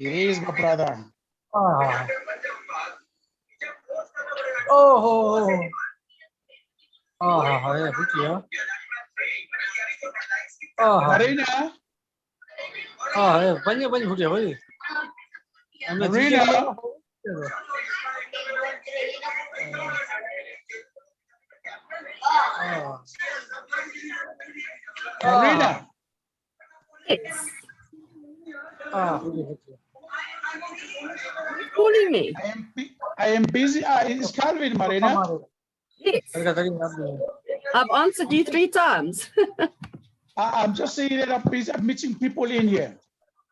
It is, my brother. Ah. Oh. Ah, yeah, good. Marina. Yeah, banyak video, boy. Marina. Marina. Yes. Who's Calling me? I am busy. It's Calvin, Marina. Yes. I've answered you 3 times. I'm just saying that I'm busy. I'm meeting people in here.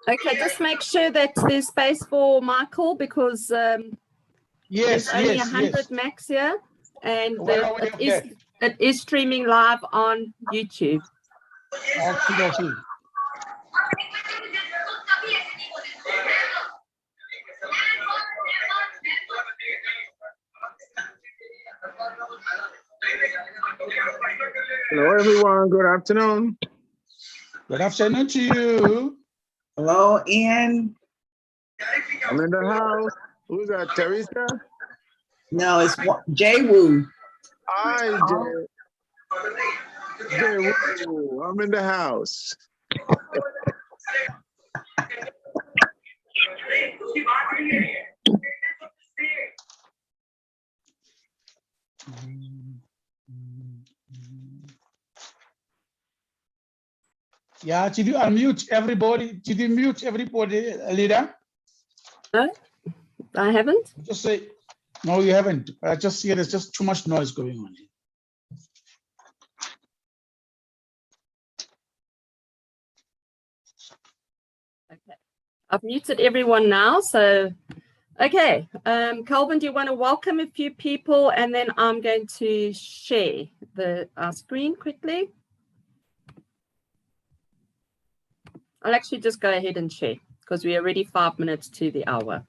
Okay, just make sure that there's space for Michael because Yes, there's only yes, 100 yes. max here, and Well, it is streaming live on YouTube. Okay. Hello, everyone. Good afternoon. Good afternoon to you. Hello, Ian. I'm in the house. Who's that, Teresa? No, it's Jay Woo. Hi, Jay Woo. I'm in the house. Yeah, did you unmute everybody? Did you mute everybody, leader? No, I haven't. Just say, no, you haven't. I just hear there's just too much noise going on. Okay, I've muted everyone now. So, okay, Calvin, do you want to welcome a few people, and then I'm going to share our screen quickly. I'll actually just go ahead and share because we're already 5 minutes to the hour.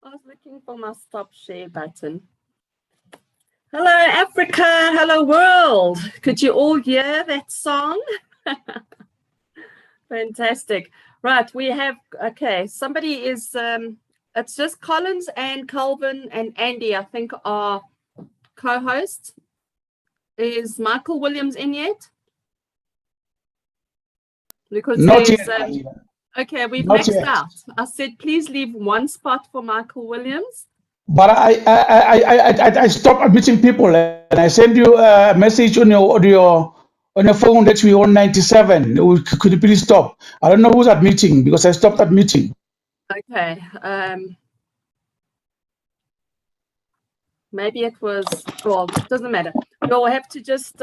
I was looking for my stop share button. Hello, Africa. Hello, world. Could you all hear that song? Fantastic. Right, we have, okay, somebody is, it's just Collins and Calvin and Andy, I think, are co-hosts. Is Michael Williams in yet? Because Not there's, yet. okay, we've Not maxed yet. out. I said, please leave one spot for Michael Williams. But I stopped admitting people, and I send you a message on your phone that we on 97. Could you please stop? I don't know who's admitting because I stopped admitting. Okay. Maybe it was, well, it doesn't matter. We'll have to just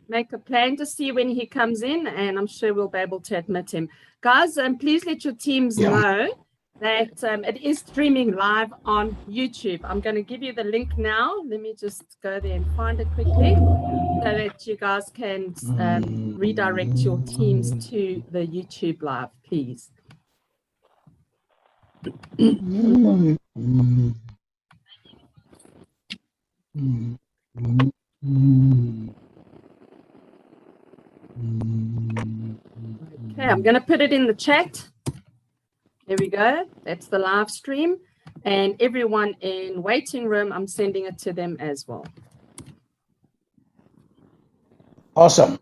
make a plan to see when he comes in, and I'm sure we'll be able to admit him. Guys, please let your teams know that it is streaming live on YouTube. I'm going to give you the link now. Let me just go there and find it quickly so that you guys can redirect your teams to the YouTube live, please. Okay, I'm going to put it in the chat. There we go. That's the live stream. And everyone in waiting room, I'm sending it to them as well. Awesome.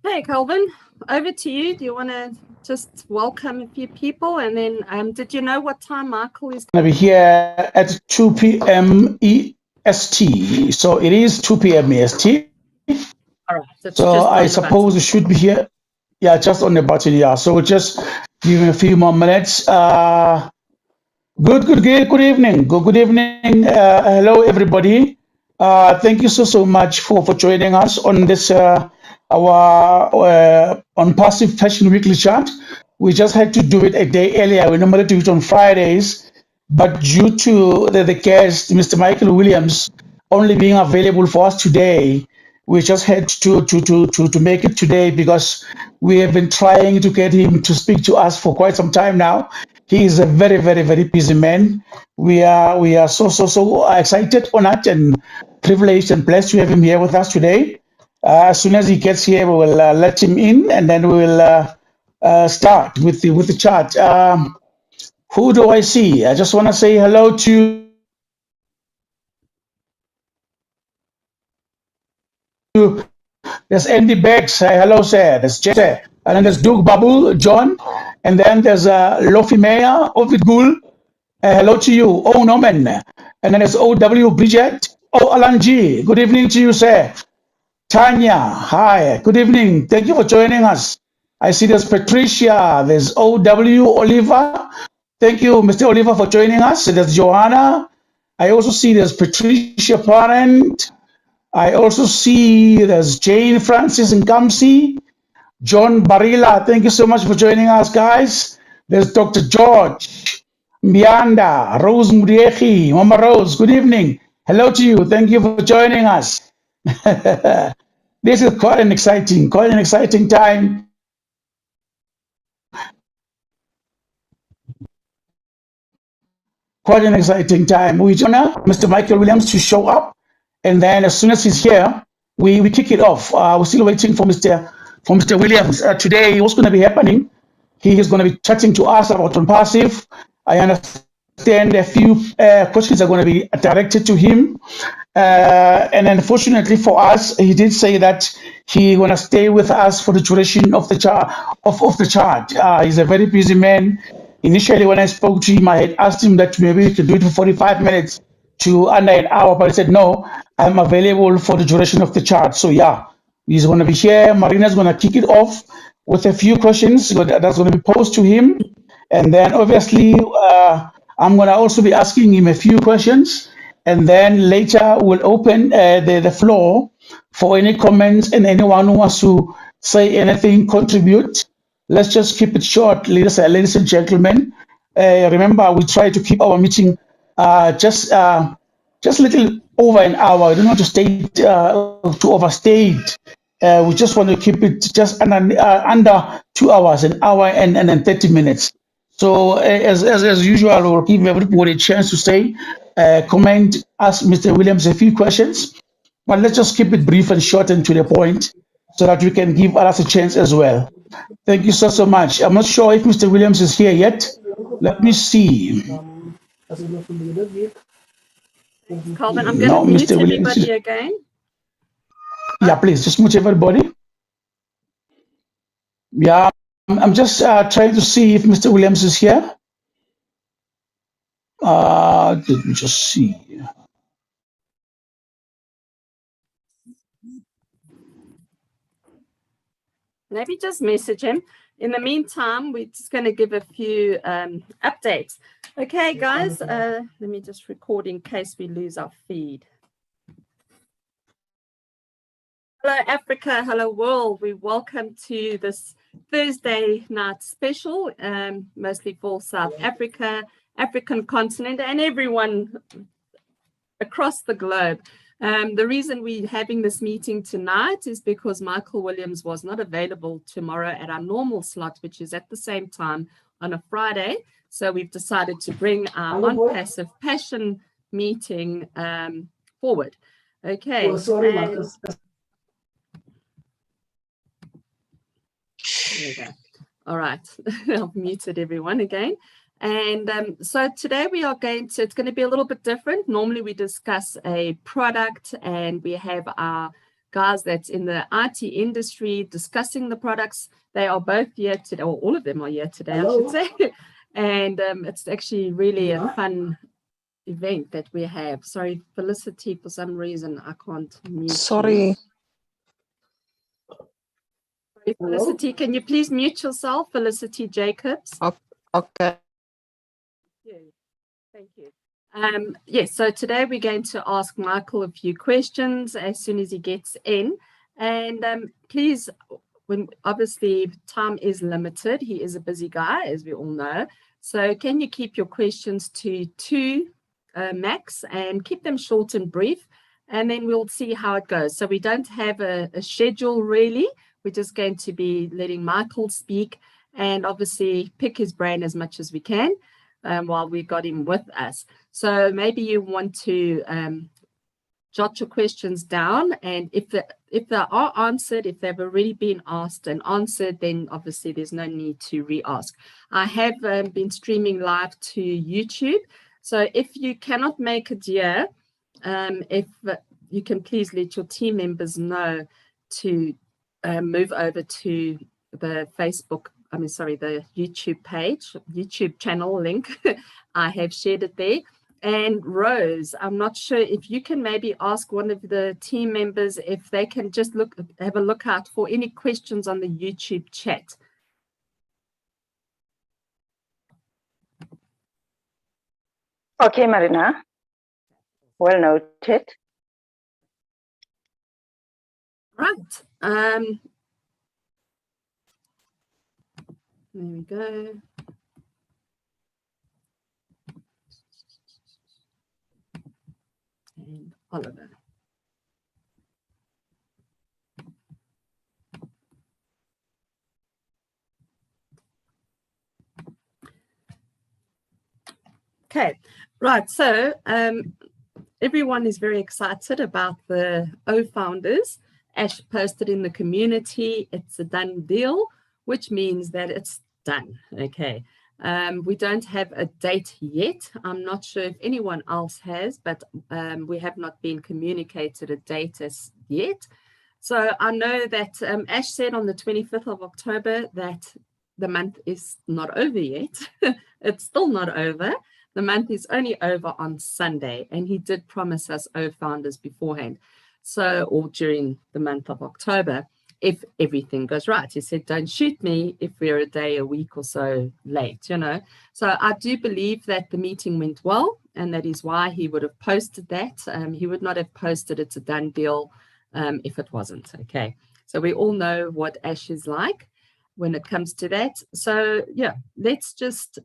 Hey, Calvin, over to you. Do you want to just welcome a few people? And then did you know what time Michael is going to be here at 2 p.m. EST. So it is 2 p.m. EST. All right. So I suppose it should be here. Yeah, just on the button. Yeah. So just give me a few more minutes. Good evening. Good evening. Hello, everybody. Thank you so much for joining us on this our ONPASSIVE Fashion Weekly chat. We just had to do it a day earlier. We normally do it on Fridays, but due to the guest, Mr. Michael Williams, only being available for us today, we just had to make it today because we have been trying to get him to speak to us for quite some time now. He is a very busy man. We are so excited, honored, and privileged and blessed to have him here with us today. As soon as he gets here, we will let him in, and then we will start with the chat. Who do I see? I just want to say hello to there's Andy Beggs. Hello, sir. There's Jesse. And then there's Doug Babu, John. And then there's Lofi Mayer, Ovid Gul. Hello to you. Oh, Norman. And then there's OW Bridget. Oh, Alan G. Good evening to you, sir. Tanya, hi. Good evening. Thank you for joining us. I see there's Patricia. There's OW Oliver. Thank you, Mr. Oliver, for joining us. There's Joanna. I also see there's Patricia Parent. I also see there's Jane Francis and Kamsi. John Barilla, thank you so much for joining us, guys. There's Dr. George, Mianda, Rose Muriechi, Mama Rose, good evening. Hello to you. Thank you for joining us. This is quite an exciting time. Quite an exciting time. We honor Mr. Michael Williams to show up, and then as soon as he's here, we kick it off. We're still waiting for Mr. Williams. Today, what's going to be happening? He is going to be chatting to us about ONPASSIVE. I understand a few questions are going to be directed to him. And unfortunately for us, he did say that he's going to stay with us for the duration of the chat. He's a very busy man. Initially, when I spoke to him, I had asked him that maybe we could do it for 45 minutes to under an hour, but he said, no, I'm available for the duration of the chat. So yeah, he's going to be here. Marina's going to kick it off with a few questions that's going to be posed to him. And then obviously, I'm going to also be asking him a few questions. And then later we'll open the floor for any comments and anyone who wants to say anything, contribute. Let's just keep it short, ladies and gentlemen. Remember, we try to keep our meeting just just a little over an hour. I don't want to to overstate. We just want to keep it just under 2 hours, an hour and then 30 minutes. So as usual, we'll give everybody a chance to say, comment, ask Mr. Williams a few questions. But let's just keep it brief and short and to the point so that we can give others a chance as well. Thank you so much. I'm not sure if Mr. Williams is here yet. Let me see. Calvin, I'm going No, to mute Mr. Williams. everybody again. Yeah, please just mute everybody. Yeah, I'm just trying to see if Mr. Williams is here. Let me just see. Maybe just message him. In the meantime, we're just going to give a few updates. Okay, guys, let me just record in case we lose our feed. Hello, Africa. Hello, world. We welcome to this Thursday night special, mostly for South Africa, African continent, and everyone across the globe. The reason we're having this meeting tonight is because Michael Williams was not available tomorrow at our normal slot, which is at the same time on a Friday. So we've decided to bring our ONPASSIVE passion meeting forward. Okay. Oh, sorry, Marcus. There we go. All right. I've muted everyone again. And so today we are it's going to be a little bit different. Normally we discuss a product and we have our guys that's in the IT industry discussing the products. They are both here today, or all of them are here today, Hello. I should say. And it's actually really a fun event that we have. Sorry, Felicity, for some reason I can't mute Sorry. you. Sorry, Felicity, can you please mute yourself, Felicity Jacobs? Okay. Thank you. Yes, so today we're going to ask Michael a few questions as soon as he gets in. And please, obviously time is limited, he is a busy guy, as we all know. So can you keep your questions to 2 max and keep them short and brief, and then we'll see how it goes. So we don't have a schedule really. We're just going to be letting Michael speak and obviously pick his brain as much as we can. While we got him with us. So maybe you want to jot your questions down, and if they are answered, if they've already been asked and answered, then obviously there's no need to re-ask. I have been streaming live to YouTube, so if you cannot make it here, if you can please let your team members know to move over to the the YouTube page, YouTube channel link. I have shared it there. And Rose, I'm not sure if you can maybe ask one of the team members if they can just have a look out for any questions on the YouTube chat. Okay, Marina. Well noted. Right. There we go. And Oliver. Okay, right. So everyone is very excited about the O Founders. Ash posted in the community, it's a done deal, which means that it's done. Okay. We don't have a date yet. I'm not sure if anyone else has, but we have not been communicated a date as yet. So I know that Ash said on the 25th of October that the month is not over yet. It's still not over. The month is only over on Sunday, and he did promise us O Founders beforehand. So, or during the month of October, if everything goes right. He said, don't shoot me if we're a day, a week or so late, you know. So I do believe that the meeting went well, and that is why he would have posted that. He would not have posted it's a done deal if it wasn't. Okay. So we all know what Ash is like when it comes to that. So yeah, let's just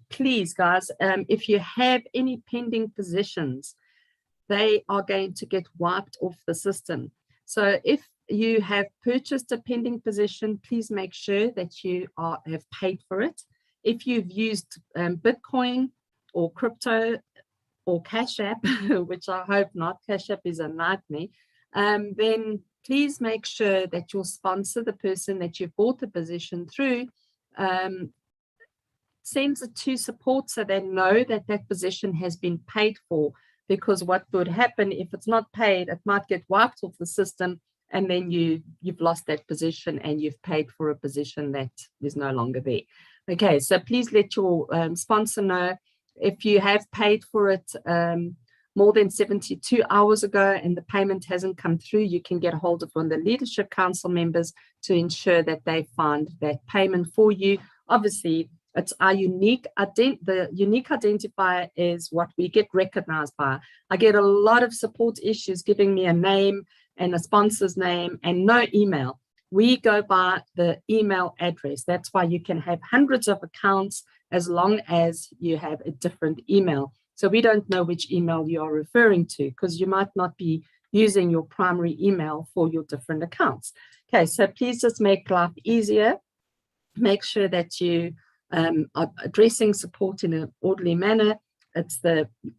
please, guys, if you have any pending positions, they are going to get wiped off the system. So if you have purchased a pending position, please make sure that you have paid for it. If you've used Bitcoin or crypto or Cash App, which I hope not, Cash App is a nightmare, then please make sure that your sponsor, the person that you've bought the position through, sends it to support so they know that that position has been paid for. Because what would happen if it's not paid, it might get wiped off the system, and then you've lost that position and you've paid for a position that is no longer there. Okay, so please let your sponsor know. If you have paid for it more than 72 hours ago and the payment hasn't come through, you can get a hold of one of the leadership council members to ensure that they find that payment for you. Obviously, it's our the unique identifier is what we get recognized by. I get a lot of support issues giving me a name and a sponsor's name and no email. We go by the email address. That's why you can have hundreds of accounts as long as you have a different email. So we don't know which email you are referring to, because you might not be using your primary email for your different accounts. Okay, so please just make life easier. Make sure that you are addressing support in an orderly manner.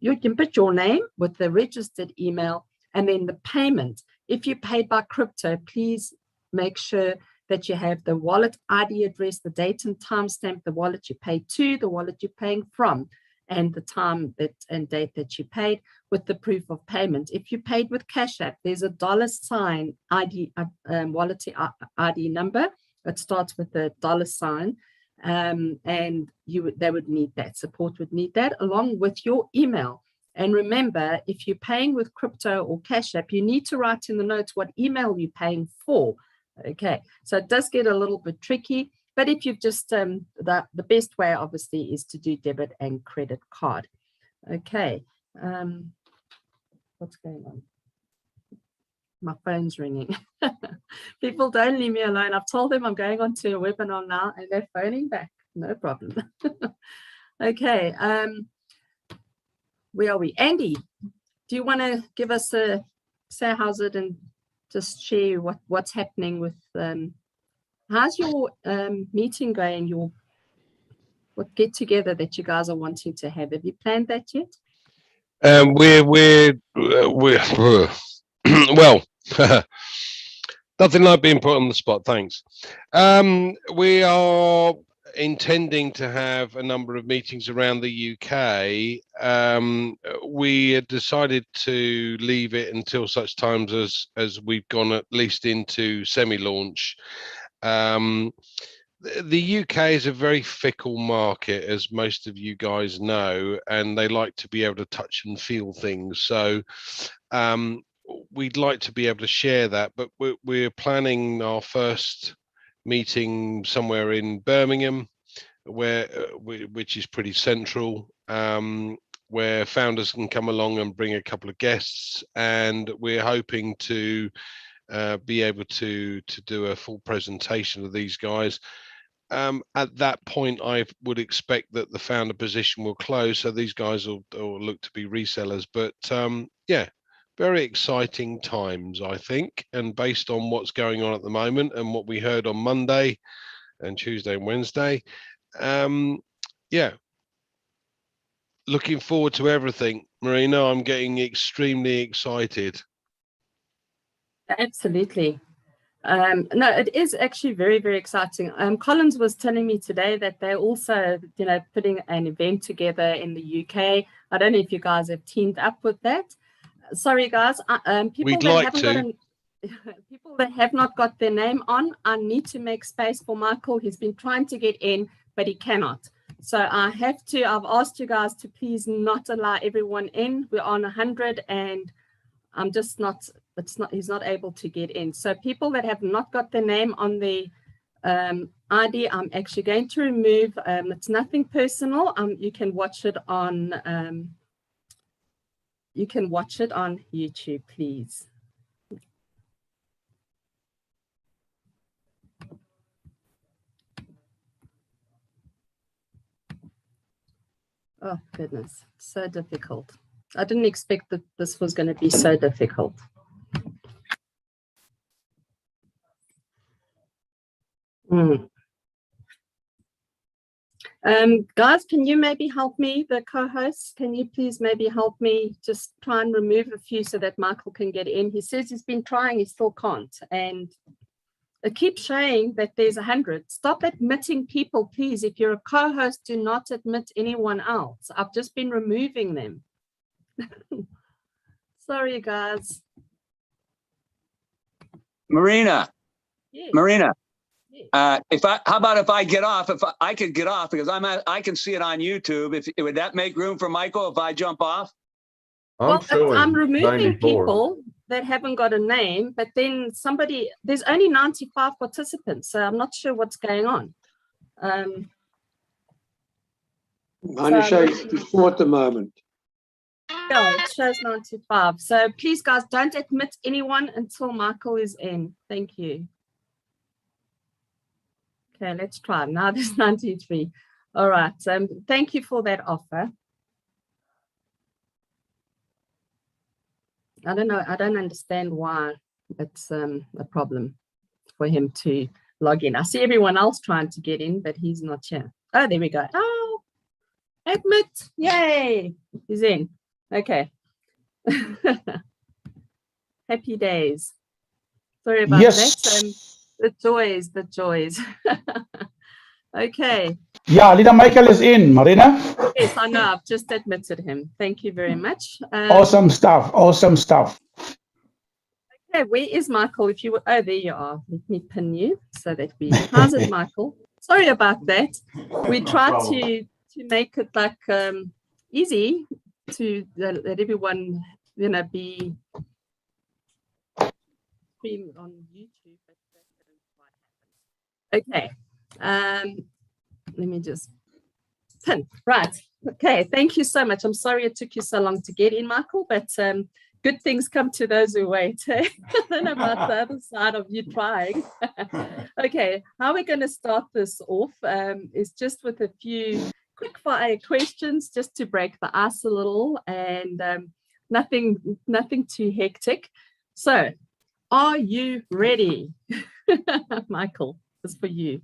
You can put your name with the registered email and then the payment. If you paid by crypto, please make sure that you have the wallet ID address, the date and time stamp, the wallet you paid to, the wallet you're paying from, and the time and date that you paid with the proof of payment. If you paid with Cash App, there's a $ ID, wallet ID number. It starts with a $, and they would need that. Support would need that along with your email. And remember, if you're paying with crypto or Cash App, you need to write in the notes what email you're paying for. Okay, so it does get a little bit tricky, but if you've just, the best way obviously is to do debit and credit card. Okay, what's going on? My phone's ringing. People don't leave me alone. I've told them I'm going on to a webinar now and they're phoning back. No problem. Okay, where are we? Andy, do you want to give us say how's it and just share what's happening with, how's your meeting going, what get together that you guys are wanting to have? Have you planned that yet? We're well, nothing like being put on the spot, thanks. We are intending to have a number of meetings around the UK. We had decided to leave it until such times as we've gone at least into semi-launch. The UK is a very fickle market, as most of you guys know, and they like to be able to touch and feel things. So we'd like to be able to share that, but we're planning our first meeting somewhere in Birmingham, which is pretty central, where founders can come along and bring a couple of guests, and we're hoping to be able to do a full presentation of these guys. At that point, I would expect that the founder position will close, so these guys will look to be resellers. But yeah, very exciting times, I think, and based on what's going on at the moment and what we heard on Monday and Tuesday and Wednesday, yeah, looking forward to everything. Marina, I'm getting extremely excited. Absolutely. No, it is actually very, very exciting. Collins was telling me today that they're also, putting an event together in the UK. I don't know if you guys have teamed up with that. Sorry, guys. People that have not got their name on, I need to make space for Michael. He's been trying to get in, but he cannot. So I've asked you guys to please not allow everyone in. We're on 100 and I'm just not, he's not able to get in. So people that have not got their name on the ID, I'm actually going to remove. It's nothing personal. You can watch it on YouTube, please. Oh goodness, so difficult. I didn't expect that this was going to be so difficult. Guys, can you maybe help me, the co-hosts? Can you please maybe help me just try and remove a few so that Michael can get in? He says he's been trying, he still can't. And it keeps showing that there's 100. Stop admitting people, please. If you're a co-host, do not admit anyone else. I've just been removing them. Sorry, guys. Marina, Yes. Marina, Yes. how about if I get off? If I could get off because I can see it on YouTube. Would that make room for Michael if I jump off? I'm removing 94. people that haven't got a name, but then there's only 95 participants, so I'm not sure what's going on. Mine shows 4 at the moment. Yeah, it shows 95. So please, guys, don't admit anyone until Michael is in. Thank you. Okay, let's try. Now there's 93. All right. Thank you for that offer. I don't know. I don't understand why it's a problem for him to log in. I see everyone else trying to get in, but he's not here. Oh, there we go. Oh, admit. Yay. He's in. Okay. Happy days. Sorry about that. The joys. Okay. Yeah, Leader Michael is in, Marina. Yes, I know. I've just admitted him. Thank you very much. Awesome stuff. Awesome stuff. Okay, where is Michael? If you were, oh, there you are. Let me pin you so that we. How's it, Michael? Sorry about that. We tried to make it like easy to let everyone, be streamed on YouTube, but that didn't quite happen. Okay. Let me just pin. Right. Okay. Thank you so much. I'm sorry it took you so long to get in, Michael, but good things come to those who wait. I don't know about the other side of you trying. Okay. How we're going to start this off is just with a few quick fire questions just to break the ice a little, and nothing too hectic. So, are you ready? Michael, this is for you.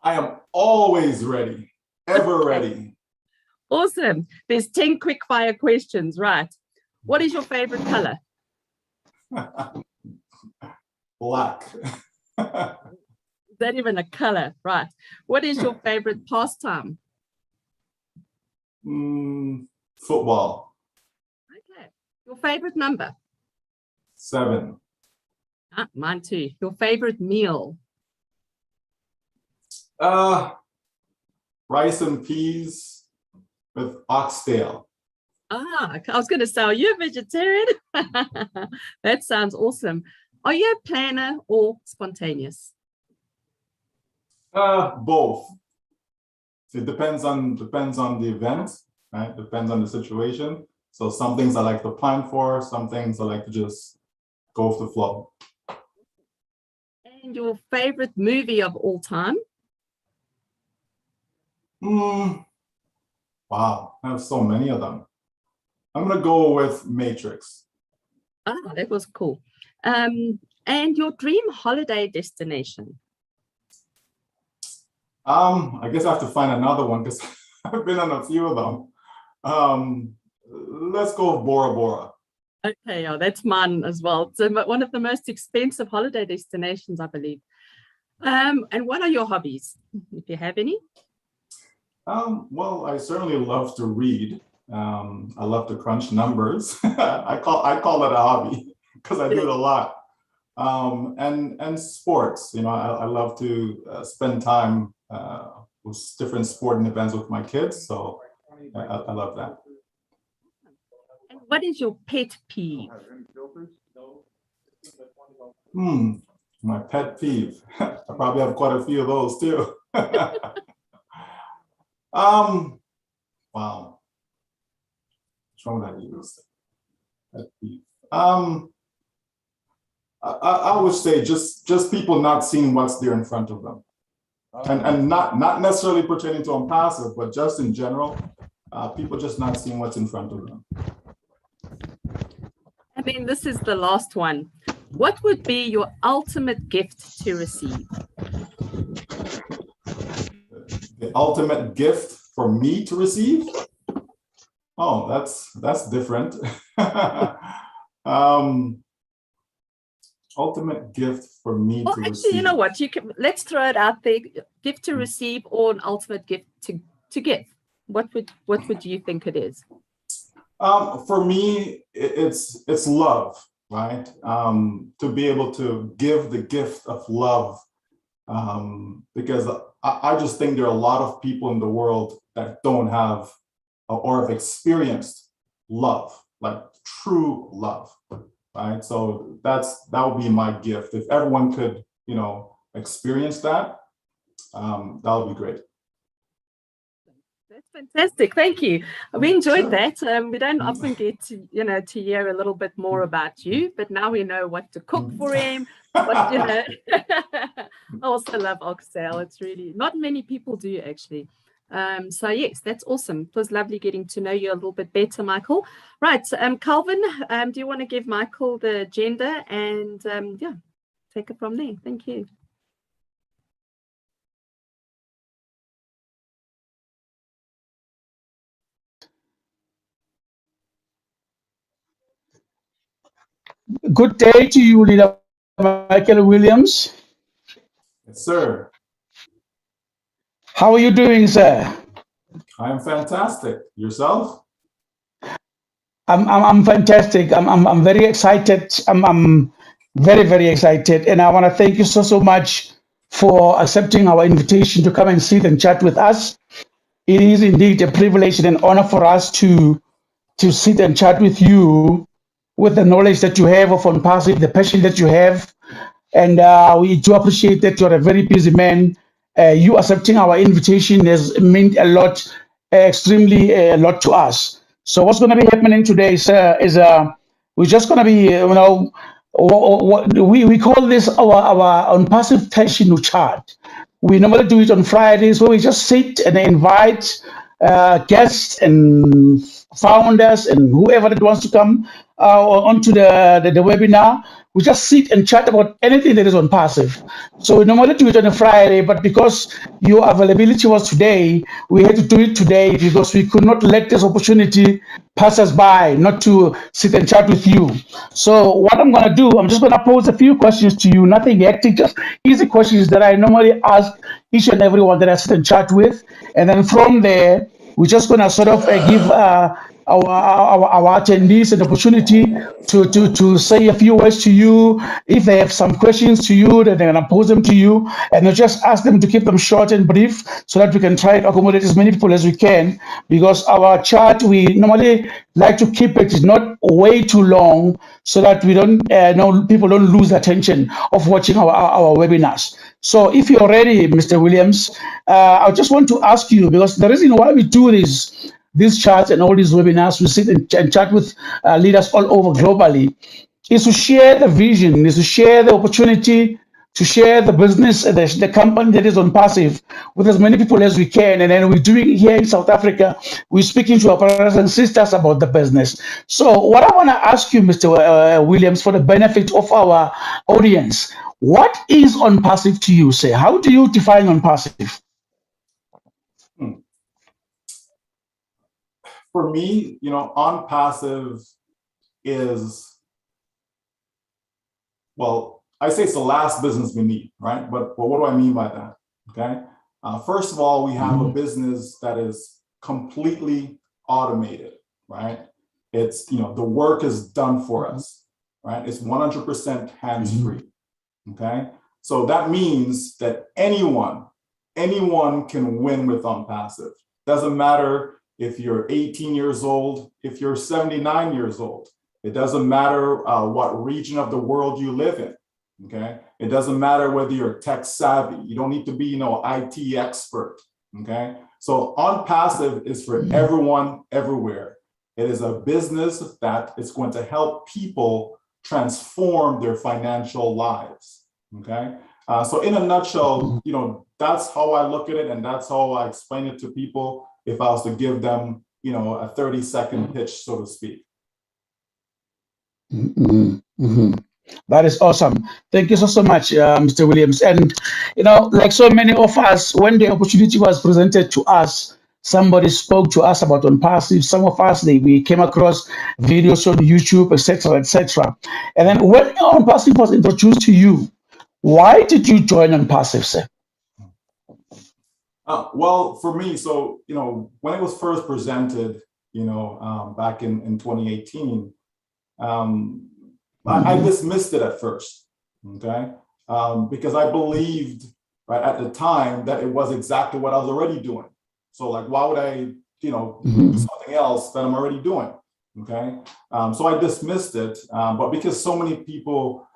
I am always ready, ever ready. Awesome. There's 10 quick fire questions, right? What is your favorite color? Black. Is that even a color? Right. What is your favorite pastime? Football. Okay. Your favorite number? 7. Mine too. Your favorite meal? Rice and peas with oxtail. I was going to say, are you a vegetarian? That sounds awesome. Are you a planner or spontaneous? Both. It depends on the event, right? Depends on the situation. So some things I like to plan for, some things I like to just go with the flow. And your favorite movie of all time? Wow, I have so many of them. I'm gonna go with Matrix. That was cool. And your dream holiday destination? I guess I have to find another one because I've been on a few of them. Let's go with Bora Bora. Okay, yeah, that's mine as well. It's one of the most expensive holiday destinations, I believe. And what are your hobbies, if you have any? Well, I certainly love to read. I love to crunch numbers. I call it a hobby because I do it a lot. And sports. I love to spend time with different sporting events with my kids. So I love that. And what is your pet peeve? My pet peeve. I probably have quite a few of those too. Wow. Which one would I use? Pet peeve. I would say just people not seeing what's there in front of them, and not necessarily pertaining to ONPASSIVE, but just in general, people just not seeing what's in front of them. And then this is the last one. What would be your ultimate gift to receive? The ultimate gift for me to receive? Oh, that's different. Ultimate gift for me Or to actually, receive. you know what? Let's throw it out there. Gift to receive or an ultimate gift to give. What would you think it is? For me, it's love, right? To be able to give the gift of love, because I just think there are a lot of people in the world that don't have or have experienced love, like true love, right? So that would be my gift. If everyone could, experience that, that would be great. That's fantastic. Thank you. We enjoyed Sure. that. We don't often get to, to hear a little bit more about you, but now we know what to cook for him. I also love oxtail. It's really not many people do actually. So yes, that's awesome. It was lovely getting to know you a little bit better, Michael. Right, Calvin, do you want to give Michael the agenda and yeah, take it from there? Thank you. Good day to you, Leader Michael Williams. Yes, sir. How are you doing, sir? I am fantastic. Yourself? I'm fantastic. I'm very excited. I'm very, very excited. And I want to thank you so much for accepting our invitation to come and sit and chat with us. It is indeed a privilege and an honor for us to sit and chat with you with the knowledge that you have of ONPASSIVE, the passion that you have. And we do appreciate that you're a very busy man. You accepting our invitation has meant a lot, extremely a lot to us. So what's going to be happening today is we're just going to be, we call this our ONPASSIVE passion chart. We normally do it on Fridays where we just sit and invite guests and founders and whoever that wants to come onto the webinar. We just sit and chat about anything that is ONPASSIVE. So we normally do it on a Friday, but because your availability was today, we had to do it today because we could not let this opportunity pass us by, not to sit and chat with you. So what I'm going to do, I'm just going to pose a few questions to you, nothing hectic, just easy questions that I normally ask each and everyone that I sit and chat with. And then from there, we're just going to sort of give our attendees an opportunity to say a few words to you. If they have some questions to you, then they're going to pose them to you. And we'll just ask them to keep them short and brief so that we can try to accommodate as many people as we can. Because our chat, we normally like to keep it not way too long so that we don't, people don't lose attention of watching our webinars. So if you're ready, Mr. Williams, I just want to ask you, because the reason why we do these chats and all these webinars, we sit and chat with leaders all over globally, is to share the vision, is to share the opportunity, to share the business, the company that is ONPASSIVE with as many people as we can. And then we're doing here in South Africa, we're speaking to our brothers and sisters about the business. So what I want to ask you, Mr. Williams, for the benefit of our audience, what is ONPASSIVE to you, say? How do you define ONPASSIVE? For me, ONPASSIVE is, well, I say it's the last business we need, right? But what do I mean by that? Okay. First of all, we have a business that is completely automated, right? It's, the work is done for us, right? It's 100% hands-free, okay? So that means that anyone can win with ONPASSIVE. Doesn't matter if you're 18 years old, if you're 79 years old. It doesn't matter what region of the world you live in, okay? It doesn't matter whether you're tech savvy. You don't need to be, IT expert, okay? So ONPASSIVE is for everyone, everywhere. It is a business that is going to help people transform their financial lives, okay? So in a nutshell, that's how I look at it, and that's how I explain it to people if I was to give them, a 30-second pitch, so to speak. Mhm, mhm. That is awesome. Thank you so much, Mr. Williams. And like so many of us, when the opportunity was presented to us, somebody spoke to us about ONPASSIVE. Some of us we came across videos on YouTube, etc., etc. And then when ONPASSIVE was introduced to you, why did you join ONPASSIVE, sir? Well, for me, so, when it was first presented, back in 2018, I dismissed it at first, okay? Because I believed, right, at the time that it was exactly what I was already doing. So like, why would I, do something else that I'm already doing, okay? So I dismissed it, but because so many people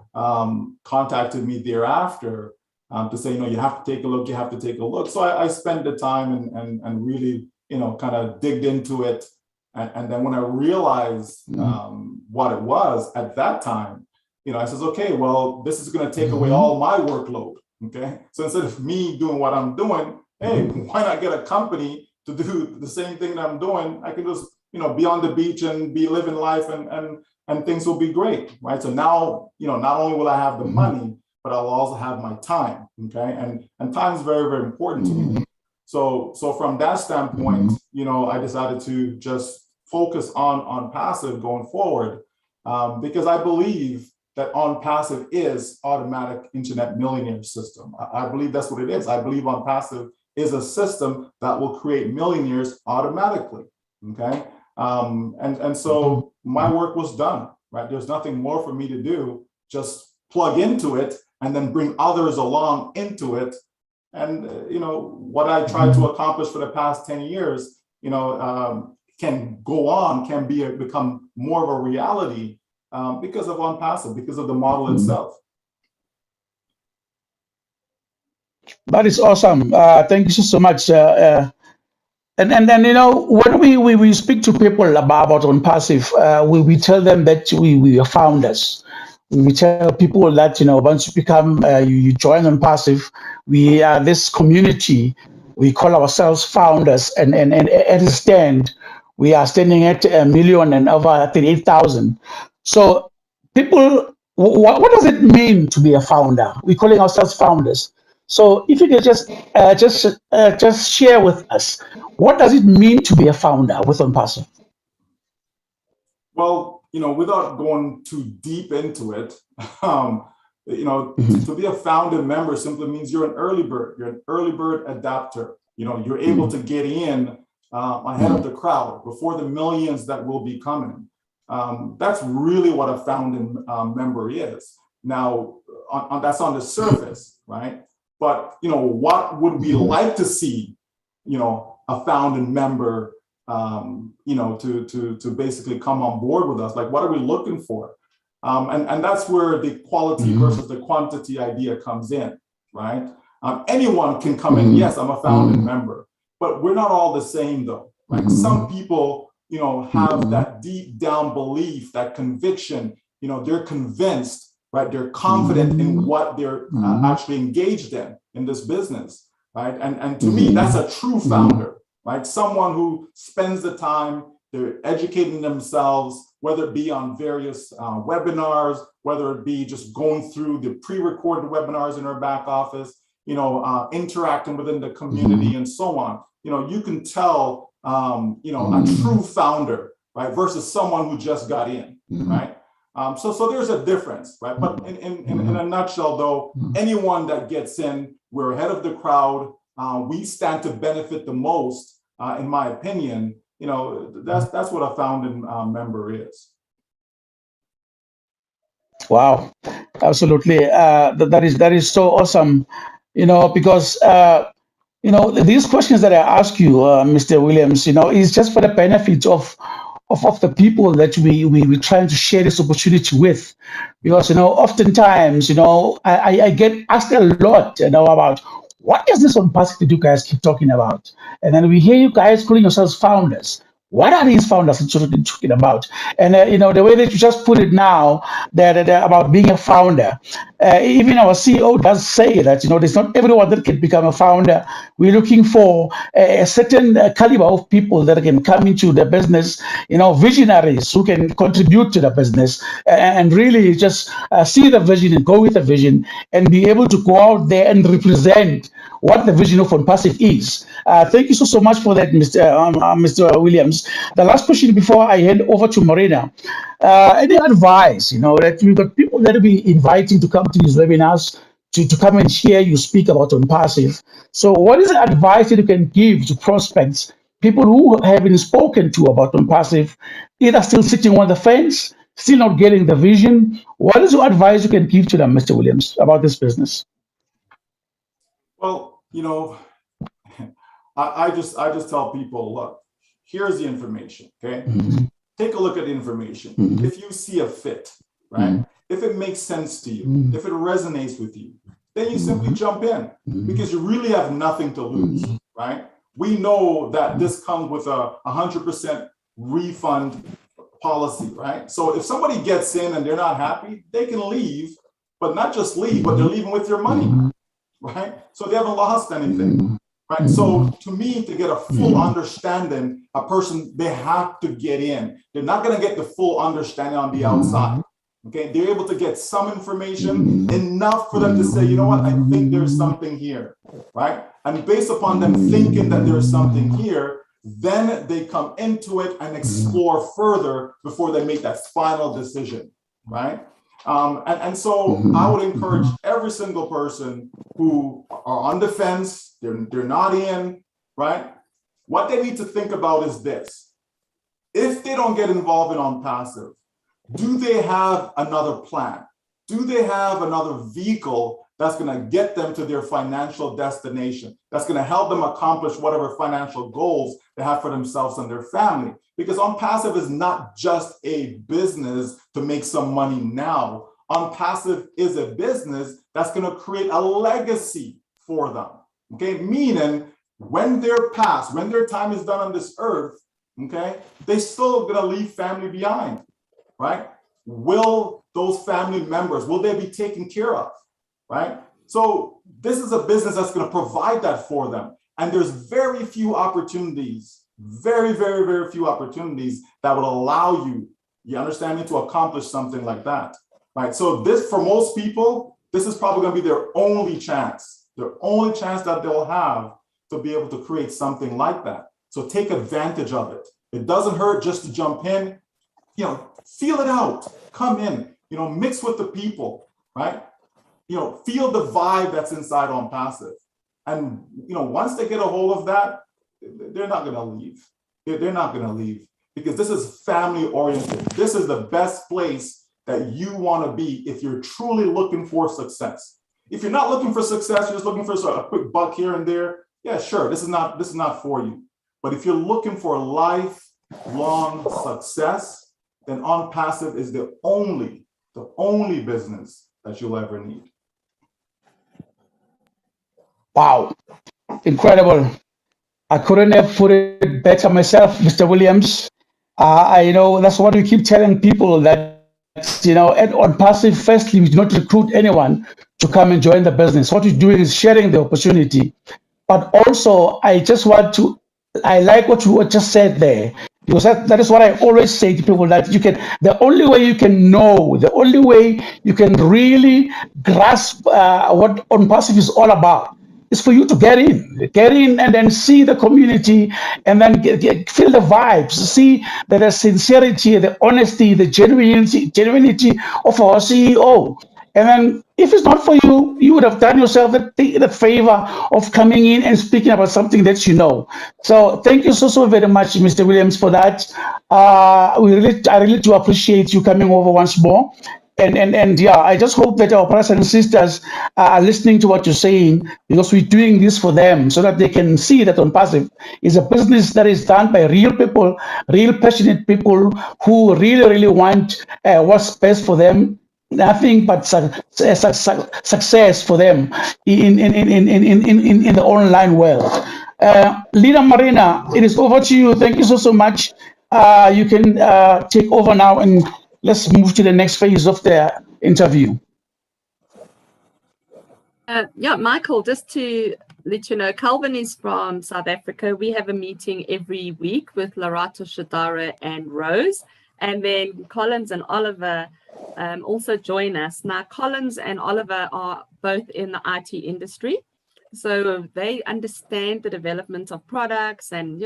contacted me thereafter, to say, you have to take a look, you have to take a look. So I spent the time and really, kind of digged into it. And then when I realized what it was at that time, I says, okay, well, this is going to take away all my workload. Okay. So instead of me doing what I'm doing, hey, why not get a company to do the same thing that I'm doing? I can just, be on the beach and be living life and things will be great. Right. So now, not only will I have the money, but I'll also have my time. Okay. And time is very, very important to me. So from that standpoint, I decided to just focus on passive going forward, because I believe that ONPASSIVE is automatic internet millionaire system. I believe that's what it is. I believe ONPASSIVE is a system that will create millionaires automatically. Okay, and so my work was done. Right, there's nothing more for me to do. Just plug into it and then bring others along into it. And what I tried to accomplish for the past 10 years, can go on, can become more of a reality because of ONPASSIVE, because of the model itself. That is awesome. Thank you so much. And then when we speak to people about ONPASSIVE, we tell them that we are founders. We tell people that once you become you join ONPASSIVE, we are this community. We call ourselves founders, and at the stand, we are standing at 1,000,000 and over 38,000. So people, what does it mean to be a founder? We're calling ourselves founders. So if you could just share with us, what does it mean to be a founder with ONPASSIVE? Well, without going too deep into it, to be a founded member simply means you're an early bird. You're an early bird adapter. You're able to get in ahead of the crowd before the millions that will be coming. That's really what a founding member is. Now, that's on the surface, right? But what would we like to see? A founding member, to basically come on board with us. Like, what are we looking for? And that's where the quality versus the quantity idea comes in, right? Anyone can come in. Yes, I'm a founding member, but we're not all the same, though. Right? Some people, have that deep down belief, that conviction. They're convinced, right? They're confident in what they're actually engaged in this business, right? And to me, that's a true founder. Right? Someone who spends the time, they're educating themselves, whether it be on various webinars, whether it be just going through the pre-recorded webinars in our back office, interacting within the community and so on. You can tell, a true founder, right, versus someone who just got in, right? So there's a difference, right? But in a nutshell, though, anyone that gets in, we're ahead of the crowd. We stand to benefit the most. In my opinion, that's what a founding member is. Wow, absolutely. That is so awesome. Because these questions that I ask you, Mr. Williams, is just for the benefit of the people that we trying to share this opportunity with, because oftentimes I get asked a lot about what is this ONPASSIVE that you guys keep talking about, and then we hear you guys calling yourselves founders. What are these founders talking about? And the way that you just put it now, that about being a founder, even our CEO does say that there's not everyone that can become a founder. We're looking for a certain caliber of people that can come into the business, visionaries who can contribute to the business and really just see the vision and go with the vision and be able to go out there and represent what the vision of ONPASSIVE is. Thank you so much for that, Mr. Williams. The last question before I hand over to Marina. Any advice, that you've got people that will be inviting to come to these webinars to come and hear you speak about ONPASSIVE. So what is the advice that you can give to prospects, people who have been spoken to about ONPASSIVE, either still sitting on the fence, still not getting the vision? What is your advice you can give to them, Mr. Williams, about this business? Well, I just tell people, look, here's the information, okay? Take a look at the information. If you see a fit, right? If it makes sense to you, if it resonates with you, then you simply jump in because you really have nothing to lose, right? We know that this comes with a 100% refund policy, right? So if somebody gets in and they're not happy, they can leave, but not just leave, but they're leaving with your money, right? So they haven't lost anything, right? So to me, to get a full understanding, a person, they have to get in. They're not going to get the full understanding on the outside, okay? They're able to get some information, enough for them to say, you know what, I think there's something here, right? And based upon them thinking that there's something here, then they come into it and explore further before they make that final decision, right? And so I would encourage every single person who are on the fence, they're not in, right? What they need to think about is this. If they don't get involved in ONPASSIVE, do they have another plan? Do they have another vehicle that's going to get them to their financial destination, that's going to help them accomplish whatever financial goals they have for themselves and their family? Because ONPASSIVE is not just a business to make some money now. ONPASSIVE is a business that's going to create a legacy for them, okay? Meaning when they're passed, when their time is done on this earth, okay, they still going to leave family behind, right? Will those family members, will they be taken care of? Right? So this is a business that's going to provide that for them. And there's very few opportunities, very, very, very few opportunities that would allow you, you understand me, to accomplish something like that. Right? So this, for most people, this is probably going to be their only chance that they'll have to be able to create something like that. So take advantage of it. It doesn't hurt just to jump in, feel it out, come in, mix with the people, right? Feel the vibe that's inside ONPASSIVE. And, once they get a hold of that, they're not going to leave. They're not going to leave because this is family oriented. This is the best place that you want to be if you're truly looking for success. If you're not looking for success, you're just looking for a quick buck here and there. Yeah, sure. This is not for you. But if you're looking for lifelong success, then ONPASSIVE is the only business that you'll ever need. Wow, incredible. I couldn't have put it better myself, Mr. Williams. I know that's what we keep telling people, that, at ONPASSIVE, firstly, we do not recruit anyone to come and join the business. What we're doing is sharing the opportunity. But also, I like what you just said there, because that is what I always say to people, that the only way you can know, the only way you can really grasp what ONPASSIVE is all about is for you to get in and then see the community and then feel the vibes, see the sincerity, the honesty, the genuinity of our CEO. And then if it's not for you, you would have done yourself the favor of coming in and speaking about something that you know. So thank you so very much, Mr. Williams, for that. I really do appreciate you coming over once more. And yeah, I just hope that our brothers and sisters are listening to what you're saying, because we're doing this for them so that they can see that ONPASSIVE is a business that is done by real people, real passionate people who really want what's best for them nothing but success for them in the online world. Leader Marina, it is over to you. Thank you so much. You can take over now, and let's move to the next phase of the interview. Yeah, Michael, just to let you know, Calvin is from South Africa. We have a meeting every week with Larato, Shadara, and Rose. And then Collins and Oliver also join us. Now, Collins and Oliver are both in the IT industry. So they understand the development of products and,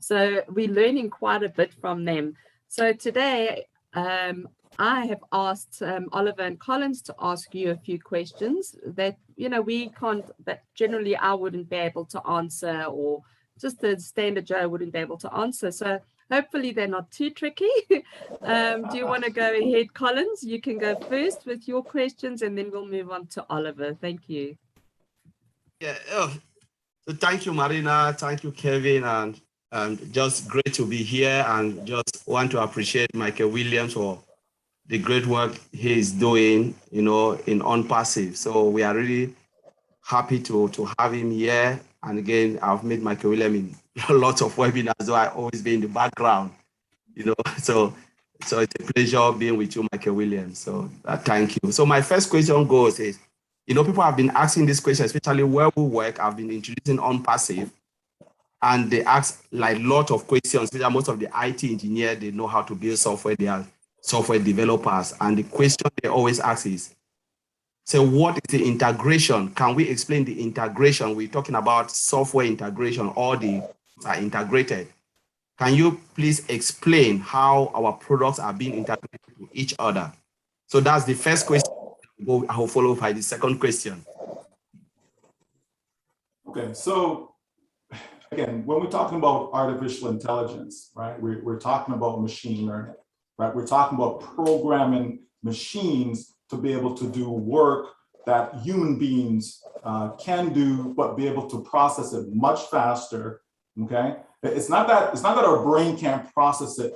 so we're learning quite a bit from them. So today, I have asked Oliver and Collins to ask you a few questions that, we can't, that generally I wouldn't be able to answer, or just the standard Joe wouldn't be able to answer. So hopefully they're not too tricky. Do you want to go ahead, Collins? You can go first with your questions, and then we'll move on to Oliver. Thank you. Yeah, so thank you, Marina. Thank you, Kevin. And just great to be here, and just want to appreciate Michael Williams for the great work he is doing, in ONPASSIVE. So we are really happy to have him here. And again, I've met Michael Williams in lots of webinars, so I always be in the background, So it's a pleasure being with you, Michael Williams. So thank you. So my first question goes is, people have been asking this question, especially where we work. I've been introducing ONPASSIVE, and they ask like a lot of questions. Most of the IT engineers, they know how to build software. They are software developers. And the question they always ask is, so what is the integration? Can we explain the integration? We're talking about software integration, all the are integrated. Can you please explain how our products are being integrated to each other? So that's the first question. I'll follow by the second question. Okay, so again, when we're talking about artificial intelligence, right, we're talking about machine learning, right? We're talking about programming machines to be able to do work that human beings can do, but be able to process it much faster. Okay, it's not that our brain can't process it,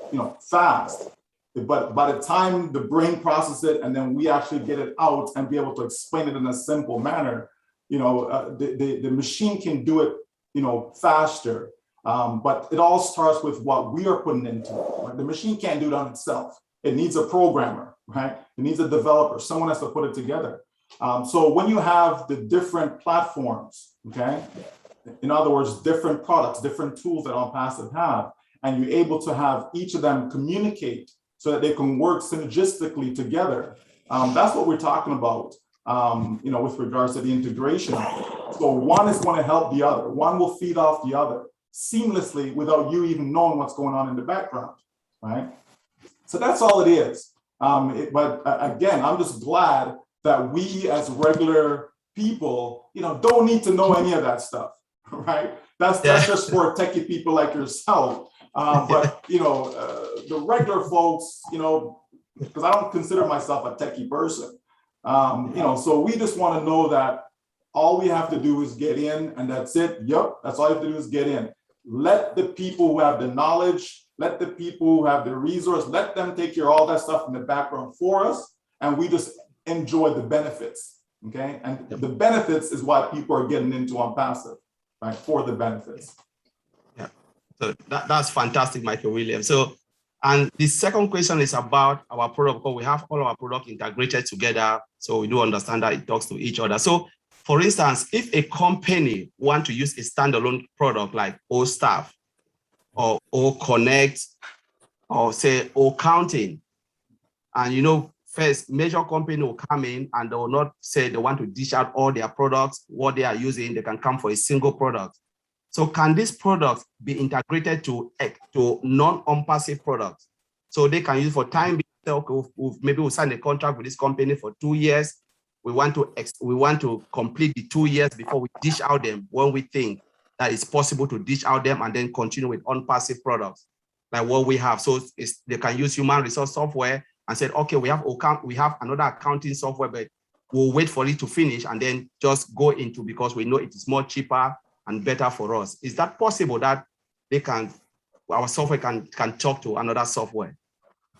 fast, but by the time the brain processes it and then we actually get it out and be able to explain it in a simple manner, the machine can do it, faster. But it all starts with what we are putting into it. Right? The machine can't do it on itself. It needs a programmer, right? It needs a developer. Someone has to put it together. So when you have the different platforms, okay, in other words, different products, different tools that ONPASSIVE have, and you're able to have each of them communicate so that they can work synergistically together. That's what we're talking about, with regards to the integration. So one is going to help the other. One will feed off the other seamlessly without you even knowing what's going on in the background, right? So that's all it is. But again, I'm just glad that we as regular people, don't need to know any of that stuff, right? That's just for techie people like yourself. But the regular folks, because I don't consider myself a techie person, so we just want to know that all we have to do is get in, and that's it. Yep, that's all you have to do is get in. Let the people who have the knowledge, let the people who have the resource, let them take care of all that stuff in the background for us, and we just enjoy the benefits, okay? And the benefits is why people are getting into ONPASSIVE, right, for the benefits. Yeah, so that's fantastic, Michael Williams. So, and the second question is about our product, because we have all our product integrated together, so we do understand that it talks to each other. So, for instance, if a company want to use a standalone product like OStaff or OConnect or say OCounting, and first major company will come in and they will not say they want to dish out all their products, what they are using, they can come for a single product. So can this product be integrated to non-ONPASSIVE products? So they can use for time being, maybe we'll sign a contract with this company for 2 years. We want to complete the 2 years before we dish out them when we think that it's possible to dish out them and then continue with ONPASSIVE products like what we have. So they can use human resource software and said, okay, we have another accounting software, but we'll wait for it to finish and then just go into, because we know it is more cheaper and better for us. Is that possible that our software can talk to another software?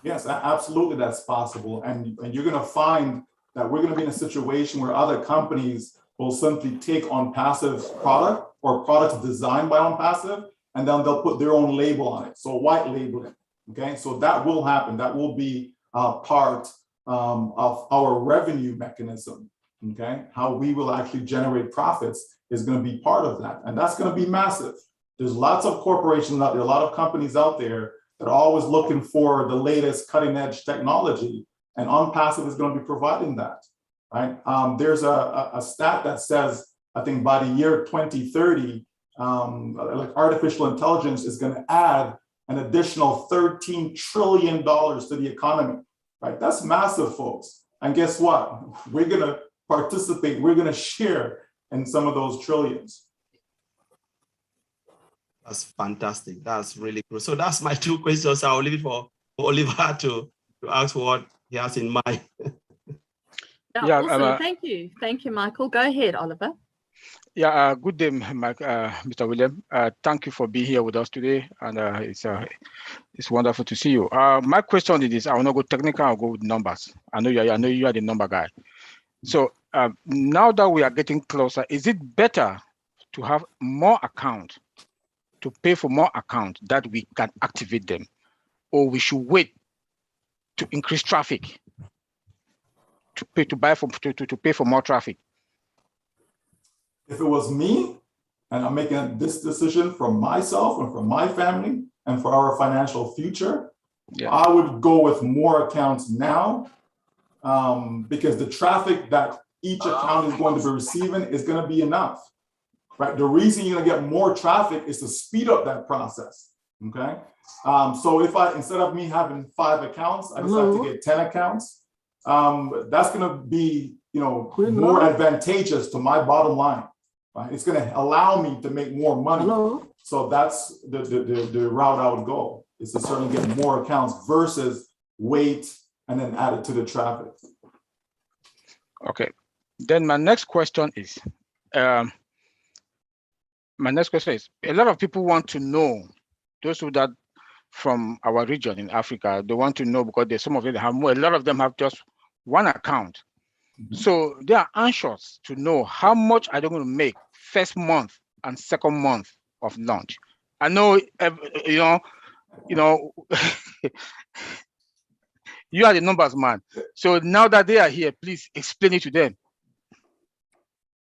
Yes, absolutely, that's possible. And you're going to find that we're going to be in a situation where other companies will simply take ONPASSIVE's product or products designed by ONPASSIVE, and then they'll put their own label on it. So white label it. Okay, so that will happen. That will be part of our revenue mechanism. Okay, how we will actually generate profits is going to be part of that. And that's going to be massive. There's lots of corporations out there, a lot of companies out there that are always looking for the latest cutting edge technology, and ONPASSIVE is going to be providing that, right? There's a stat that says, I think by the year 2030, like artificial intelligence is going to add an additional $13 trillion to the economy, right? That's massive, folks. And guess what? We're going to participate, we're going to share in some of those trillions. That's fantastic. That's really cool. So that's my two questions. I'll leave it for Oliver to ask what he has in mind. Yeah, awesome. Thank you, Michael. Go ahead, Oliver. Yeah, good day, Mike, Mr. William. Thank you for being here with us today, and it's wonderful to see you. My question is this: I will not go technical. I'll go with numbers. I know you are the number guy. So now that we are getting closer, is it better to have more accounts, to pay for more accounts that we can activate them, or we should wait to increase traffic to pay for more traffic? If it was me, and I'm making this decision for myself and for my family and for our financial future, I would go with more accounts now, because the traffic that each account is going to be receiving is going to be enough, right? The reason you're going to get more traffic is to speed up that process, okay? So if instead of me having 5 accounts, I just have to get 10 accounts, that's going to be, more advantageous to my bottom line. Right? It's going to allow me to make more money. So that's the route I would go, is to certainly get more accounts versus wait and then add it to the traffic. Okay. Then my next question is, a lot of people want to know, those who that from our region in Africa, they want to know, because there's some of them have more, a lot of them have just one account. So they are anxious to know how much are they going to make first month and second month of launch. I know, you know, you are the numbers man. So now that they are here, please explain it to them.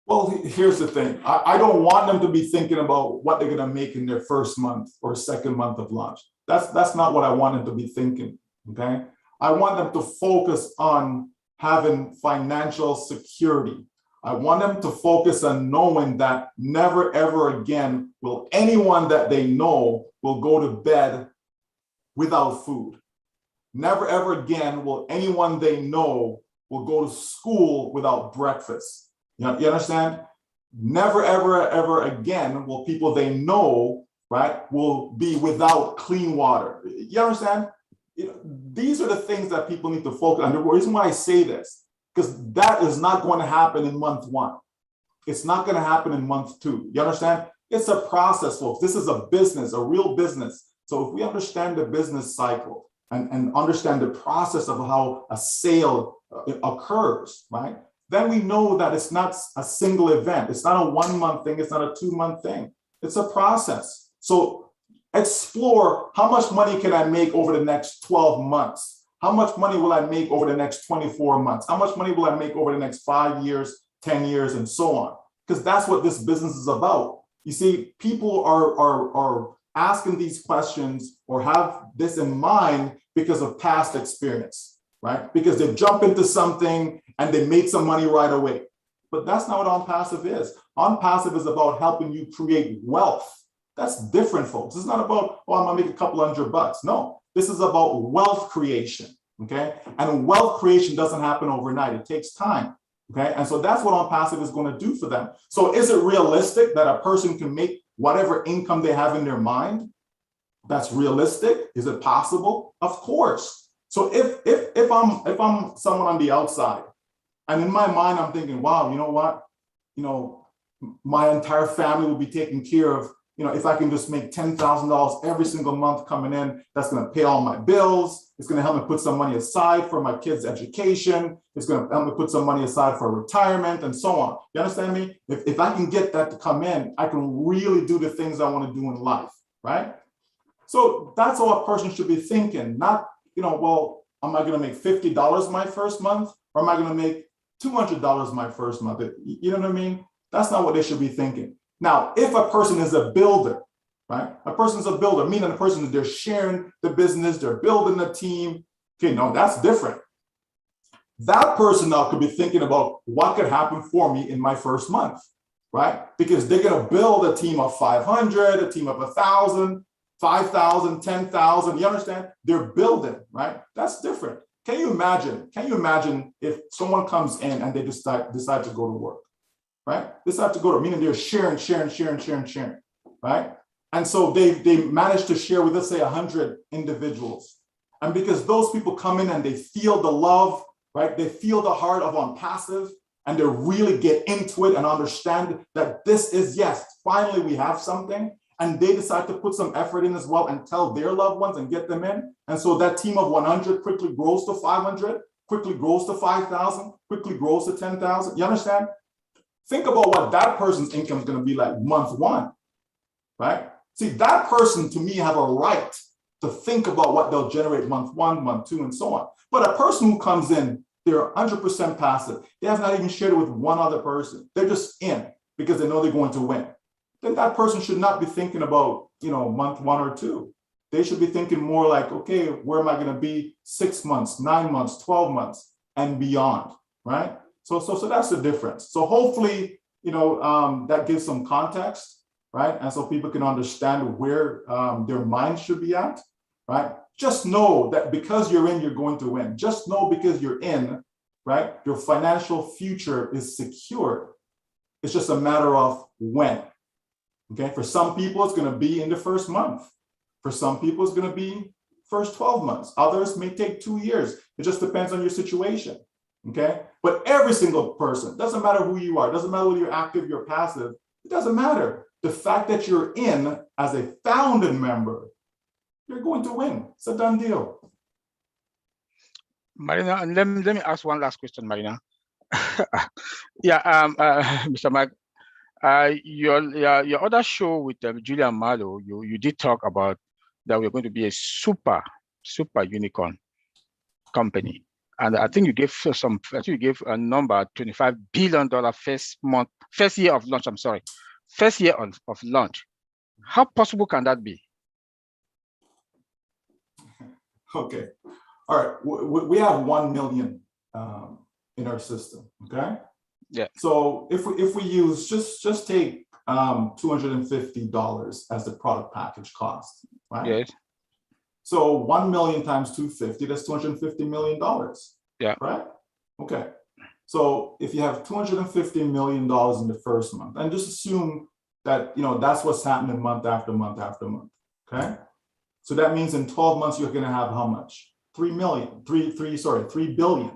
Well, here's the thing. I don't want them to be thinking about what they're going to make in their first month or second month of launch. That's not what I want them to be thinking, okay? I want them to focus on having financial security. I want them to focus on knowing that never, ever again will anyone that they know will go to bed without food. Never, ever again will anyone they know will go to school without breakfast. You understand? Never, ever, ever again will people they know, right, will be without clean water. You understand? These are the things that people need to focus on. The reason why I say this, because that is not going to happen in month 1. It's not going to happen in month 2. You understand? It's a process, folks. This is a business, a real business. So if we understand the business cycle and understand the process of how a sale occurs, right, then we know that it's not a single event. It's not a 1-month thing. It's not a 2-month thing. It's a process. So explore, how much money can I make over the next 12 months? How much money will I make over the next 24 months? How much money will I make over the next 5 years, 10 years, and so on? Because that's what this business is about. You see, people are asking these questions or have this in mind because of past experience, right? Because they jump into something and they made some money right away. But that's not what ONPASSIVE is. ONPASSIVE is about helping you create wealth. That's different, folks. It's not about, oh, I'm gonna make a couple $100. No, this is about wealth creation, okay? And wealth creation doesn't happen overnight. It takes time, okay? And so that's what ONPASSIVE is gonna do for them. So is it realistic that a person can make whatever income they have in their mind? That's realistic. Is it possible? Of course. So if I'm someone on the outside, and in my mind, I'm thinking, wow, you know what? My entire family will be taken care of, if I can just make $10,000 every single month coming in, that's going to pay all my bills. It's going to help me put some money aside for my kids' education. It's going to help me put some money aside for retirement and so on. You understand me? If I can get that to come in, I can really do the things I want to do in life, right? So that's all a person should be thinking, not, well, am I going to make $50 my first month, or am I going to make $200 my first month? You know what I mean? That's not what they should be thinking. Now, if a person is a builder, right? A person's a builder, meaning a person is they're sharing the business, they're building a team. Okay, no, that's different. That person now could be thinking about what could happen for me in my first month, right? Because they're going to build a team of 500, a team of 1,000, 5,000, 10,000. You understand? They're building, right? That's different. Can you imagine if someone comes in and they decide to go to work, right? Decide to go to, meaning they're sharing, right? And so they managed to share with, let's say, 100 individuals. And because those people come in and they feel the love, right? They feel the heart of ONPASSIVE, and they really get into it and understand that this is, yes, finally we have something. And they decide to put some effort in as well and tell their loved ones and get them in. And so that team of 100 quickly grows to 500, quickly grows to 5,000, quickly grows to 10,000. You understand? Think about what that person's income is going to be like month one, right? See, that person to me have a right to think about what they'll generate month one, month two, and so on. But a person who comes in, they're 100% passive. They have not even shared it with one other person. They're just in because they know they're going to win. Then that person should not be thinking about, month 1 or 2. They should be thinking more like, okay, where am I going to be 6 months, 9 months, 12 months, and beyond, right? So that's the difference. So hopefully, that gives some context, right? And so people can understand where their mind should be at, right? Just know that because you're in, you're going to win. Just know because you're in, right? Your financial future is secured. It's just a matter of when. Okay, for some people, it's going to be in the first month. For some people, it's going to be first 12 months. Others may take 2 years. It just depends on your situation. Okay, but every single person, doesn't matter who you are, doesn't matter whether you're active, you're passive, it doesn't matter. The fact that you're in as a founding member, you're going to win. It's a done deal. Marina, and let me ask one last question, Marina. Mr. Mike. Your other show with Julian Marlowe, you did talk about that we're going to be a super unicorn company, and I think you gave a number, $25 billion first year of launch. I'm sorry, first year of launch. How possible can that be? Okay, all right. We have 1 million in our system. Okay. Yeah. So if we use just take $250 as the product package cost, right? Yes. So 1 million times 250, that's $250 million. Yeah. Right. Okay. So if you have $250 million in the first month, and just assume that that's what's happening month after month after month. Okay. So that means in 12 months you're going to have how much? 3 billion,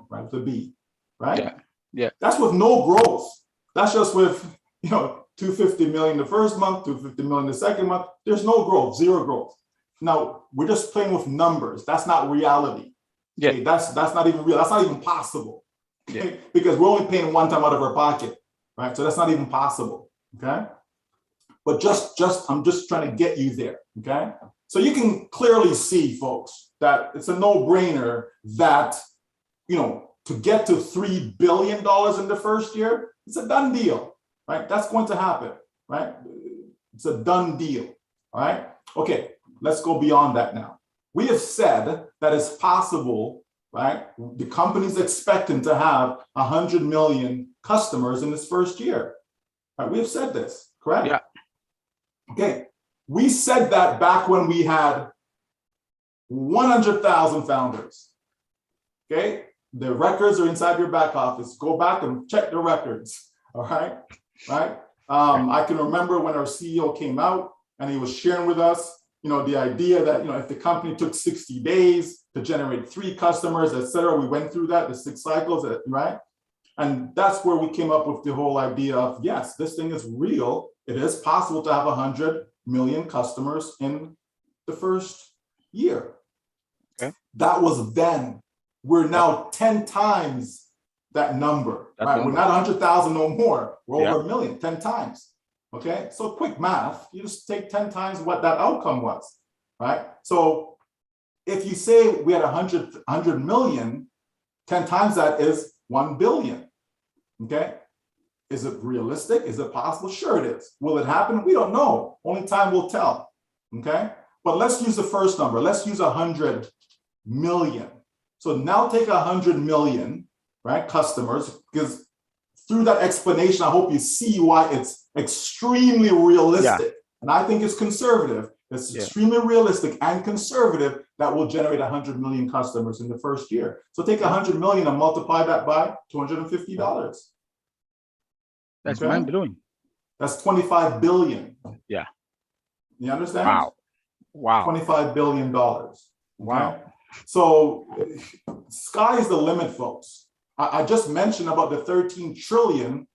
right? With a B, right? Yeah. Yeah. That's with no growth. That's just with, 250 million the first month, 250 million the second month. There's no growth, zero growth. Now we're just playing with numbers. That's not reality. Yeah. Okay? That's not even real. That's not even possible. Okay? Yeah. Because we're only paying one time out of our pocket, right? So that's not even possible. Okay. But I'm just trying to get you there. Okay. So you can clearly see, folks, that it's a no-brainer that, to get to $3 billion in the first year, it's a done deal, right? That's going to happen, right? It's a done deal, all right? Okay, let's go beyond that now. We have said that it's possible, right? The company's expecting to have 100 million customers in this first year, right? We have said this, correct? Yeah. Okay, we said that back when we had 100,000 founders, okay? The records are inside your back office. Go back and check the records. All right. Right. I can remember when our CEO came out and he was sharing with us, the idea that, if the company took 60 days to generate 3 customers, et cetera, we went through that, the 6 cycles, right? And that's where we came up with the whole idea of, yes, this thing is real. It is possible to have 100 million customers in the first year. Okay. That was then. We're now 10 times that number, right? We're not 100,000 no more. We're over a million, 10 times. Okay, so quick math, you just take 10 times what that outcome was, right? So if you say we had 100 million, 10 times that is 1 billion, okay? Is it realistic? Is it possible? Sure it is. Will it happen? We don't know. Only time will tell, okay? But let's use the first number. Let's use 100 million. So now take 100 million, right, customers, because through that explanation, I hope you see why it's extremely realistic. And I think it's conservative. It's extremely realistic and conservative that will generate 100 million customers in the first year. So take 100 million and multiply that by $250. That's mind blowing. That's 25 billion. Yeah. You understand? Wow. Wow. $25 billion. Okay? Wow. So sky is the limit, folks. I just mentioned about the 13 trillion,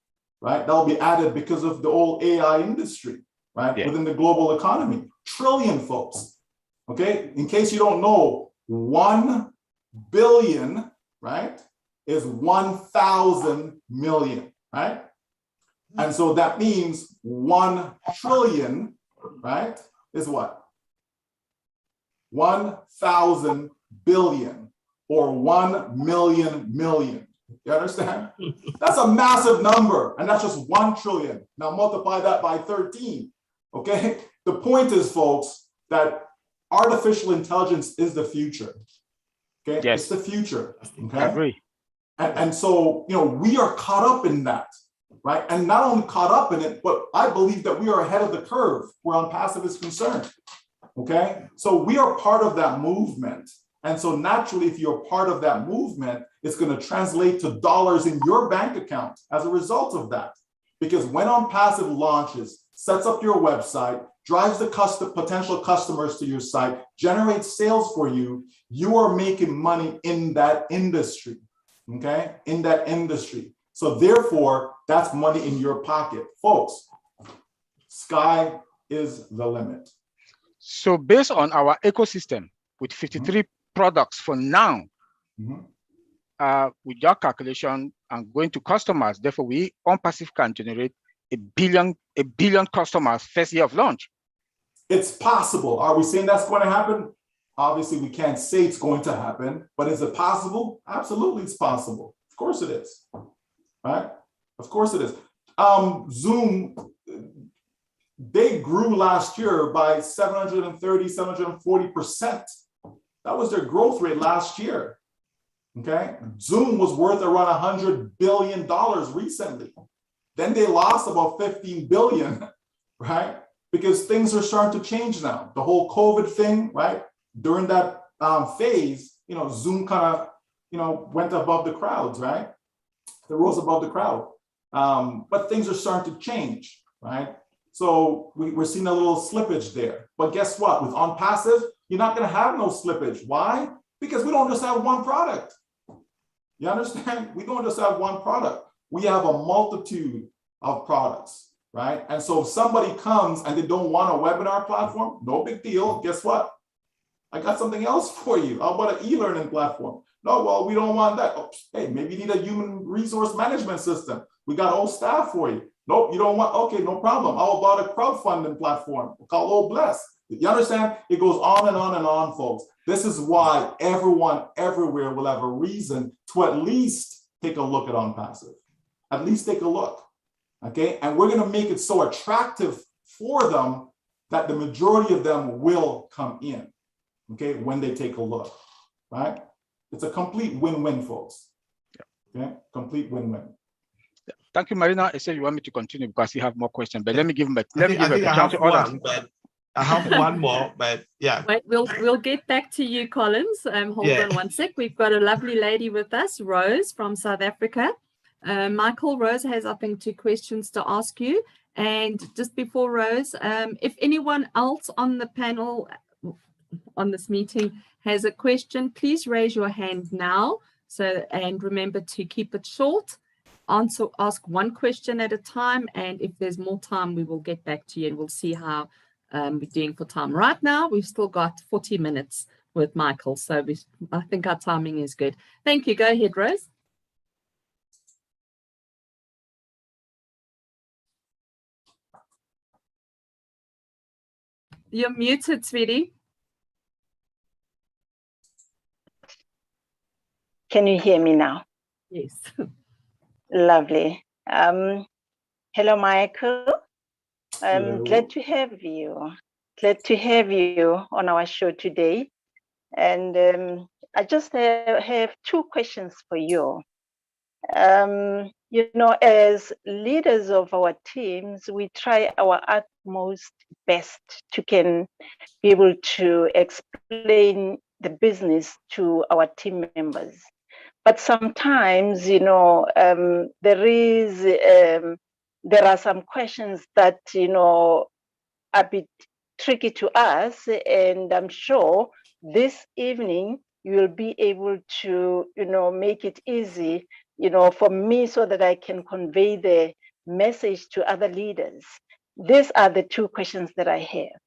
right? That'll be added because of the old AI industry, right? Within the global economy. Trillion, folks. Okay? In case you don't know, 1 billion, right, is 1,000 million, right? And so that means 1 trillion, right, is what? 1,000 billion or 1 million million. You understand? That's a massive number, and that's just 1 trillion. Now multiply that by 13, okay? The point is, folks, that artificial intelligence is the future, okay? Yes. It's the future, okay? I agree. And so, you know, we are caught up in that, right? And not only caught up in it, but I believe that we are ahead of the curve where ONPASSIVE is concerned, okay? So we are part of that movement. And so naturally, if you're part of that movement, it's going to translate to dollars in your bank account as a result of that. Because when ONPASSIVE launches, sets up your website, drives the potential customers to your site, generates sales for you, you are making money in that industry, okay? In that industry. So therefore, that's money in your pocket. Folks, sky is the limit. So based on our ecosystem with 53 products for now, with your calculation and going to customers, therefore we ONPASSIVE can generate a billion customers first year of launch. It's possible. Are we saying that's going to happen? Obviously, we can't say it's going to happen, but is it possible? Absolutely, it's possible. Of course it is, right? Of course it is. Zoom, they grew last year by 730, 740%. That was their growth rate last year, okay? Zoom was worth around $100 billion recently. Then they lost about 15 billion, right? Because things are starting to change now. The whole COVID thing, right? During that phase, you know, Zoom kind of, you know, went above the crowds, right? They rose above the crowd. But things are starting to change, right? So we're seeing a little slippage there. But guess what? With ONPASSIVE, you're not going to have no slippage. Why? Because we don't just have one product. You understand? We don't just have one product. We have a multitude of products, right? And so if somebody comes and they don't want a webinar platform, no big deal. Guess what? I got something else for you. How about an e-learning platform? No, well, we don't want that. Oh, hey, maybe you need a human resource management system. We got old staff for you. Nope, you don't want, okay, no problem. How about a crowdfunding platform called Oh Bless? You understand? It goes on and on and on, folks. This is why everyone everywhere will have a reason to at least take a look at ONPASSIVE. At least take a look, okay? And we're gonna make it so attractive for them that the majority of them will come in, okay, when they take a look, right? It's a complete win-win, folks. Okay, complete win-win. Thank you, Marina. I said you want me to continue because you have more questions, but let me give him a chance to others. I have one more, but yeah. Wait, we'll get back to you, Collins. Hold on one sec. We've got a lovely lady with us, Rose from South Africa. Michael, Rose has, I think, 2 questions to ask you. And just before Rose, if anyone else on the panel on this meeting has a question, please raise your hand now. So, and remember to keep it short. Ask one question at a time. And if there's more time, we will get back to you and we'll see how we're doing for time. Right now, we've still got 40 minutes with Michael, so I think our timing is good. Thank you. Go ahead, Rose. You're muted, sweetie. Can you hear me now? Yes. Lovely. Hello, Michael. I'm glad to have you. Glad to have you on our show today. And I just have two questions for you. You know, as leaders of our teams, we try our utmost best to can be able to explain the business to our team members. But sometimes, you know, there are some questions that, you know, are a bit tricky to us, and I'm sure this evening you will be able to, you know, make it easy, you know, for me so that I can convey the message to other leaders. These are the two questions that I have.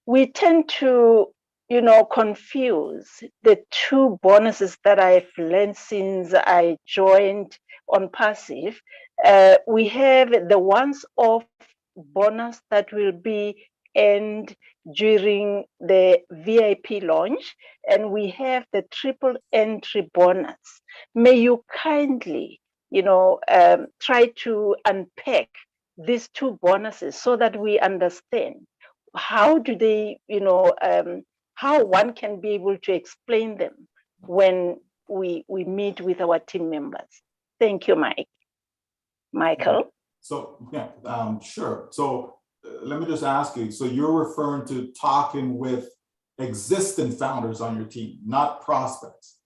We tend to, you know, confuse the two bonuses that I've learned since I joined ONPASSIVE. We have the once-off bonus that will be earned during the VIP launch, and we have the triple entry bonus. May you kindly, you know, try to unpack these two bonuses so that we understand how do they, you know, how one can be able to explain them when we meet with our team members. Thank you, Michael. So yeah, sure. So let me just ask you, so you're referring to talking with existing founders on your team, not prospects?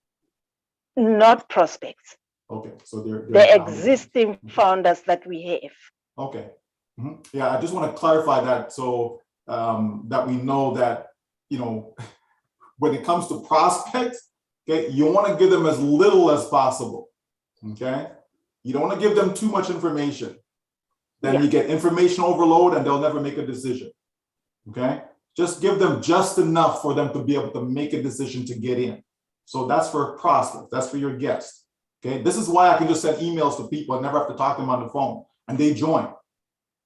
Not prospects. Okay, so they're the existing founders that we have. Okay. Yeah, I just want to clarify that so that we know that, you know, when it comes to prospects, okay, you want to give them as little as possible, okay? You don't want to give them too much information. Then you get information overload and they'll never make a decision, okay? Just give them just enough for them to be able to make a decision to get in. So that's for prospects, that's for your guests, okay? This is why I can just send emails to people and never have to talk to them on the phone and they join,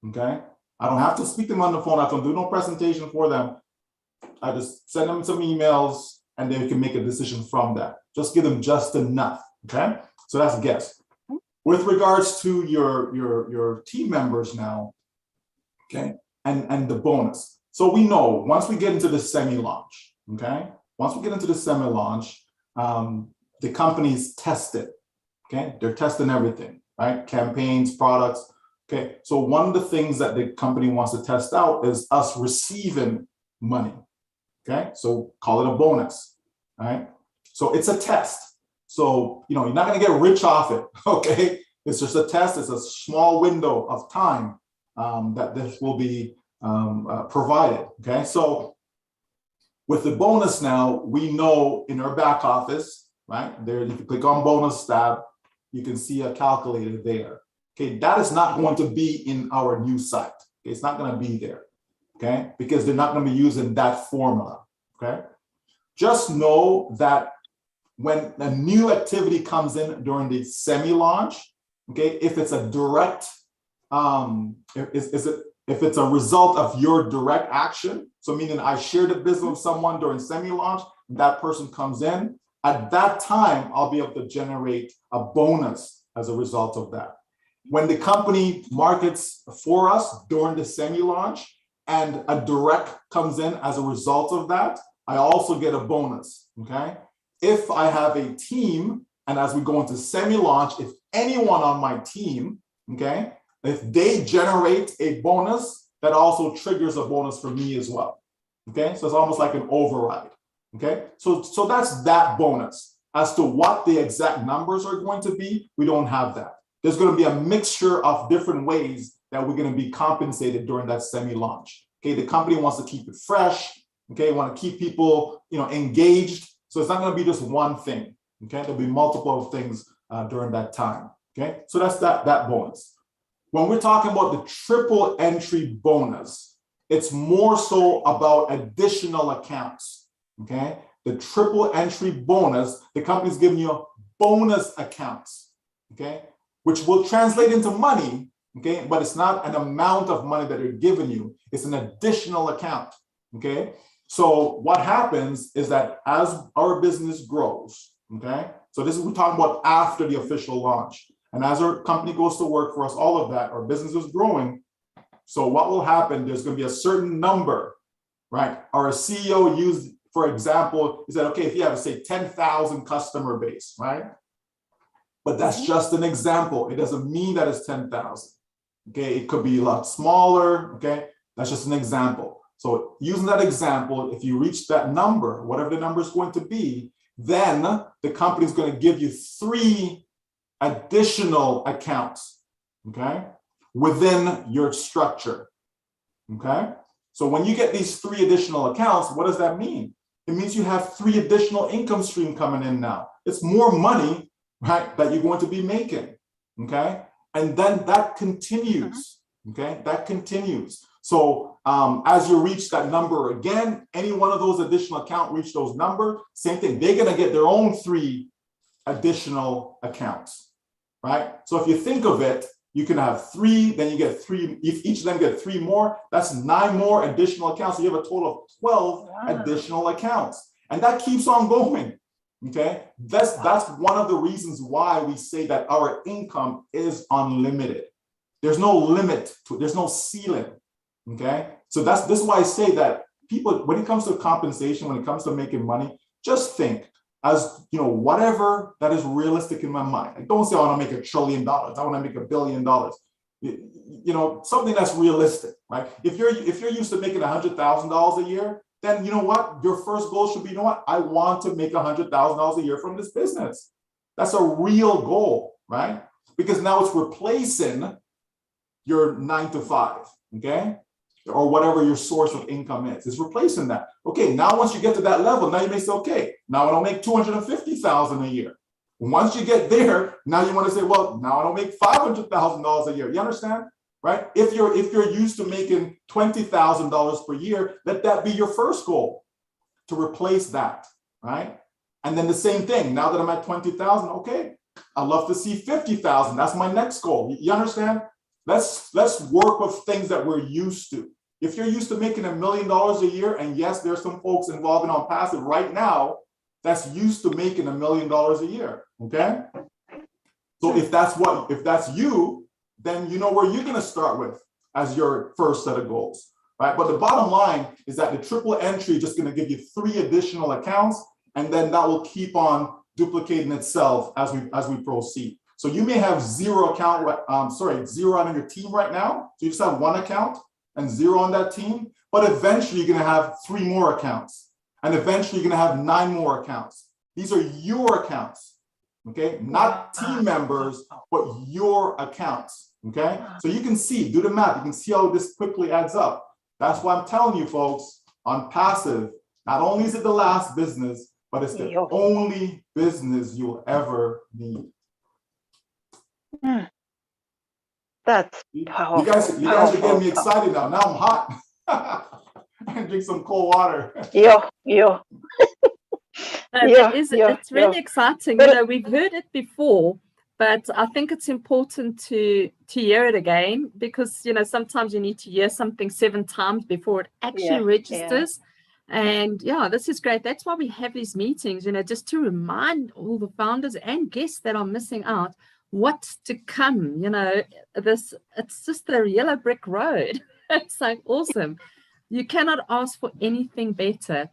okay? I don't have to speak to them on the phone. I don't do no presentation for them. I just send them some emails and they can make a decision from that. Just give them just enough, okay? So that's guess. With regards to your team members now, okay, and the bonus. So we know once we get into the semi-launch, okay? Once we get into the semi-launch, the company's tested, okay? They're testing everything, right? Campaigns, products. Okay, so one of the things that the company wants to test out is us receiving money. Okay, so call it a bonus. All right, so it's a test. So, you know, you're not going to get rich off it. Okay, it's just a test. It's a small window of time that this will be provided. Okay, so with the bonus now, we know in our back office, right there, if you click on bonus tab, you can see a calculator there. Okay, that is not going to be in our new site. Okay, it's not going to be there, okay, because they're not going to be using that formula, okay? Just know that when a new activity comes in during the semi-launch, okay, if it's a direct, if it's a result of your direct action, so meaning I shared a business with someone during semi-launch, that person comes in, at that time, I'll be able to generate a bonus as a result of that. When the company markets for us during the semi-launch and a direct comes in as a result of that, I also get a bonus, okay? If I have a team, and as we go into semi-launch, if anyone on my team, okay, if they generate a bonus, that also triggers a bonus for me as well, okay? So it's almost like an override, okay? So that's that bonus. As to what the exact numbers are going to be, we don't have that. There's going to be a mixture of different ways that we're going to be compensated during that semi-launch. Okay, the company wants to keep it fresh. Okay, want to keep people, you know, engaged. So it's not going to be just one thing. Okay, there'll be multiple things during that time. Okay, so that's that bonus. When we're talking about the triple entry bonus, It's more so about additional accounts, okay? The triple entry bonus, the company's giving you bonus accounts, okay? Which will translate into money, okay? But it's not an amount of money that they're giving you. It's an additional account, okay? So what happens is that as our business grows, okay? So this is, we're talking about after the official launch. And as our company goes to work for us, all of that, our business is growing. So what will happen, there's going to be a certain number, right? Our CEO used, for example, he said, okay, if you have, say, 10,000 customer base, right? But that's just an example. It doesn't mean that it's 10,000, okay? It could be a lot smaller, okay? That's just an example. So using that example, if you reach that number, whatever the number is going to be, then the company is going to give you 3 additional accounts, okay? Within your structure, okay? So when you get these 3 additional accounts, what does that mean? It means you have 3 additional income stream coming in now. It's more money, right, that you're going to be making, okay? And then that continues, okay? That continues. So as you reach that number again, any one of those additional accounts reach those number, same thing, they're gonna get their own 3 additional accounts, right? So if you think of it, you can have 3, then you get 3, if each of them get 3 more, that's 9 more additional accounts. So you have a total of 12 additional accounts. And that keeps on going, okay? That's one of the reasons why we say that our income is unlimited. There's no limit to it, there's no ceiling, okay? So this is why I say that people, when it comes to compensation, when it comes to making money, just think, as you know, whatever that is realistic in my mind. I don't say I want to make $1 trillion. I want to make $1 billion. You know, something that's realistic, right? If you're used to making $100,000 a year, then you know what? Your first goal should be, you know what? I want to make $100,000 a year from this business. That's a real goal, right? Because now it's replacing your 9 to 5, okay? Or whatever your source of income is. It's replacing that. Okay, now once you get to that level, now you may say, okay, now I don't make $250,000 a year. Once you get there, now you want to say, well, now I don't make $500,000 a year. You understand, right? If you're used to making $20,000 per year, let that be your first goal, to replace that, right? And then the same thing. Now that I'm at 20,000, okay, I'd love to see 50,000. That's my next goal. You understand? Let's work with things that we're used to. If you're used to making $1 million a year, and yes, there's some folks involved in ONPASSIVE right now that's used to making $1 million a year, okay? So if that's you, then you know where you're gonna start with as your first set of goals, right? But the bottom line is that the triple entry is just gonna give you 3 additional accounts, and then that will keep on duplicating itself as we proceed. So you may have 0 on your team right now. So you just have 1 account and 0 on that team, but eventually you're gonna have 3 more accounts. And eventually you're gonna have 9 more accounts. These are your accounts, okay? Not team members, but your accounts, okay? So you can see, do the math, you can see how this quickly adds up. That's why I'm telling you folks, ONPASSIVE, not only is it the last business, but it's the only business you'll ever need. That's powerful. You guys are getting me excited now. Now I'm hot. I can drink some cold water. It's really exciting. You know, we've heard it before, but I think it's important to hear it again, because you know sometimes you need to hear something 7 times before it actually registers. And yeah, this is great. That's why we have these meetings, you know, just to remind all the founders and guests that are missing out what's to come. You know, it's just a yellow brick road. It's like awesome. You cannot ask for anything better.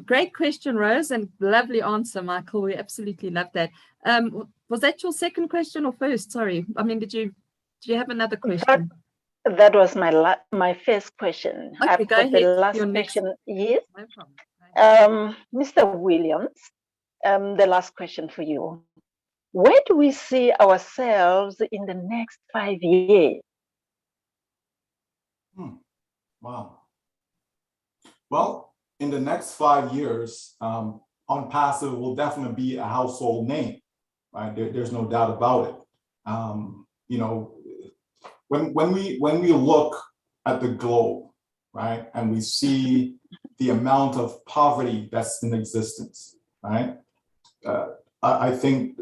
Great question, Rose, and lovely answer, Michael. We absolutely love that. Was that your second question or first? Sorry. I mean, do you have another question? That was my first question. Okay, go ahead. The last question, yes. Mr. Williams, the last question for you. Where do we see ourselves in the next 5 years? Wow. Well, in the next 5 years, ONPASSIVE will definitely be a household name, right? There's no doubt about it. You know, when we look at the globe, right? And we see the amount of poverty that's in existence, right? I think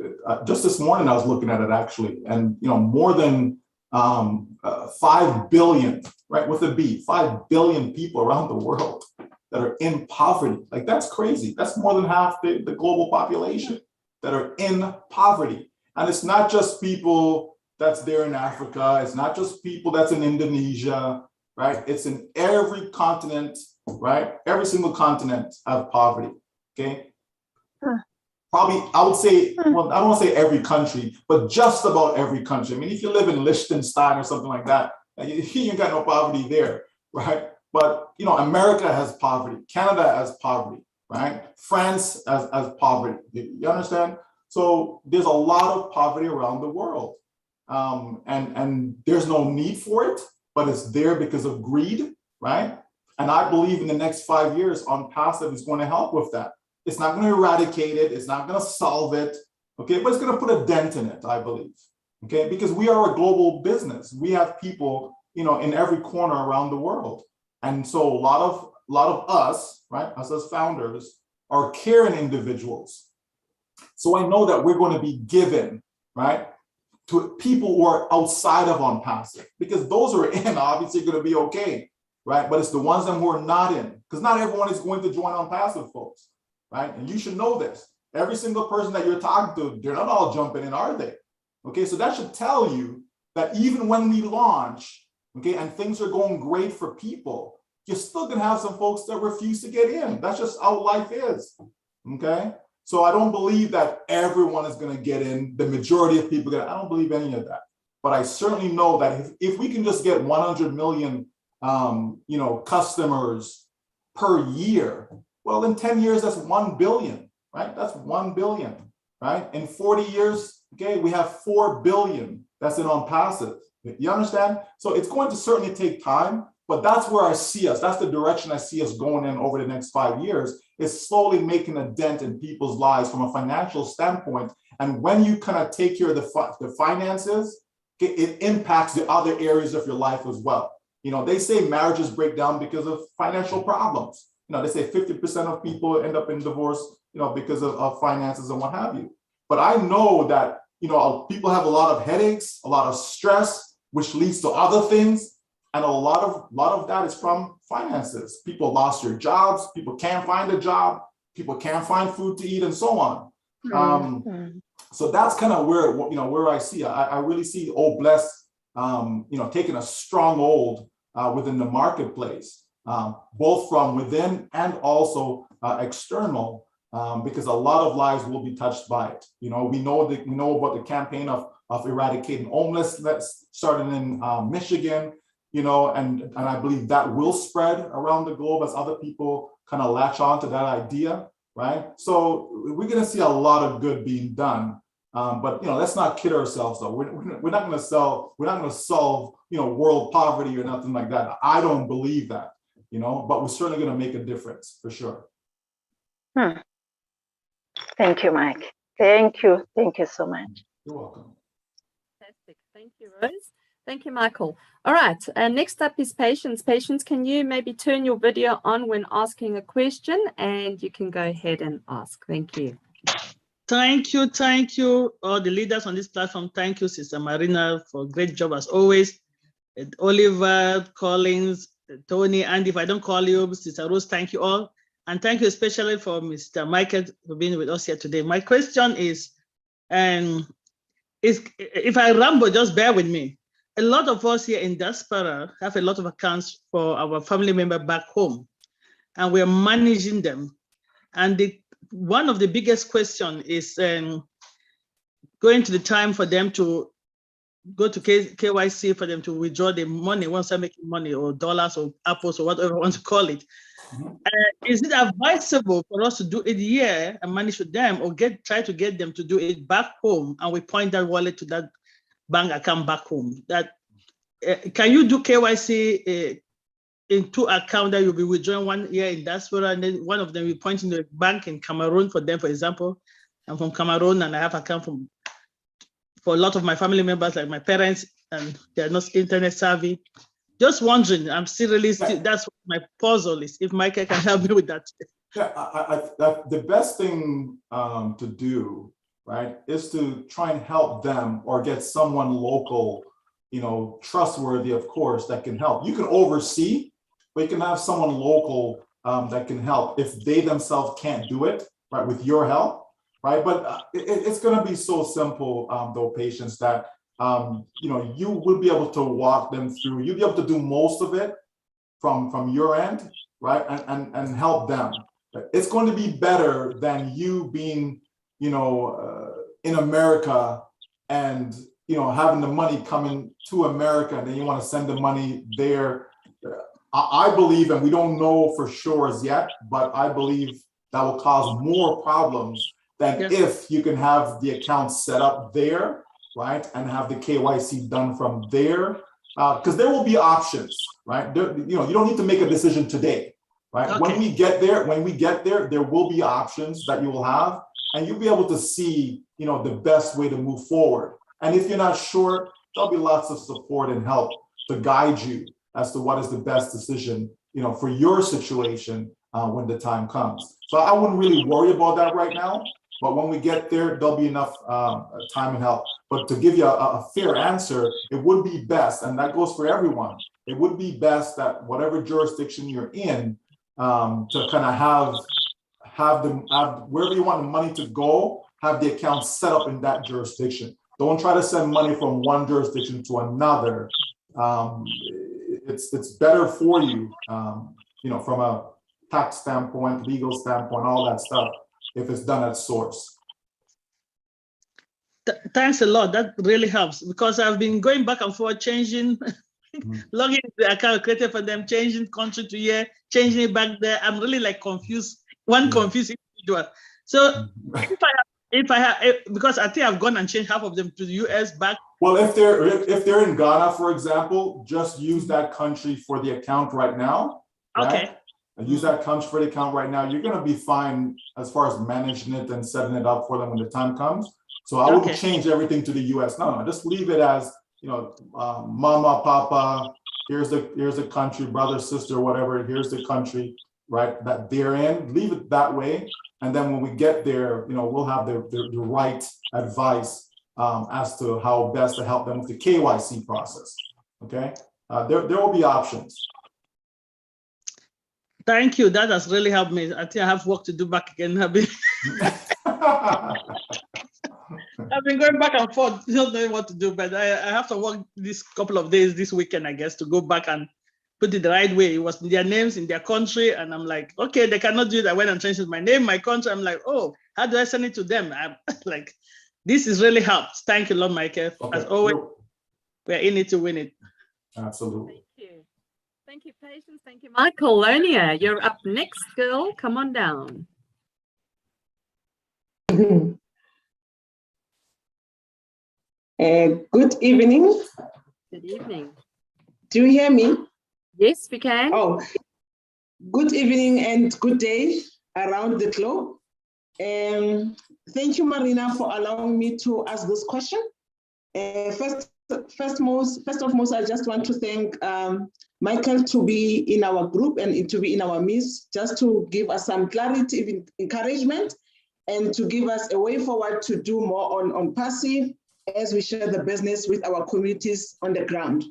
just this morning I was looking at it actually, and more than 5 billion, right, with a B, 5 billion people around the world that are in poverty. Like, that's crazy. That's more than half the global population that are in poverty. And it's not just people that's there in Africa. It's not just people that's in Indonesia, right? It's in every continent, right? Every single continent have poverty, okay? Probably, I would say, well, I don't want to say every country, but just about every country. I mean, if you live in Liechtenstein or something like that, you ain't got no poverty there, right? But, America has poverty. Canada has poverty, right? France has poverty. You understand? So there's a lot of poverty around the world. And there's no need for it, but it's there because of greed, right? And I believe in the next 5 years, ONPASSIVE is going to help with that. It's not going to eradicate it. It's not going to solve it, okay? But it's going to put a dent in it, I believe, okay? Because we are a global business. We have people, in every corner around the world. And so a lot of us, right, us as founders, are caring individuals. So I know that we're going to be given, right, to people who are outside of ONPASSIVE, because those who are in obviously going to be okay, right? But it's the ones who are not in, because not everyone is going to join ONPASSIVE, folks. Right? And you should know this. Every single person that you're talking to, they're not all jumping in, are they? Okay, so that should tell you that even when we launch, okay, and things are going great for people, you're still gonna have some folks that refuse to get in. That's just how life is, okay? So I don't believe that everyone is gonna get in, the majority of people, I don't believe any of that. But I certainly know that if we can just get 100 million, customers per year, well, in 10 years, that's 1 billion, right? That's 1 billion, right? In 40 years, okay, we have 4 billion that's in ONPASSIVE. You understand? So it's going to certainly take time, but that's where I see us. That's the direction I see us going in over the next 5 years, is slowly making a dent in people's lives from a financial standpoint. And when you kind of take care of the finances, it impacts the other areas of your life as well. They say marriages break down because of financial problems. They say 50% of people end up in divorce, because of finances and what have you. But I know that, people have a lot of headaches, a lot of stress, which leads to other things. And a lot of that is from finances. People lost their jobs. People can't find a job. People can't find food to eat and so on. So that's kind of where I see, I really see Old Bless, taking a strong hold within the marketplace. Both from within and also external, because a lot of lives will be touched by it. We know about the campaign of eradicating homelessness starting in Michigan, and I believe that will spread around the globe as other people kind of latch on to that idea, right? So we're going to see a lot of good being done. But let's not kid ourselves though. We're not going to solve world poverty or nothing like that. I don't believe that. But we're certainly going to make a difference for sure. Thank you, Mike. Thank you. Thank you so much. You're welcome. Fantastic. Thank you, Rose. Thank you, Michael. All right. Next up is Patience. Patience, can you maybe turn your video on when asking a question, and you can go ahead and ask. Thank you. Thank you, all the leaders on this platform. Thank you, Sister Marina, for a great job as always. And Oliver, Collins, Tony, and if I don't call you, Sister Rose, thank you all. And thank you especially for Mr. Michael for being with us here today. My question is if I ramble, just bear with me. A lot of us here in diaspora have a lot of accounts for our family member back home, and we're managing them. And one of the biggest questions is going to the time for them to go to KYC for them to withdraw the money once they're making money, or dollars or apples or whatever you want to call it. Is it advisable for us to do it here and manage with them, or try to get them to do it back home and we point that wallet to that bank account back home? That can you do KYC in 2 accounts that you'll be withdrawing one here in diaspora, and then one of them you point in the bank in Cameroon for them, for example? I'm from Cameroon and I have account for a lot of my family members, like my parents, and they're not internet savvy. Just wondering, I'm still really, that's what my puzzle is, if Michael can help me with that. Yeah, the best thing to do, right, is to try and help them or get someone local, trustworthy, of course, that can help. You can oversee, but you can have someone local that can help if they themselves can't do it, right, with your help, right? But it's going to be so simple, though, Patience, that you will be able to walk them through. You'll be able to do most of it from your end, right, and help them. It's going to be better than you being, in America and, having the money coming to America and then you want to send the money there. I believe, and we don't know for sure as yet, but I believe that will cause more problems than if you can have the account set up there, right, and have the KYC done from there, because there will be options, right? You don't need to make a decision today, right? Okay. When we get there, there will be options that you will have, and you'll be able to see, the best way to move forward. And if you're not sure, there'll be lots of support and help to guide you as to what is the best decision, for your situation when the time comes. So I wouldn't really worry about that right now, but when we get there, there'll be enough time and help. But to give you a fair answer, it would be best, and that goes for everyone, it would be best that whatever jurisdiction you're in, to kind of have wherever you want the money to go, have the account set up in that jurisdiction. Don't try to send money from one jurisdiction to another. It's better for you, from a tax standpoint, legal standpoint, all that stuff, if it's done at source. Thanks a lot. That really helps, because I've been going back and forth, changing, logging the account created for them, changing country to here, changing it back there. I'm really like confused, confused individual. So if I have, because I think I've gone and changed half of them to the US back. Well, if they're in Ghana, for example, just use that country for the account right now. Right? Okay. And use that country for the account right now. You're going to be fine as far as managing it and setting it up for them when the time comes. So I wouldn't change everything to the US. No, just leave it as, mama, papa, here's the country, brother, sister, whatever, here's the country, right, that they're in. Leave it that way. And then when we get there, we'll have the right advice as to how best to help them with the KYC process. Okay, there will be options. Thank you. That has really helped me. I think I have work to do back again. I've been going back and forth, not knowing what to do, but I have to work this couple of days this weekend, I guess, to go back and put it the right way. It was their names in their country, and I'm like, okay, they cannot do it. I went and changed my name, my country. I'm like, oh, how do I send it to them? I'm like, this is really helped. Thank you, Lord Michael. Okay. As always, we're in it to win it. Absolutely. Thank you. Thank you, Patience. Thank you, Michael. Lonia, you're up next, girl. Come on down. Good evening. Good evening. Do you hear me? Yes, we can. Oh, good evening and good day around the globe. Thank you, Marina, for allowing me to ask this question. First of most, I just want to thank Michael to be in our group and to be in our midst, just to give us some clarity, encouragement, and to give us a way forward to do more on passive as we share the business with our communities on the ground.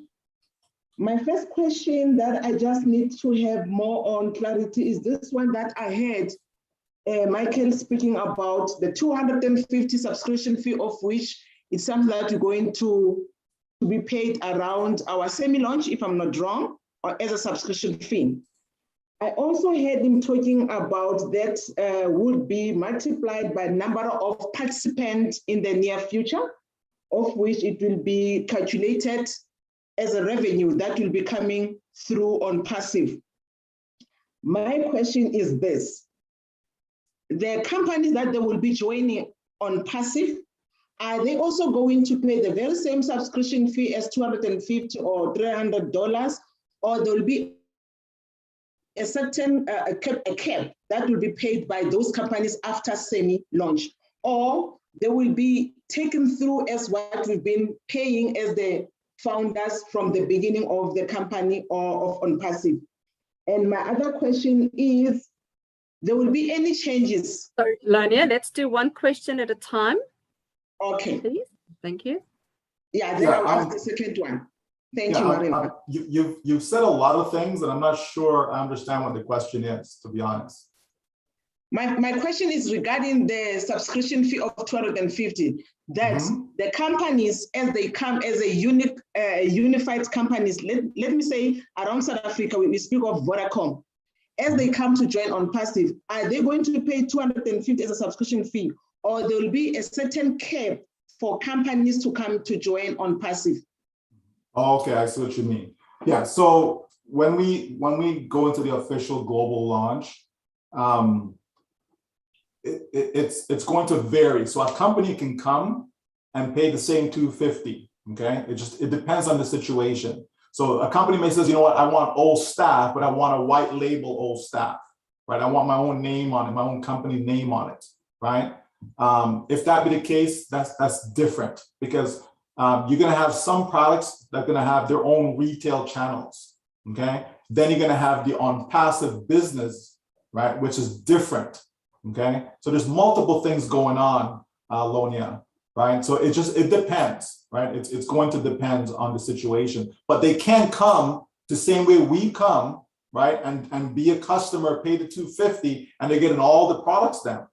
My first question that I just need to have more on clarity is this one that I heard Michael speaking about the 250 subscription fee, of which it sounds like you're going to be paid around our semi-launch, if I'm not wrong, or as a subscription fee. I also heard him talking about that would be multiplied by number of participants in the near future, of which it will be calculated as a revenue that will be coming through ONPASSIVE. My question is this: the companies that they will be joining ONPASSIVE, are they also going to pay the very same subscription fee as $250 or $300, or there will be a certain a cap that will be paid by those companies after semi-launch, or they will be taken through as what we've been paying as the founders from the beginning of the company or of ONPASSIVE? And my other question is, there will be any changes? So, Lania, let's do one question at a time. Okay. Please. Thank you. Yeah, then I'll ask the second one. Thank you, Marina. You've said a lot of things, and I'm not sure I understand what the question is, to be honest. My question is regarding the subscription fee of 250. That the companies, as they come as a unified companies, let me say around South Africa, we speak of Vodacom. As they come to join ONPASSIVE, are they going to pay 250 as a subscription fee, or there will be a certain cap for companies to come to join ONPASSIVE? Okay, I see what you mean. Yeah, so when we go into the official global launch, it's going to vary. So a company can come and pay the same 250. Okay, it depends on the situation. So a company may say, you know what, I want old staff, but I want a white label old staff, right? I want my own name on it, my own company name on it, right? If that be the case, that's different, because you're gonna have some products that are gonna have their own retail channels, okay? Then you're gonna have the ONPASSIVE business, right, which is different, okay? So there's multiple things going on, Lonia, right? So it depends, right? It's going to depend on the situation, but they can come the same way we come, right? And be a customer, pay the 250, and they're getting all the products then,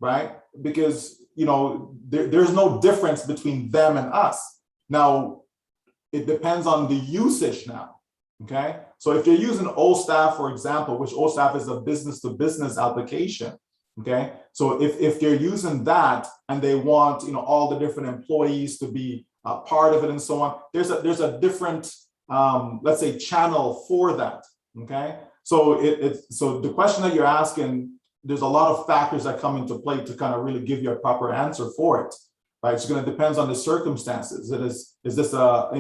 right? Because, you know, there's no difference between them and us. Now, it depends on the usage now, okay? So if you're using OSTAF, for example, which OSTAF is a business-to-business application, okay? So if they're using that and they want, you know, all the different employees to be part of it and so on, there's a different, let's say, channel for that, okay? So so the question that you're asking, there's a lot of factors that come into play to kind of really give you a proper answer for it, right? It's going to depend on the circumstances. Is this a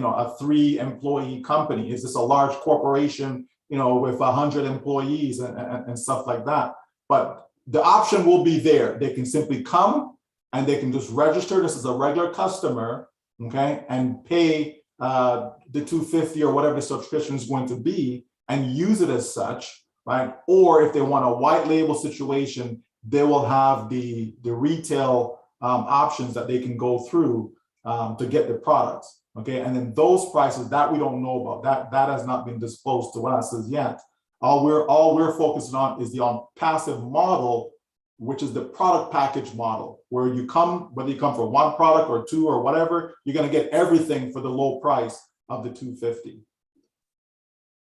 3-employee company? Is this a large corporation, you know, with 100 employees and stuff like that? But the option will be there. They can simply come and they can just register this as a regular customer, okay, and pay the 250 or whatever the subscription is going to be and use it as such, right? Or if they want a white label situation, they will have the retail options that they can go through to get the products, okay? And then those prices that we don't know about, that has not been disclosed to us as yet. All we're focusing on is the ONPASSIVE model, which is the product package model, where you come, whether you come for one product or two or whatever, you're going to get everything for the low price of the 250.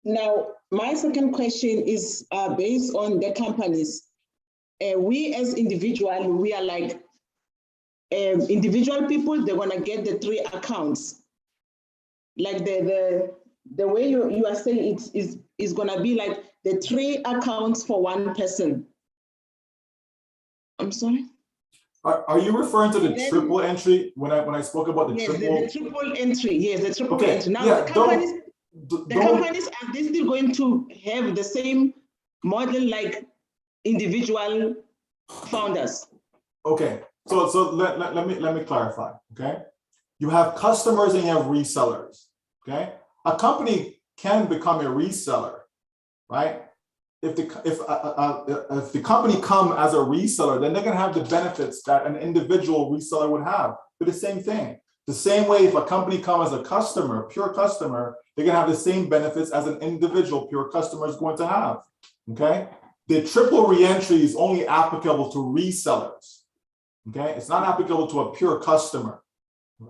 Now, my second question is based on the companies. We as individuals, we are like individual people, they're going to get the 3 accounts. Like the way you are saying it is going to be like the 3 accounts for one person. I'm sorry? Are you referring to the triple entry when I spoke about the triple? The triple entry, yes, the triple Okay. entry. Now, Yeah, the companies, are they still going to have the same model like individual founders? Okay, so let me clarify, okay? You have customers and you have resellers, okay? A company can become a reseller, right? If the company come as a reseller, then they're gonna have the benefits that an individual reseller would have. But the same thing. The same way if a company come as a customer, pure customer, they're gonna have the same benefits as an individual pure customer is going to have, okay? The triple reentry is only applicable to resellers, okay? It's not applicable to a pure customer.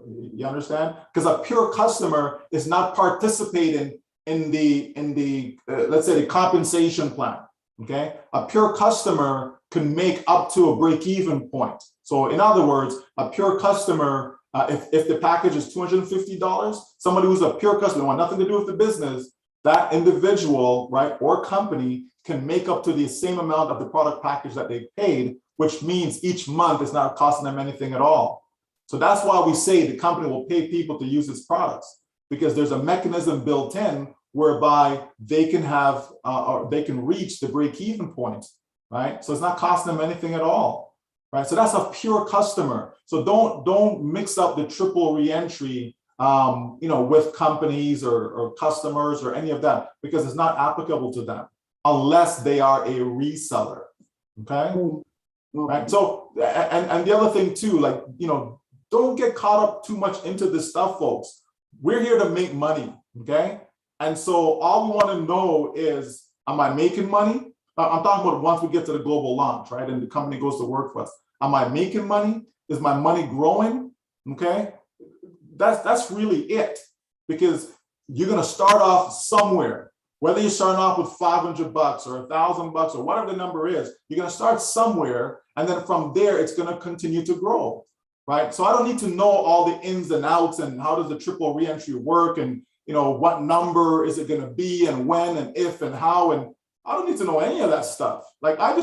You understand? Because a pure customer is not participating in the let's say the compensation plan, okay? A pure customer can make up to a break-even point. So in other words, a pure customer, if the package is $250, somebody who's a pure customer, want nothing to do with the business, that individual, right, or company can make up to the same amount of the product package that they paid, which means each month it's not costing them anything at all. So that's why we say the company will pay people to use its products, because there's a mechanism built in whereby they can have or they can reach the break-even point, right? So it's not costing them anything at all, right? So that's a pure customer. So don't mix up the triple reentry with companies or customers or any of that, because it's not applicable to them unless they are a reseller. Okay. Right. So, and the other thing too, like, don't get caught up too much into this stuff, folks. We're here to make money. Okay. And so all we want to know is, am I making money? I'm talking about once we get to the global launch, right? And the company goes to work for us. Am I making money? Is my money growing? Okay. That's really it, because you're going to start off somewhere. Whether you're starting off with $500 or $1,000 or whatever the number is, you're going to start somewhere, and then from there it's going to continue to grow, right? So I don't need to know all the ins and outs and how does the triple reentry work, and what number is it going to be, and when and if and how, and I don't need to know any of that stuff. Like I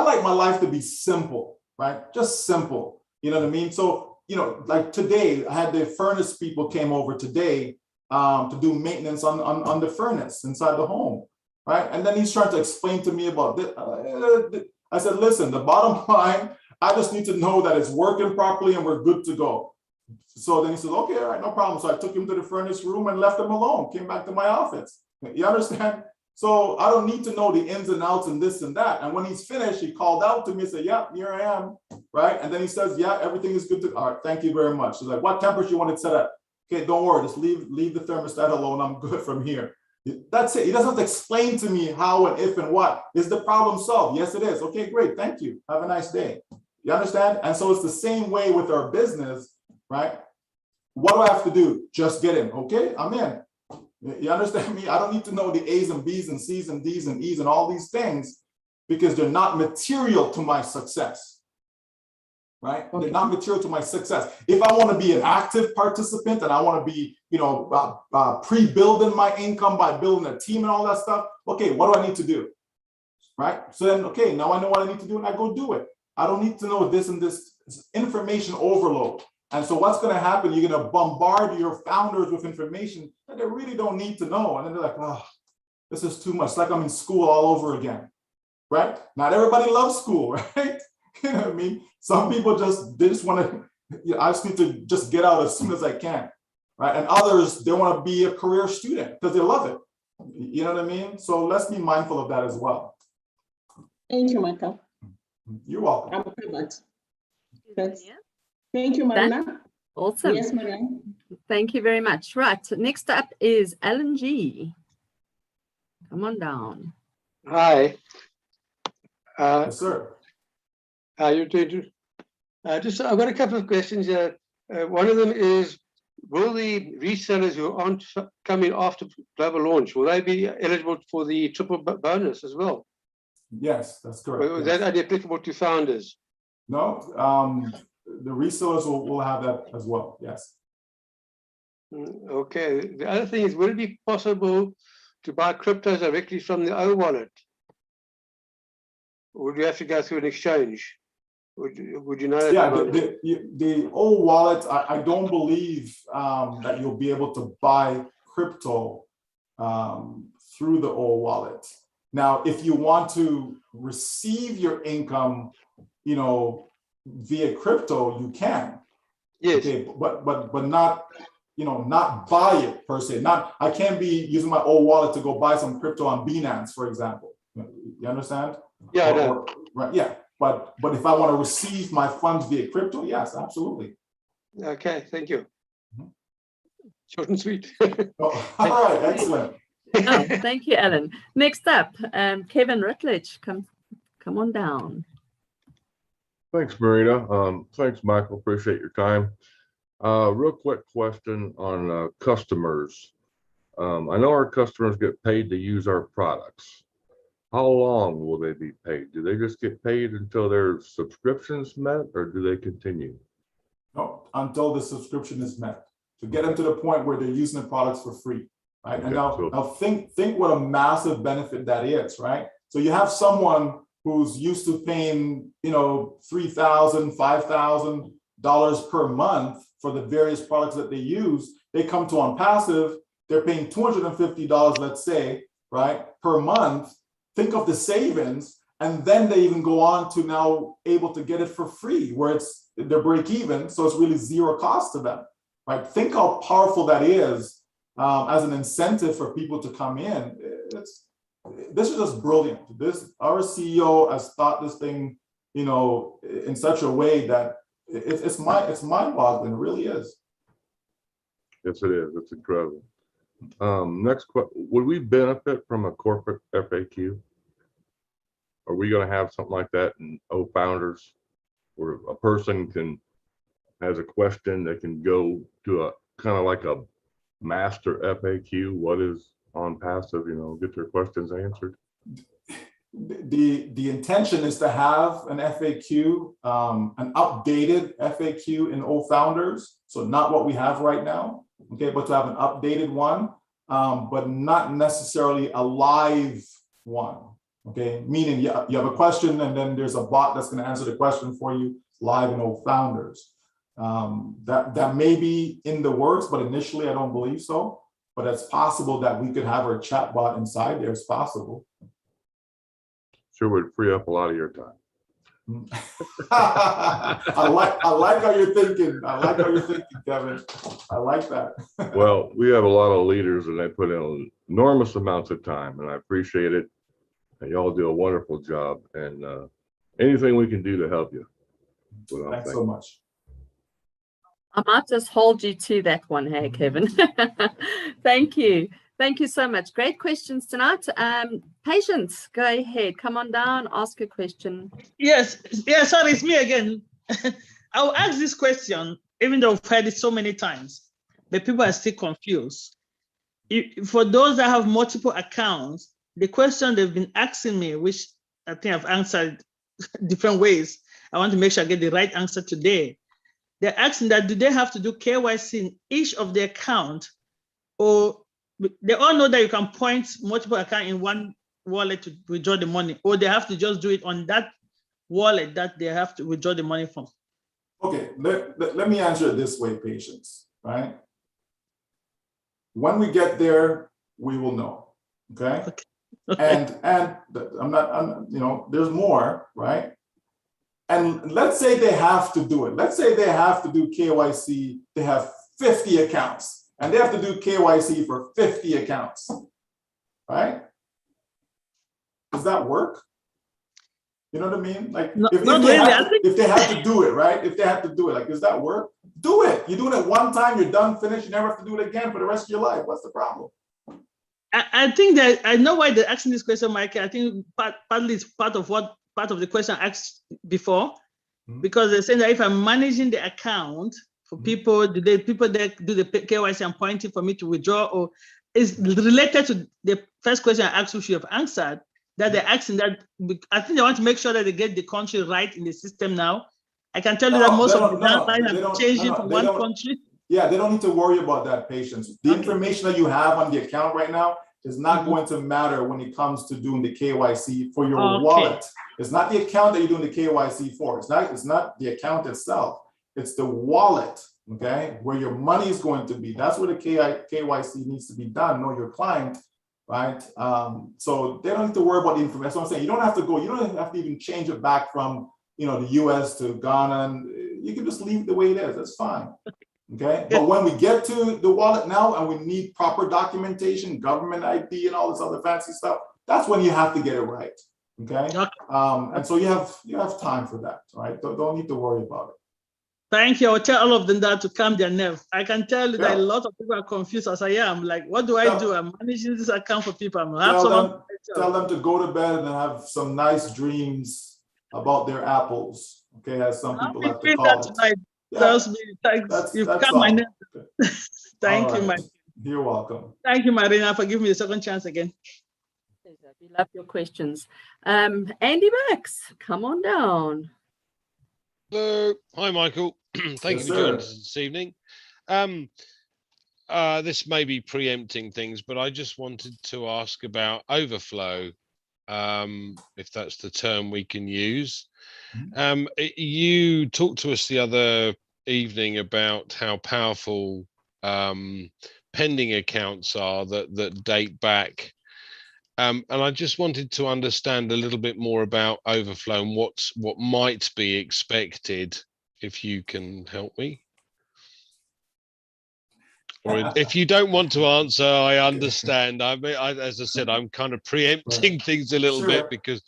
like my life to be simple, right? Just simple. You know what I mean? So like today, I had the furnace people came over today to do maintenance on the furnace inside the home, right? And then he's trying to explain to me about this. I said, listen, the bottom line, I just need to know that it's working properly and we're good to go. So then he says, okay, all right, no problem. So I took him to the furnace room and left him alone, came back to my office. You understand? So I don't need to know the ins and outs and this and that. And when he's finished, he called out to me and said, yeah, here I am, right? And then he says, yeah, everything is good to, all right, thank you very much. He's like, what temperature you want it set at? Okay, don't worry, just leave the thermostat alone. I'm good from here. That's it. He doesn't have to explain to me how and if and what. Is the problem solved? Yes, it is. Okay, great. Thank you. Have a nice day. You understand? And so it's the same way with our business, right? What do I have to do? Just get in. Okay, I'm in. You understand me? I don't need to know the A's and B's and C's and D's and E's and all these things, because they're not material to my success. Right? Okay. They're not material to my success. If I want to be an active participant and I want to be, pre-building my income by building a team and all that stuff, okay, what do I need to do? Right? So then, okay, now I know what I need to do and I go do it. I don't need to know this and this. It's information overload. And so what's going to happen? You're going to bombard your founders with information that they really don't need to know. And then they're like, oh, this is too much. It's like I'm in school all over again. Right? Not everybody loves school, right? You know what I mean? Some people they just want to, I just need to just get out as soon as I can, right? And others, they want to be a career student because they love it. You know what I mean? So let's be mindful of that as well. Thank you, Michael. You're welcome. I'm covered. Yes. Thank you, Marina. Awesome. Yes, Marina. Thank you very much. Right, next up is Alan G. Come on down. Hi. Yes, sir. You did. I've got a couple of questions here. One of them is, will the resellers who aren't coming after global launch, will they be eligible for the triple bonus as well? Yes, that's correct. Or is that only applicable to founders? No, the resellers will have that as well. Yes. Okay. The other thing is, will it be possible to buy cryptos directly from the O wallet? Or would you have to go through an exchange? Would you know that? Yeah, the O wallet, I don't believe that you'll be able to buy crypto through the O wallet. Now, if you want to receive your income, via crypto, you can. Yes. Okay, but not, not buy it per se. I can't be using my O wallet to go buy some crypto on Binance, for example. You understand? Yeah, I know. Right. Yeah. But if I want to receive my funds via crypto, yes, absolutely. Okay, thank you. Short and sweet. Oh, all right, excellent. Oh, thank you, Alan. Next up, Kevin Rutledge, come on down. Thanks, Marina. Thanks, Michael. Appreciate your time. Real quick question on customers. I know our customers get paid to use our products. How long will they be paid? Do they just get paid until their subscription's met, or do they continue? No, until the subscription is met. To get them to the point where they're using the products for free, right? Okay, and now think what a massive benefit that is, right? So you have someone who's used to paying, $3,000, $5,000 per month for the various products that they use. They come to ONPASSIVE, they're paying $250, let's say, right, per month. Think of the savings, and then they even go on to now able to get it for free, where they're break even, so it's really zero cost to them. right? Think how powerful that is as an incentive for people to come in. This is just brilliant. Our CEO has thought this thing, in such a way that it's mind-boggling. It really is. Yes, it is. It's incredible. Next question: would we benefit from a corporate FAQ? Are we going to have something like that in Founders, where a person has a question that can go to a kind of like a master FAQ? What is ONPASSIVE? Get their questions answered. The intention is to have an FAQ, an updated FAQ in Founders. So not what we have right now, okay, but to have an updated one, but not necessarily a live one, okay? Meaning you have a question and then there's a bot that's going to answer the question for you live in Founders. That may be in the works, but initially I don't believe so. But it's possible that we could have our chat bot inside there. It's possible. Sure would free up a lot of your time. I like how you're thinking. I like how you're thinking, Kevin. I like that. Well, we have a lot of leaders and they put in enormous amounts of time, and I appreciate it. And y'all do a wonderful job, and anything we can do to help you. Thanks so much. I might just hold you to that one, hey, Kevin. Thank you. Thank you so much. Great questions tonight. Patience, go ahead. Come on down, ask a question. Yes, sorry, it's me again. I'll ask this question, even though I've heard it so many times, but people are still confused. For those that have multiple accounts, the question they've been asking me, which I think I've answered different ways, I want to make sure I get the right answer today. They're asking that, do they have to do KYC in each of the account, or they all know that you can point multiple accounts in one wallet to withdraw the money, or they have to just do it on that wallet that they have to withdraw the money from? Okay, let me answer it this way, Patience, right? When we get there, we will know, okay? And there's more, right? And let's say they have to do it. Let's say they have to do KYC. They have 50 accounts and they have to do KYC for 50 accounts, right? Does that work? You know what I mean? Like if they have to do it, right? If they have to do it, like, does that work? Do it. You're doing it one time, you're done, finished. You never have to do it again for the rest of your life. What's the problem? I think that I know why they're asking this question, Mike. I think partly it's part of the question asked before, because they're saying that if I'm managing the account for people, people that do the KYC and pointing for me to withdraw, or is related to the first question I asked, which you have answered, that they're asking that. I think they want to make sure that they get the country right in the system now. I can tell you that most of the guidelines are changing from one country. Yeah, they don't need to worry about that, Patience. The information that you have on the account right now is not going to matter when it comes to doing the KYC for your wallet. It's not the account that you're doing the KYC for. It's not the account itself. It's the wallet, okay, where your money is going to be. That's where the KYC needs to be done. Know your client, right? So they don't need to worry about the information. That's what I'm saying. You don't have to go. You don't have to even change it back from the US to Ghana. And you can just leave it the way it is. That's fine. Okay, but when we get to the wallet now and we need proper documentation, government ID and all this other fancy stuff, that's when you have to get it right. Okay, and so you have time for that, right? Don't need to worry about it. Thank you. I'll tell all of them that to calm their nerves. I can tell you that a lot of people are confused as I am. Like, what do I do? I'm managing this account for people. Tell them to go to bed and have some nice dreams about their apples. Okay, as some people like to call it. Tonight. Tells me, thanks. You've calmed my nerves. Thank you, Mike. You're welcome. Thank you, Marina, for giving me a second chance again. We love your questions. Andy Max, come on down. Hello. Hi, Michael. Thank you for joining us this evening. This may be preempting things, but I just wanted to ask about overflow, if that's the term we can use. You talked to us the other evening about how powerful pending accounts are that date back, and I just wanted to understand a little bit more about overflow and what might be expected, if you can help me. Or if you don't want to answer, I understand. I mean, as I said, I'm kind of preempting things a little bit because.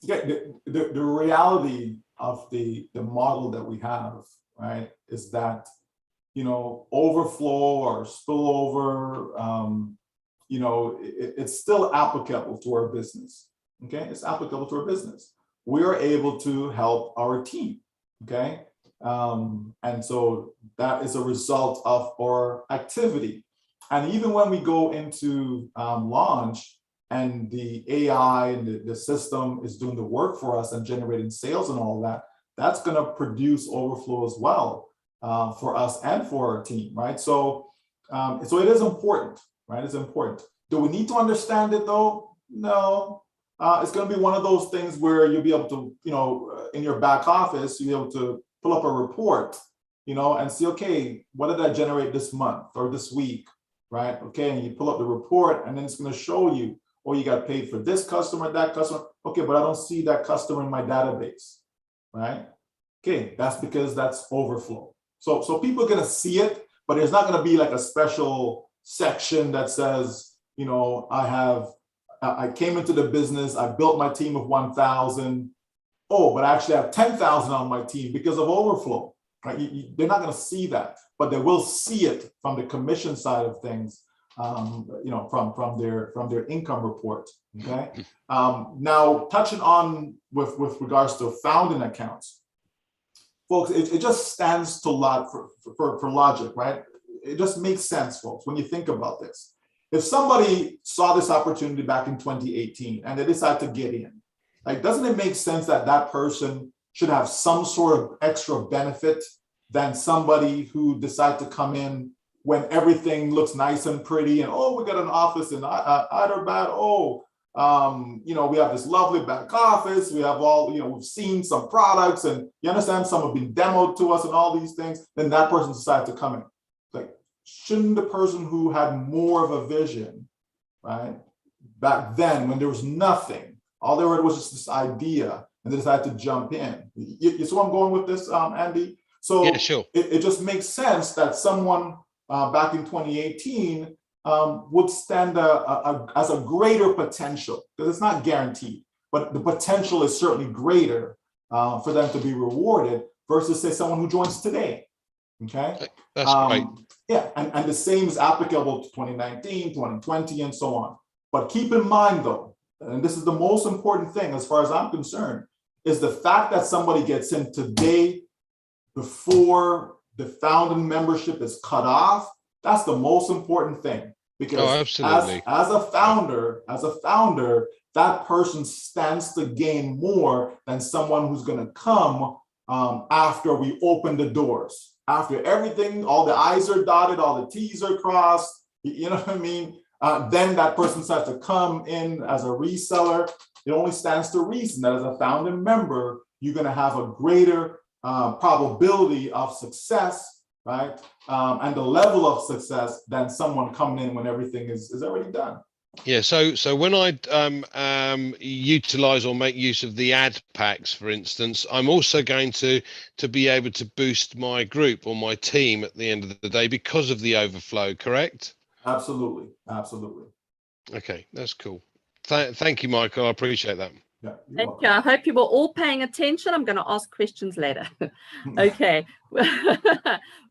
Yeah, the reality of the model that we have, right, is that, you know, overflow or spillover, you know, it's still applicable to our business. Okay, it's applicable to our business. We are able to help our team. Okay, and so that is a result of our activity. And even when we go into launch and the AI and the system is doing the work for us and generating sales and all that, that's going to produce overflow as well for us and for our team, right? So, so it is important, right? It's important. Do we need to understand it though? No. It's going to be one of those things where you'll be able to, you know, in your back office, you'll be able to pull up a report, you know, and see, okay, what did I generate this month or this week, right? Okay, and you pull up the report and then it's going to show you, oh, you got paid for this customer, that customer. Okay, but I don't see that customer in my database, right? Okay, that's because that's overflow. So people are going to see it, but there's not going to be like a special section that says, you know, I came into the business, I built my team of 1,000. Oh, but I actually have 10,000 on my team because of overflow, right? They're not going to see that, but they will see it from the commission side of things, you know, from their income report. Okay. Now touching on with regards to founding accounts, folks, it just stands to lot for logic, right? It just makes sense, folks, when you think about this. If somebody saw this opportunity back in 2018 and they decide to get in, like, doesn't it make sense that that person should have some sort of extra benefit than somebody who decide to come in when everything looks nice and pretty and, oh, we got an office in Hyderabad, oh, you know, we have this lovely back office, we have all, you know, we've seen some products and you understand some have been demoed to us and all these things, then that person decided to come in. Like, shouldn't the person who had more of a vision, right, back then when there was nothing, all they were was just this idea and they decided to jump in. You see where I'm going with this, Andy? So yeah, sure. It just makes sense that someone back in 2018 would stand as a greater potential, because it's not guaranteed, but the potential is certainly greater for them to be rewarded versus, say, someone who joins today. Okay, that's great. Yeah, and the same is applicable to 2019, 2020, and so on. But keep in mind, though, and this is the most important thing as far as I'm concerned, is the fact that somebody gets in today before the founding membership is cut off. That's the most important thing, because as a founder, that person stands to gain more than someone who's going to come after we open the doors. After everything, all the I's are dotted, all the T's are crossed, you know what I mean? Then that person starts to come in as a reseller. It only stands to reason that as a founding member, you're going to have a greater probability of success, right? And the level of success than someone coming in when everything is already done. Yeah, so when I utilize or make use of the ad packs, for instance, I'm also going to be able to boost my group or my team at the end of the day because of the overflow, correct? Absolutely, absolutely. Okay, that's cool. Thank you, Michael. I appreciate that. Yeah, thank you. I hope you were all paying attention. I'm going to ask questions later. Okay.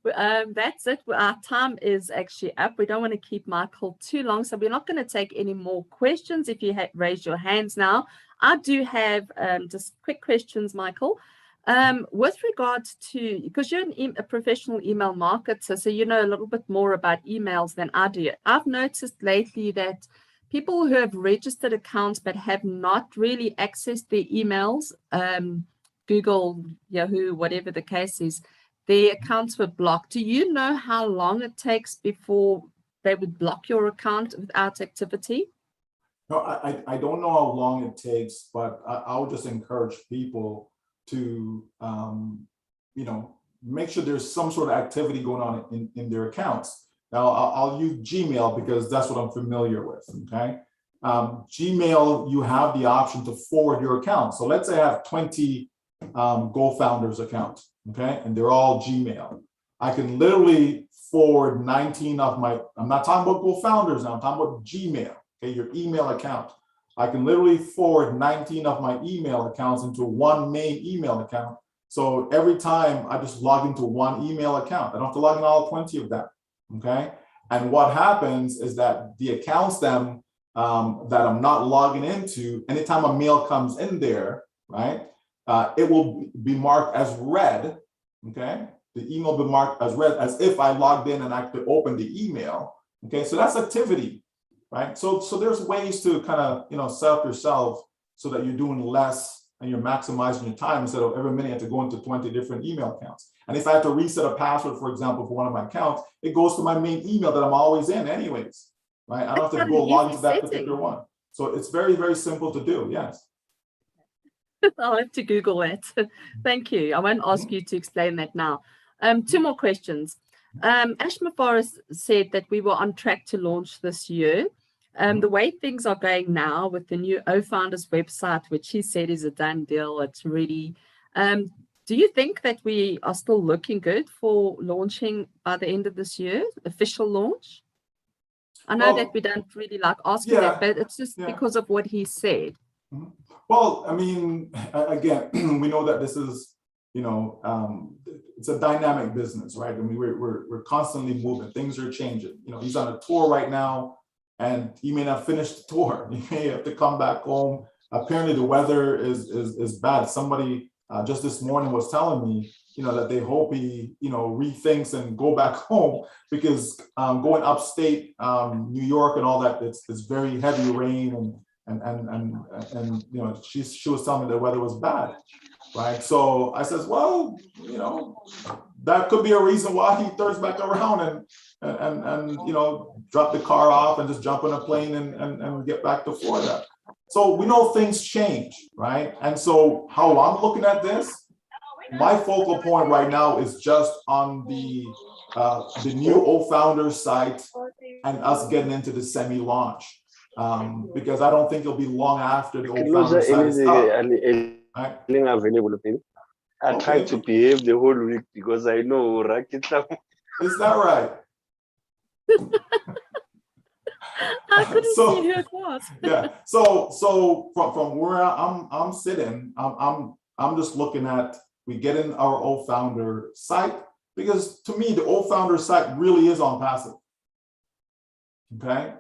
That's it. Our time is actually up. We don't want to keep Michael too long, so we're not going to take any more questions. If you raise your hands now, I do have just quick questions, Michael. With regards to, because you're a professional email marketer, so you know a little bit more about emails than I do. I've noticed lately that people who have registered accounts but have not really accessed their emails, Google, Yahoo, whatever the case is, their accounts were blocked. Do you know how long it takes before they would block your account without activity? No, I don't know how long it takes, but I would just encourage people to, you know, make sure there's some sort of activity going on in their accounts. Now, I'll use Gmail because that's what I'm familiar with, okay? Gmail, you have the option to forward your account. So let's say I have 20 GoFounders accounts, okay? And they're all Gmail. I can literally forward 19 of my, I'm not talking about co-founders now, I'm talking about Gmail, okay, your email account. I can literally forward 19 of my email accounts into one main email account. So every time I just log into one email account, I don't have to log in all 20 of them, okay? And what happens is that the accounts that I'm not logging into, anytime a mail comes in there, right, it will be marked as read, okay? The email will be marked as read as if I logged in and actually opened the email, okay? So that's activity, right? So there's ways to kind of, set up yourself so that you're doing less and you're maximizing your time instead of every minute you have to go into 20 different email accounts. And if I have to reset a password, for example, for one of my accounts, it goes to my main email that I'm always in anyways, right? I don't have to go log into that particular one. So it's very, very simple to do, yes. I'll have to Google that. Thank you. I won't ask you to explain that now. Two more questions. Ash Mafaris said that we were on track to launch this year. The way things are going now with the new O-Founders website, which he said is a done deal, it's ready. Do you think that we are still looking good for launching by the end of this year, official launch? I know that we don't really like asking that, but it's just because of what he said. Well, I mean, again, we know that this is, it's a dynamic business, right? I mean, we're constantly moving. Things are changing. He's on a tour right now, and he may not finish the tour. He may have to come back home. Apparently, the weather is bad. Somebody just this morning was telling me, that they hope he, rethinks and go back home because going upstate New York and all that, it's very heavy rain and she was telling me the weather was bad, right? So I says, well, that could be a reason why he turns back around and drop the car off and just jump on a plane and get back to Florida. So we know things change, right? And so how I'm looking at this, my focal point right now is just on the new O-Founders site and us getting into the semi-launch. Because I don't think it'll be long after the O-Founders site is up. Right? I tried to behave the whole week because I know Is that right? I couldn't see who it was. Yeah. So from where I'm sitting, I'm just looking at we get in our O-Founder site, because to me the O-Founder site really is ONPASSIVE. Okay,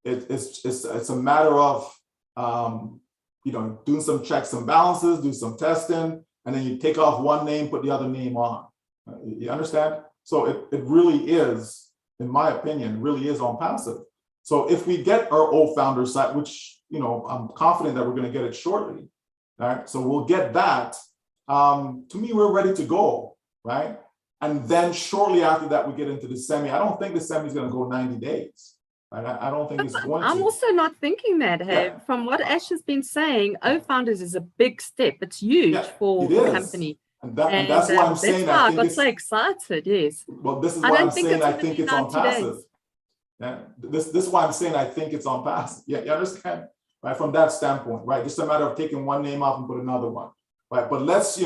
it's a matter of doing some checks and balances, do some testing, and then you take off one name, put the other name on. You understand? So it really is, in my opinion, really is ONPASSIVE. So if we get our O-Founder site, which I'm confident that we're going to get it shortly, right? So we'll get that. To me, we're ready to go, right? And then shortly after that, we get into the semi. I don't think the semi is going to go 90 days. Right? I don't think it's going to. I'm also not thinking that. Hey, from what Ash has been saying, O-Founders is a big step. It's huge for the company. And that's why I'm saying that's why I got so excited. Yes. Well, this is why I'm saying I think it's ONPASSIVE. Yeah. This is why I'm saying I think it's ONPASSIVE. Yeah, you understand? Right, from that standpoint, right? Just a matter of taking one name off and put another one. Right. But let's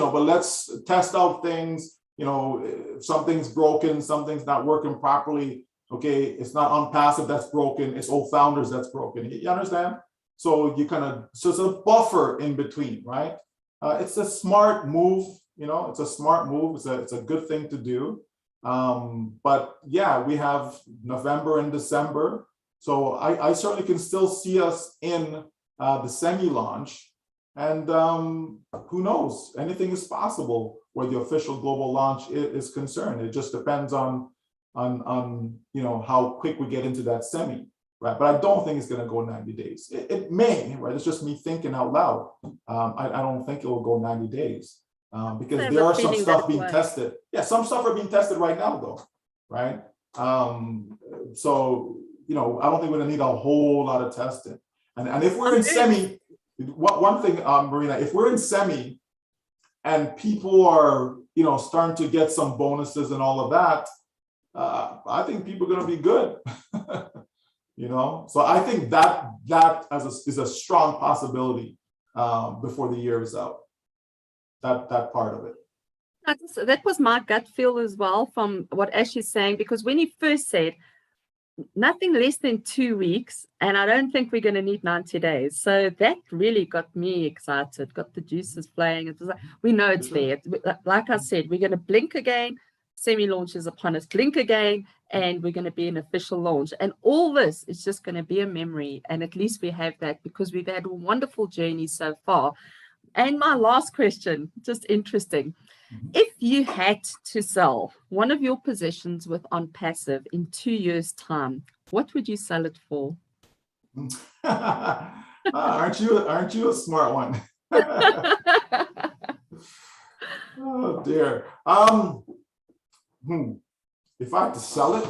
test out things. If something's broken, something's not working properly. Okay, it's not ONPASSIVE that's broken, it's O-Founders that's broken. You understand? So you so it's a buffer in between, right? It's a smart move, it's a smart move. It's a good thing to do. But yeah, we have November and December. So I certainly can still see us in the semi-launch. And who knows, anything is possible where the official global launch is concerned. It just depends on how quick we get into that semi, right? But I don't think it's going to go 90 days. It may, right? It's just me thinking out loud. I don't think it will go 90 days because there are some stuff being tested. Yeah, some stuff are being tested right now, though, right? So I don't think we're going to need a whole lot of testing. And if we're in semi, one thing, Marina, if we're in semi and people are starting to get some bonuses and all of that, I think people are going to be good, So I think that is a strong possibility before the year is out. That part of it. That was my gut feel as well from what Ash is saying, because when he first said nothing less than 2 weeks, and I don't think we're going to need 90 days. So that really got me excited, got the juices flowing. It was like, we know it's there. Like I said, we're going to blink again, semi-launch is upon us, blink again, and we're going to be an official launch. And all this is just going to be a memory. And at least we have that because we've had a wonderful journey so far. And my last question, just interesting. If you had to sell one of your positions with ONPASSIVE in 2 years' time, what would you sell it for? Aren't you a smart one? Oh dear. If I had to sell it,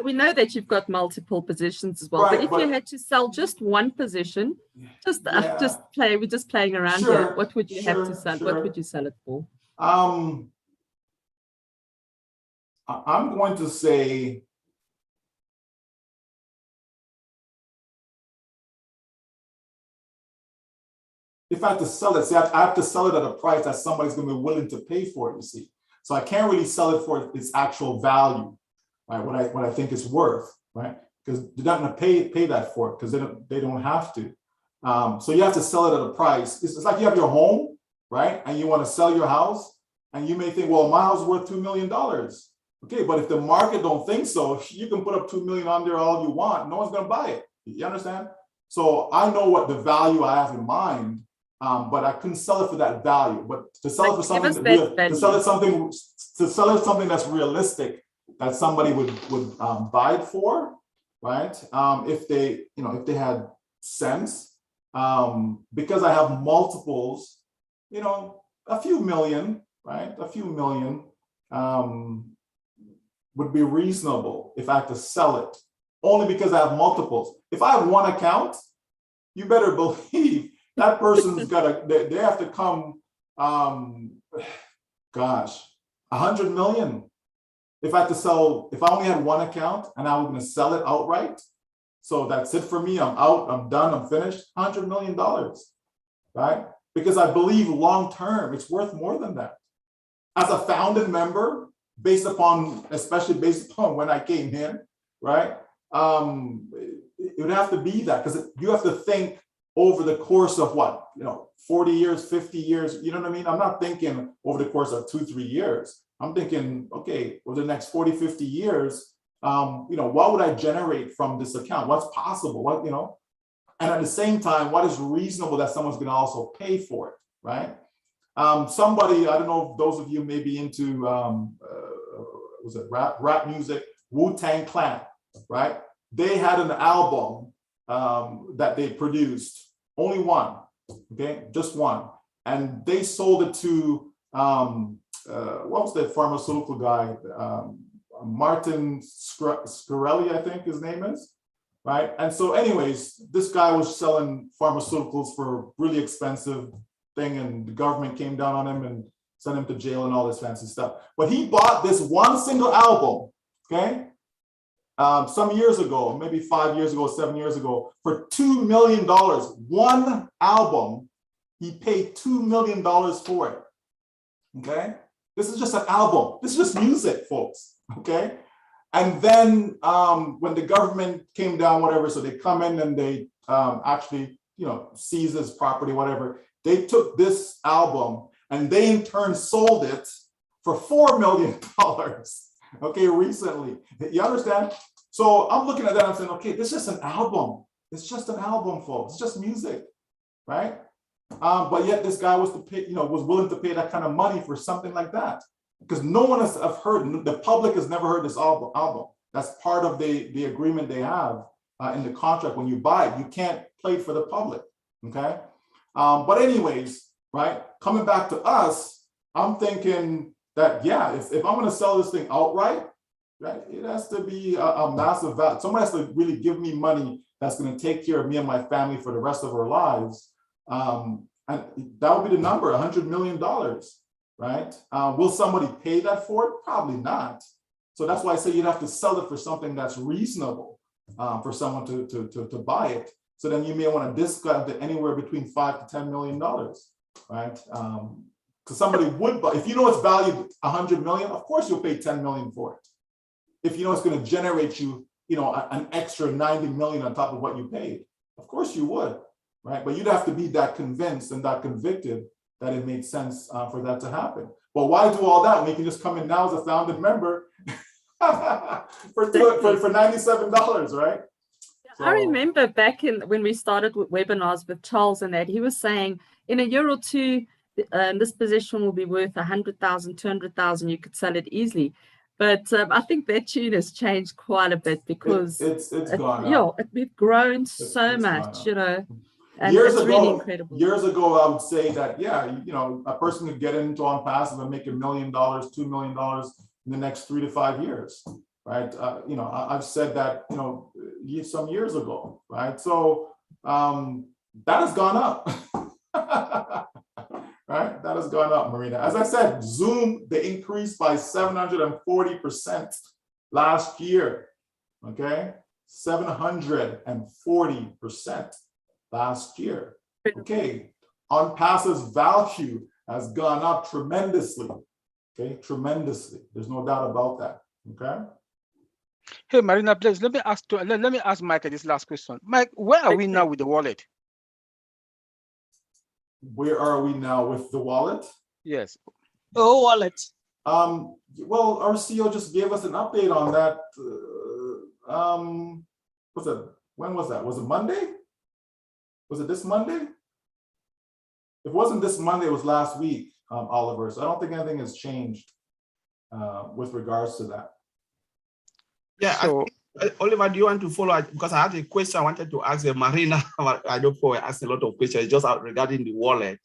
we know that you've got multiple positions as well, right, but if you had to sell just one position, we're just playing around here. What would you have to sell? What would you sell it for? I'm going to say if I have to sell it, see, I have to sell it at a price that somebody's going to be willing to pay for it, you see. So I can't really sell it for its actual value, right? What I think it's worth, right? Because they're not going to pay that for it because they don't have to. So you have to sell it at a price. It's like you have your home, right? And you want to sell your house, and you may think, well, my house is worth $2 million. Okay, but if the market don't think so, you can put up $2 million on there all you want. No one's going to buy it. You understand? So I know what the value I have in mind, but I couldn't sell it for that value. But to sell it for something something that's realistic, that somebody would buy it for, right? If they had sense, because I have multiples, a few million, right? A few million would be reasonable if I had to sell it, only because I have multiples. If I have one account, you better believe that person's they have to come, gosh, 100 million. If I only had one account and I was going to sell it outright, so that's it for me, I'm out, I'm done, I'm finished, $100 million, right? Because I believe long-term, it's worth more than that. As a founding member, especially based upon when I came in, right? It would have to be that, because you have to think over the course of 40 years, 50 years, you know what I mean? I'm not thinking over the course of 2-3 years. I'm thinking, okay, over the next 40, 50 years, what would I generate from this account? What's possible? And at the same time, what is reasonable that someone's going to also pay for it, right? Somebody, I don't know if those of you may be into, was it rap music, Wu-Tang Clan, right? They had an album that they produced, only one, okay, just one. And they sold it to, what was the pharmaceutical guy? Martin Scarelli, I think his name is, right? And so anyways, this guy was selling pharmaceuticals for a really expensive thing, and the government came down on him and sent him to jail and all this fancy stuff. But he bought this one single album, okay? Some years ago, maybe 5 years ago, 7 years ago, for $2 million. One album, he paid $2 million for it, okay? This is just an album. This is just music, folks, okay? And then when the government came down, whatever, so they come in and they actually, seize his property, whatever. They took this album and they in turn sold it for $4 million, okay, recently. You understand? So I'm looking at that and I'm saying, okay, this is just an album. It's just an album, folks. It's just music, right? But yet this guy was willing to pay that kind of money for something like that, because no one has heard, the public has never heard this album. That's part of the agreement they have in the contract. When you buy it, you can't play it for the public, okay? But anyways, right, coming back to us, I'm thinking that, yeah, if I'm going to sell this thing outright, right, it has to be a massive value. Someone has to really give me money that's going to take care of me and my family for the rest of our lives. And that would be the number, $100 million, right? Will somebody pay that for it? Probably not. So that's why I say you'd have to sell it for something that's reasonable for someone to buy it. So then you may want to discount it anywhere between $5 to $10 million, right? Because somebody would buy, if you know it's valued 100 million, of course you'll pay 10 million for it. If you know it's going to generate you, an extra 90 million on top of what you paid, of course you would, right? But you'd have to be that convinced and that convicted that it made sense for that to happen. But why do all that when you can just come in now as a founding member for $97, right? I remember back when we started with webinars with Charles and that, he was saying in a year or two, this position will be worth 100,000, 200,000. You could sell it easily. But I think that tune has changed quite a bit because it's gone up. We've grown so much, and years it's ago, really incredible. Years ago, I would say that, a person could get into ONPASSIVE and make $1 million, $2 million in the next 3 to 5 years, right? I've said that, some years ago, right? So that has gone up, right? That has gone up, Marina. As I said, Zoom, they increased by 740% last year, okay? 740% last year. Okay, ONPASSIVE's value has gone up tremendously. Okay, tremendously. There's no doubt about that. Okay. Hey, Marina, please let me ask Mike this last question. Mike, where are we now with the wallet? Where are we now with the wallet? Yes. Oh, wallet. Well, our CEO just gave us an update on that. When was that? Was it Monday? Was it this Monday? If it wasn't this Monday, it was last week, Oliver. So I don't think anything has changed with regards to that. Yeah, so, Oliver, do you want to follow? Because I had a question I wanted to ask Marina. I don't know, I asked a lot of questions just regarding the wallet.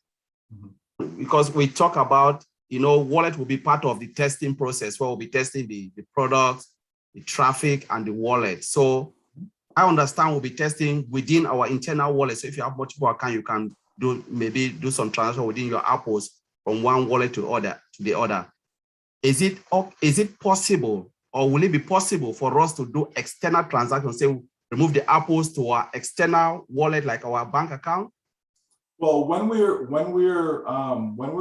Mm-hmm. Because we talk about, wallet will be part of the testing process where we'll be testing the products, the traffic, and the wallet. So I understand we'll be testing within our internal wallet. So if you have multiple accounts, you can maybe do some transaction within your apples from one wallet to the other. Is it possible, or will it be possible for us to do external transactions? Say, remove the apples to our external wallet, like our bank account? Well, when we're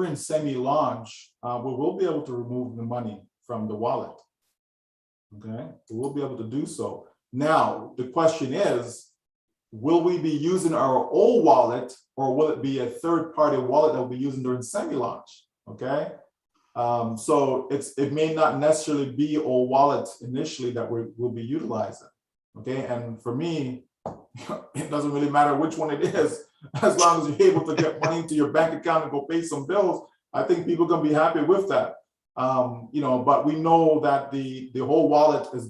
in semi-launch, we will be able to remove the money from the wallet. Okay, we will be able to do so. Now, the question is, will we be using our old wallet, or will it be a third-party wallet that we'll be using during semi-launch? Okay, so it may not necessarily be old wallet initially that we'll be utilizing. Okay, and for me, it doesn't really matter which one it is, as long as you're able to get money into your bank account and go pay some bills. I think people are gonna be happy with that. But we know that the whole wallet is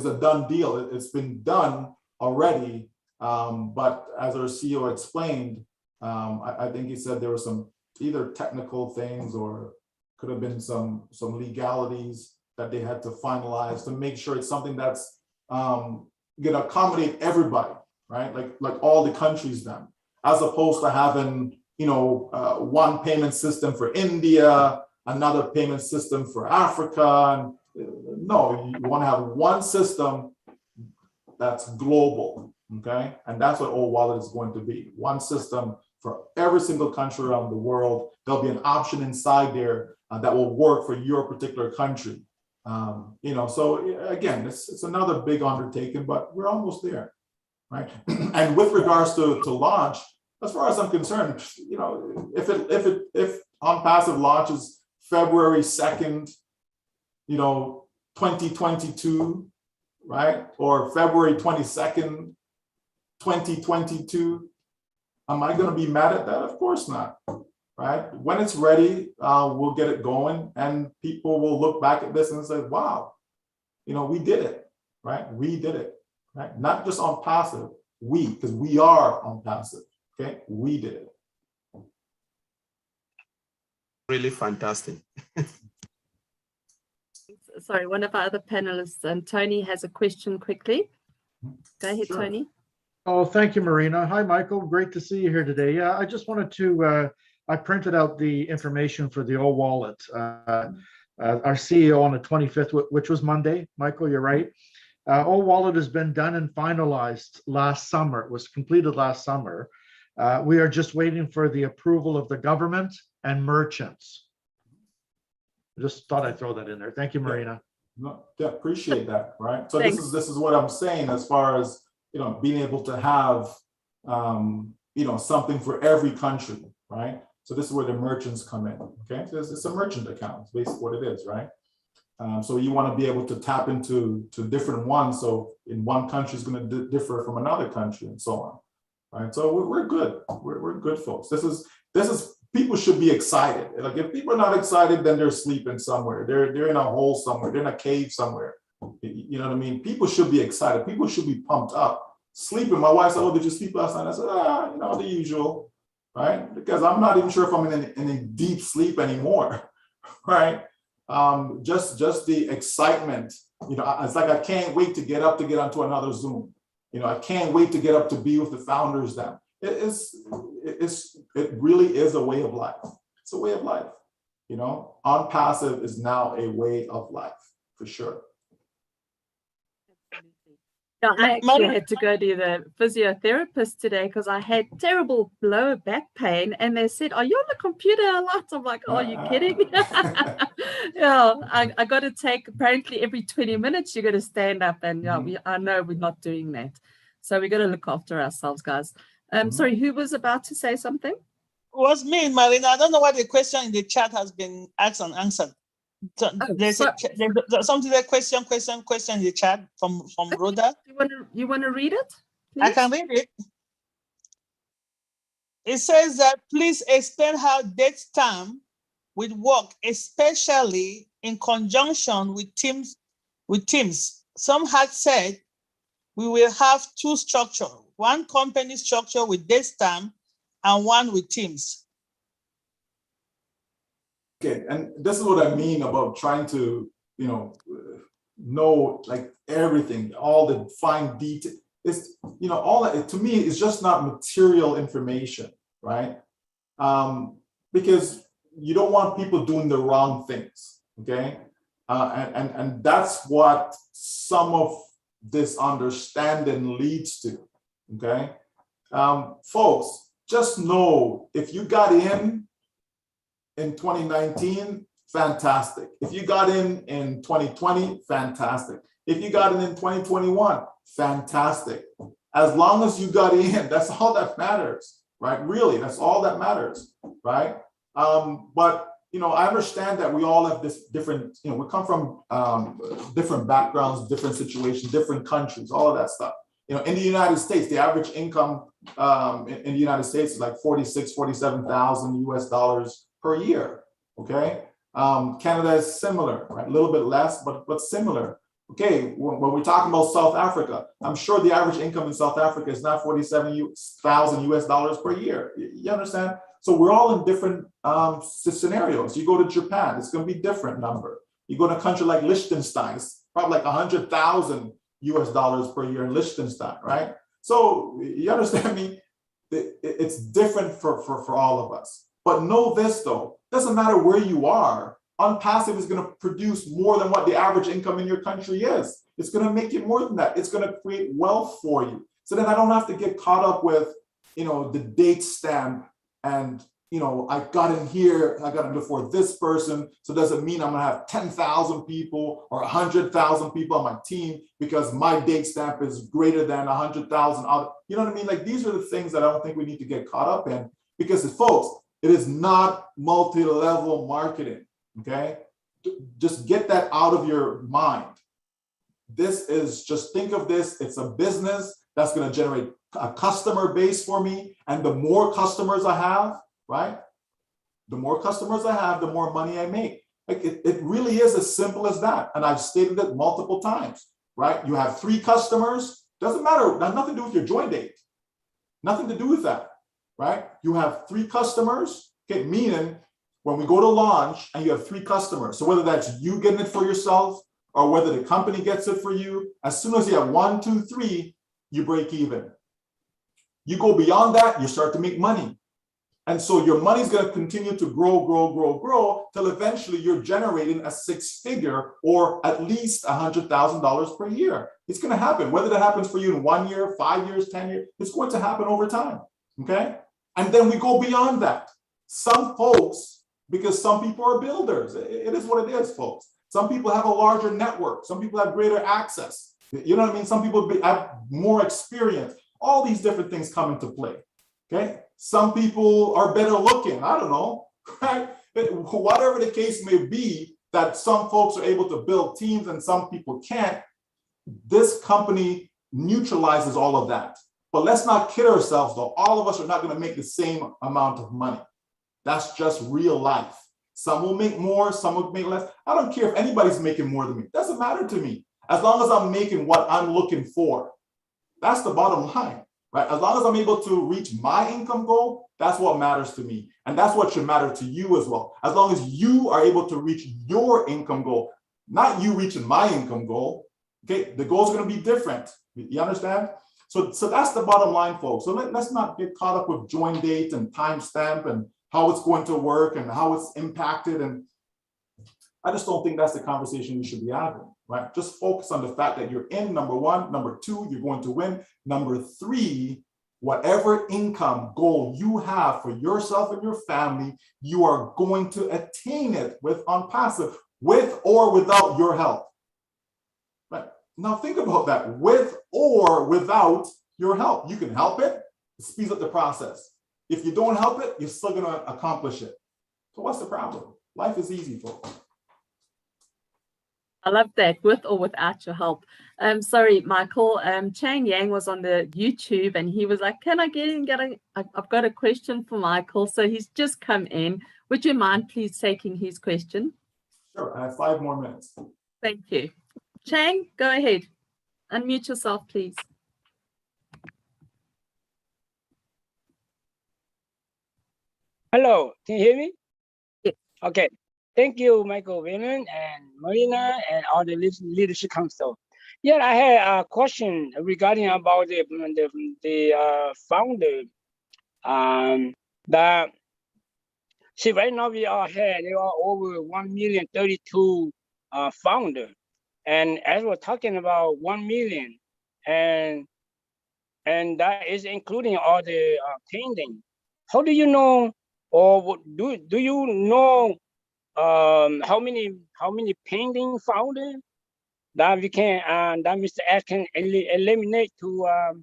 a done deal. It's been done already. But as our CEO explained, I think he said there were some either technical things or could have been some legalities that they had to finalize to make sure it's something that's gonna accommodate everybody, right? Like all the countries then, as opposed to having one payment system for India, another payment system for Africa. No, you want to have one system that's global, okay? And that's what Old Wallet is going to be. One system for every single country around the world. There'll be an option inside there that will work for your particular country. So again, it's another big undertaking, but we're almost there, right? And with regards to launch, as far as I'm concerned, if ONPASSIVE launches February 2nd, 2022, right? Or February 22nd, 2022, am I going to be mad at that? Of course not, right? When it's ready, we'll get it going, and people will look back at this and say, wow, we did it, right? We did it, right? Not just ONPASSIVE, because we are ONPASSIVE, okay? We did it. Really fantastic. Sorry, one of our other panelists, Tony, has a question quickly. Go ahead, Sure. Tony. Oh, thank you, Marina. Hi, Michael. Great to see you here today. Yeah, I just wanted to, I printed out the information for the old wallet. Our CEO on the 25th, which was Monday. Michael, you're right. Old wallet has been done and finalized last summer. It was completed last summer. We are just waiting for the approval of the government and merchants. Just thought I'd throw that in there. Thank you, Marina. No, yeah, appreciate that, right? So Thanks. this is what I'm saying as far as, being able to have, something for every country, right? So this is where the merchants come in, okay? So it's a merchant account, it's basically what it is, right? So you want to be able to tap into different ones. So in one country is going to differ from another country and so on, right? So we're good. We're good, folks. This is people should be excited. Like if people are not excited, then they're sleeping somewhere. They're in a hole somewhere. They're in a cave somewhere. You know what I mean? People should be excited. People should be pumped up. Sleeping. My wife said, "Oh, did you sleep last night?" I said, the usual, right? Because I'm not even sure if I'm in a deep sleep anymore, right? Just the excitement. It's like I can't wait to get up to get onto another Zoom. I can't wait to get up to be with the founders. Then it really is a way of life. It's a way of life. ONPASSIVE is now a way of life for sure. Yeah, I actually had to go to the physiotherapist today because I had terrible lower back pain, and they said, "Are you on the computer a lot?" I'm like, "Oh, are you kidding?" Yeah, I got to take, apparently every 20 minutes you got to stand up, and I know we're not doing that, so we got to look after ourselves, guys. Sorry, who was about to say something? Was me, Marina. I don't know why the question in the chat has been asked and answered. So there's something there, question in the chat from Rhoda. You want to read it, please? I can read it. It says that please explain how date stamp will work, especially in conjunction with teams. Some had said we will have two structures, one company structure with date stamp and one with teams. Okay, and this is what I mean about trying to, know like everything, all the fine detail. It's, all that, to me, is just not material information, right? Because you don't want people doing the wrong things, okay? And that's what some of this understanding leads to, okay? Folks, just know if you got in 2019, fantastic. If you got in 2020, fantastic. If you got in 2021, fantastic. As long as you got in, that's all that matters, right? Really, that's all that matters, right? But I understand that we all have this different, we come from different backgrounds, different situations, different countries, all of that stuff. In the United States, the average income in the United States is like $47,000 US per year, okay? Canada is similar, right? A little bit less, but similar. Okay, when we're talking about South Africa, I'm sure the average income in South Africa is not $47,000 US per year. You understand? So we're all in different scenarios. You go to Japan, it's going to be a different number. You go to a country like Liechtenstein, it's probably like $100,000 US per year in Liechtenstein, right? So you understand me? It's different for all of us. But know this though, doesn't matter where you are, ONPASSIVE is going to produce more than what the average income in your country is. It's going to make it more than that. It's going to create wealth for you. So then I don't have to get caught up with, the date stamp and, I got in here, I got in before this person. So does it mean I'm going to have 10,000 people or 100,000 people on my team because my date stamp is greater than 100,000 other, you know what I mean? Like these are the things that I don't think we need to get caught up in because folks, it is not multi-level marketing, okay? Just get that out of your mind. This is, just think of this, it's a business that's gonna generate a customer base for me, and the more customers I have, right? The more customers I have, the more money I make. Like it really is as simple as that, and I've stated it multiple times, right? You have 3 customers, doesn't matter, that's nothing to do with your join date. Nothing to do with that. Right? You have 3 customers, okay, meaning when we go to launch and you have 3 customers, so whether that's you getting it for yourself or whether the company gets it for you, as soon as you have 1, 2, 3, you break even. You go beyond that, you start to make money. And so your money's going to continue to grow till eventually you're generating a 6-figure or at least $100,000 per year. It's going to happen. Whether that happens for you in 1 year, 5 years, 10 years, it's going to happen over time. Okay? And then we go beyond that. Some folks, because some people are builders, it is what it is, folks. Some people have a larger network. Some people have greater access. You know what I mean? Some people have more experience. All these different things come into play, okay? Some people are better looking, I don't know, right? Whatever the case may be, that some folks are able to build teams and some people can't, this company neutralizes all of that. But let's not kid ourselves though. All of us are not going to make the same amount of money. That's just real life. Some will make more, some will make less. I don't care if anybody's making more than me. It doesn't matter to me. As long as I'm making what I'm looking for. That's the bottom line, right? As long as I'm able to reach my income goal, that's what matters to me. And that's what should matter to you as well. As long as you are able to reach your income goal, not you reaching my income goal, okay? The goal's gonna be different, you understand? So that's the bottom line, folks. So let's not get caught up with join date and timestamp and how it's going to work and how it's impacted. And I just don't think that's the conversation we should be having, right? Just focus on the fact that you're in, number one. Number two, you're going to win. Number three, whatever income goal you have for yourself and your family, you are going to attain it with ONPASSIVE, with or without your help. Right? Now think about that, with or without your help. You can help it, it speeds up the process. If you don't help it, you're still gonna accomplish it. So what's the problem? Life is easy, folks. I love that, with or without your help. Sorry, Michael. Chang Yang was on the YouTube and he was like, can I get in? I've got a question for Michael. So he's just come in. Would you mind please taking his question? Sure, I have 5 more minutes. Thank you. Chang, go ahead. Unmute yourself, please. Hello, can you hear me? Yes. Okay. Thank you, Michael Wayman and Marina and all the leadership council. Yeah, I had a question regarding about the founder. That see right now there are over 1,032,000 founder, and as we're talking about 1 million, and that is including all the pending. How do you know, or do you know? How many pending founder that we can that Mr. X can eliminate to a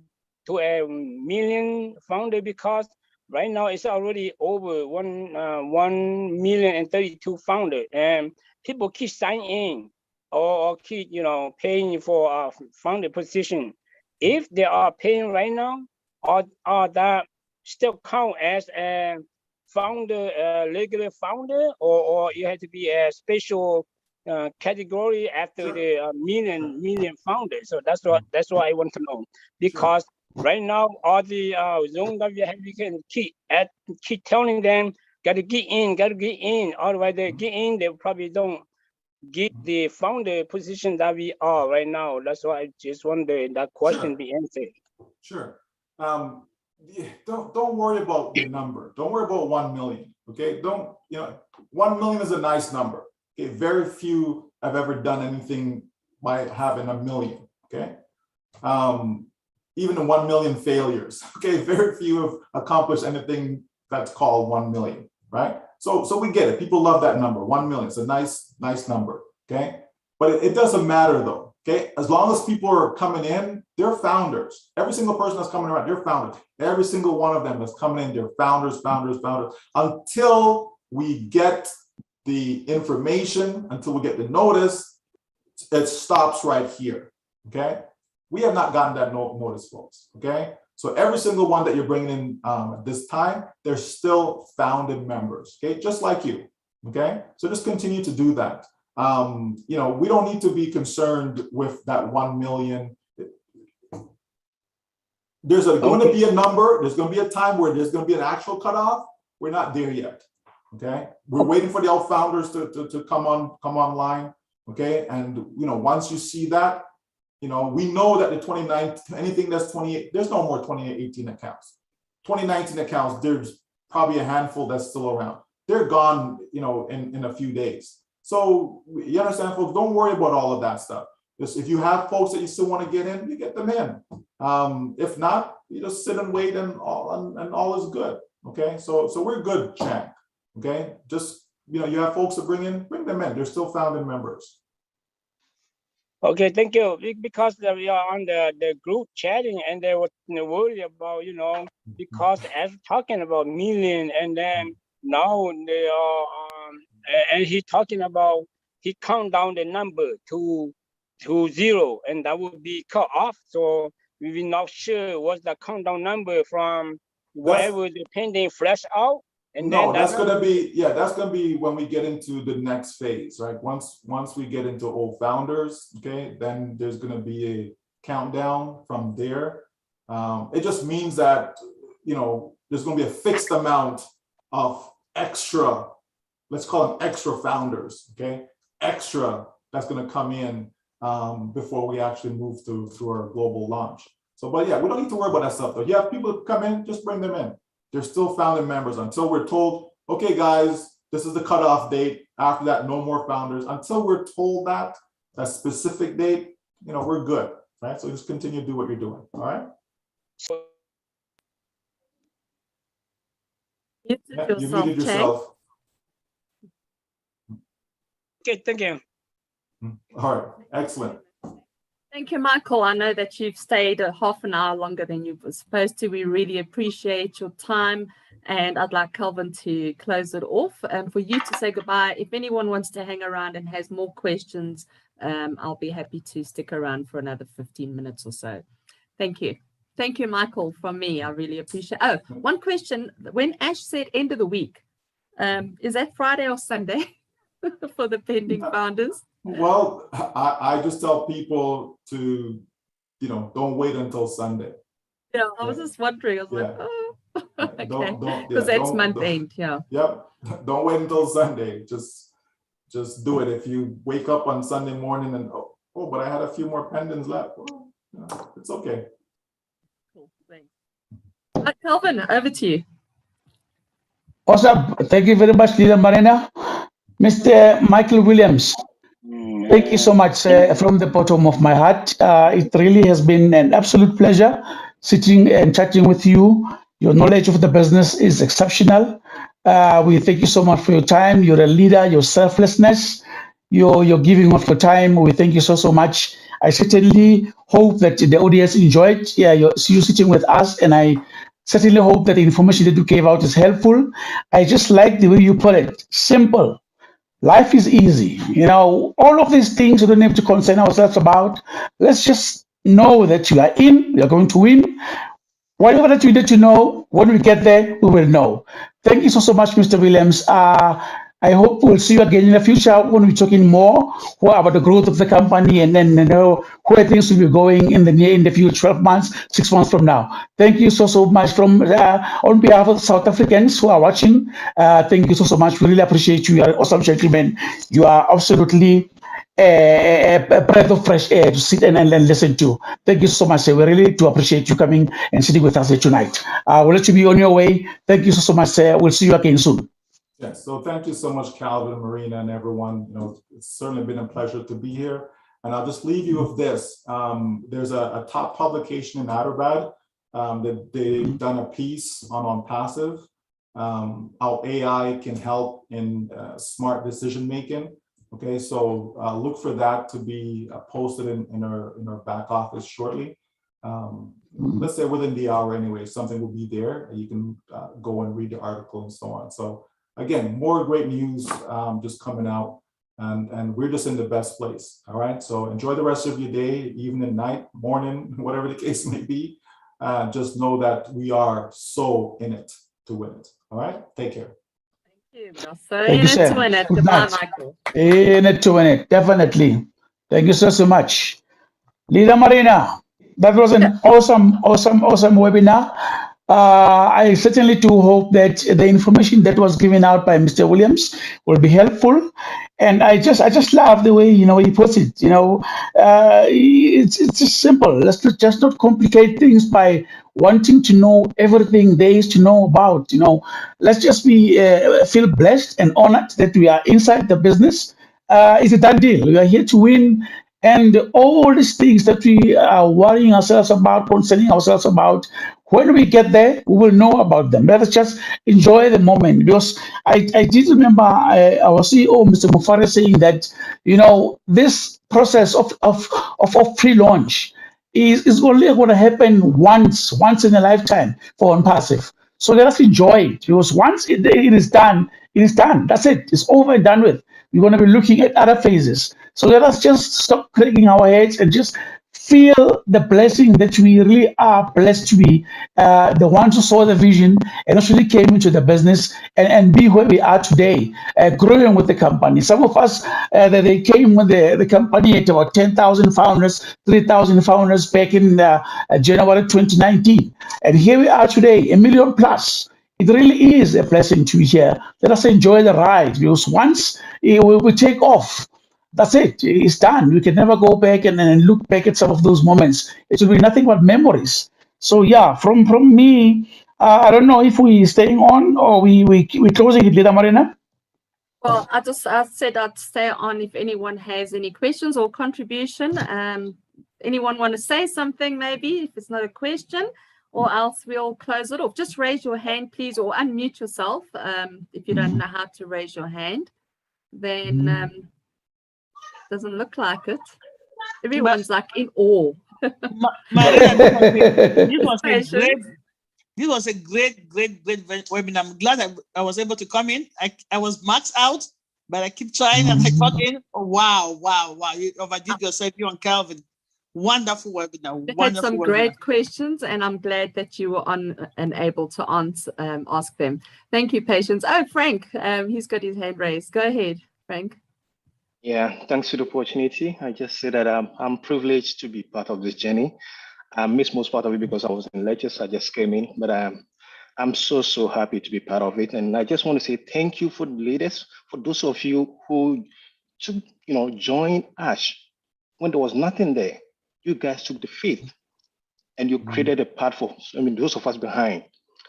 million founder, because right now it's already over 1,032,000 founder, and people keep signing in or keep paying for founder position. If they are paying right now, or that still count as a founder, regular founder, or you have to be a special category after the million founders? So that's what I want to know, because right now all the Zoom that we have, we can keep telling them gotta get in. Otherwise they get in, they probably don't get the founder position that we are right now. That's why I just wonder that question be answered. Sure. Don't worry about the number. Don't worry about 1 million. Okay. 1 million is a nice number. Okay. Very few have ever done anything by having 1 million. Okay. Even the 1 million failures. Okay. Very few have accomplished anything that's called 1 million. Right. So we get it. People love that number. 1 million. It's a nice number. Okay. But it doesn't matter though. Okay, as long as people are coming in, they're founders. Every single person that's coming around, they're founders. Every single one of them that's coming in, they're founders. Until we get the information, until we get the notice, it stops right here. Okay, we have not gotten that notice, folks. Okay, so every single one that you're bringing in at this time, they're still founded members. Okay, just like you. Okay, so just continue to do that. We don't need to be concerned with that 1 million. There's going to be a number. There's going to be a time where there's going to be an actual cutoff. We're not there yet. Okay, we're waiting for the old founders to come online. Okay, and once you see that, we know that the 2019, anything that's 28, there's no more 2018 accounts. 2019 accounts, there's probably a handful that's still around. They're gone, in a few days. So you understand, folks, don't worry about all of that stuff. Just if you have folks that you still want to get in, you get them in. If not, you just sit and wait and all is good. Okay, so we're good, Chang. Okay, just you have folks to bring them in. They're still founding members. Okay, thank you. Because we are on the group chatting, and they were worried about, because as talking about million, and then now they are, and he talking about, he count down the number to 0, and that would be cut off. So we will not sure what's the countdown number from whatever the pending flash out. And No, then that's gonna be when we get into the next phase, right? Once we get into old founders, okay, then there's gonna be a countdown from there. It just means that there's gonna be a fixed amount of extra, let's call them extra founders, okay? Extra that's gonna come in before we actually move to our global launch. So, but yeah, we don't need to worry about that stuff though. You have people come in, just bring them in. They're still founding members until we're told, okay, guys, this is the cutoff date. After that, no more founders. Until we're told that specific date, we're good, right? So just continue to do what you're doing, all right? You muted yourself. Okay, thank you. All right, excellent. Thank you, Michael. I know that you've stayed a half an hour longer than you were supposed to. We really appreciate your time. And I'd like Calvin to close it off and for you to say goodbye. If anyone wants to hang around and has more questions, I'll be happy to stick around for another 15 minutes or so. Thank you. Thank you, Michael, from me. I really appreciate it. Oh, one question. When Ash said end of the week, is that Friday or Sunday for the pending founders? Well, I just tell people to, don't wait until Sunday. Yeah, I was just wondering. I was like, oh, okay, because that's month end. Yeah. Yep. Don't wait until Sunday. Just do it. If you wake up on Sunday morning and but I had a few more pendings left. Well, it's okay. Cool. Thanks. Calvin, over to you. Awesome. Thank you very much, Leader Marina. Mr. Michael Williams. Thank you so much from the bottom of my heart. It really has been an absolute pleasure sitting and chatting with you. Your knowledge of the business is exceptional. We thank you so much for your time. You're a leader, your selflessness, your giving of your time. We thank you so much. I certainly hope that the audience enjoyed you sitting with us, and I certainly hope that the information that you gave out is helpful. I just like the way you put it, simple. Life is easy. All of these things we don't have to concern ourselves about. Let's just know that you are in, you're going to win. Whatever that you need to know, when we get there, we will know. Thank you so much, Mr. Williams. I hope we'll see you again in the future when we're talking more about the growth of the company and then where things will be going in the future, 12 months, 6 months from now. Thank you so much from on behalf of South Africans who are watching. Thank you so much. We really appreciate you. You are awesome gentlemen. You are absolutely a breath of fresh air to sit and listen to. Thank you so much. We really do appreciate you coming and sitting with us here tonight. We'll let you be on your way. Thank you so much. We'll see you again soon. Yes, so thank you so much, Calvin, Marina, and everyone. It's certainly been a pleasure to be here. And I'll just leave you with this. There's a top publication in Hyderabad that they've done a piece on ONPASSIVE, how AI can help in smart decision making. Okay, so look for that to be posted in our back office shortly. Let's say within the hour anyway, something will be there. You can go and read the article and so on. So again, more great news just coming out, and we're just in the best place. All right, so enjoy the rest of your day, evening, night, morning, whatever the case may be. Just know that we are so in it to win it. All right, take care. Thank you. So in it to win it. Goodbye, Michael. In it to win it, definitely. Thank you so much. Leader Marina, that was an awesome webinar. I certainly do hope that the information that was given out by Mr. Williams will be helpful. And I just love the way he puts it. It's just simple. Let's just not complicate things by wanting to know everything there is to know about. Let's just feel blessed and honored that we are inside the business. It's a done deal. We are here to win, And all these things that we are worrying ourselves about, concerning ourselves about, when we get there, we will know about them. Let us just enjoy the moment. Because I did remember our CEO, Mr. Mufare, saying that, this process of pre-launch is only going to happen once in a lifetime for ONPASSIVE. So let us enjoy it, because once it is done, it is done. That's it. It's over and done with. We're going to be looking at other phases. So let us just stop cracking our heads and just feel the blessing that we really are blessed to be the ones who saw the vision and actually came into the business and be where we are today, growing with the company. Some of us, that they came with the company at about 10,000 founders, 3,000 founders back in January 2019. And here we are today, 1 million plus. It really is a blessing to be here. Let us enjoy the ride, because once we take off, that's it. It's done. We can never go back and look back at some of those moments. It will be nothing but memories. So yeah, from me, I don't know if we staying on or we closing it later, Marina. Well, I said I'd stay on if anyone has any questions or contribution. Anyone want to say something, maybe, if it's not a question, or else we'll close it off. Just raise your hand, please, or unmute yourself if you don't know how to raise your hand. Then doesn't look like it. Everyone's like in awe. Marina, this was a great webinar. I'm glad I was able to come in. I was maxed out, but I keep trying and I got in. Oh, wow. You overdid yourself, you and Calvin. Wonderful webinar. We had some great questions, and I'm glad that you were on and able to ask them. Thank you, Patience. Oh, Frank, he's got his hand raised. Go ahead, Frank. Yeah, thanks for the opportunity. I just say that I'm privileged to be part of this journey. I missed most part of it because I was in lectures. I just came in, but I'm so happy to be part of it. And I just want to say thank you for the leaders, for those of you who took, joined us when there was nothing there. You guys took the faith and you created a path for, those of us behind.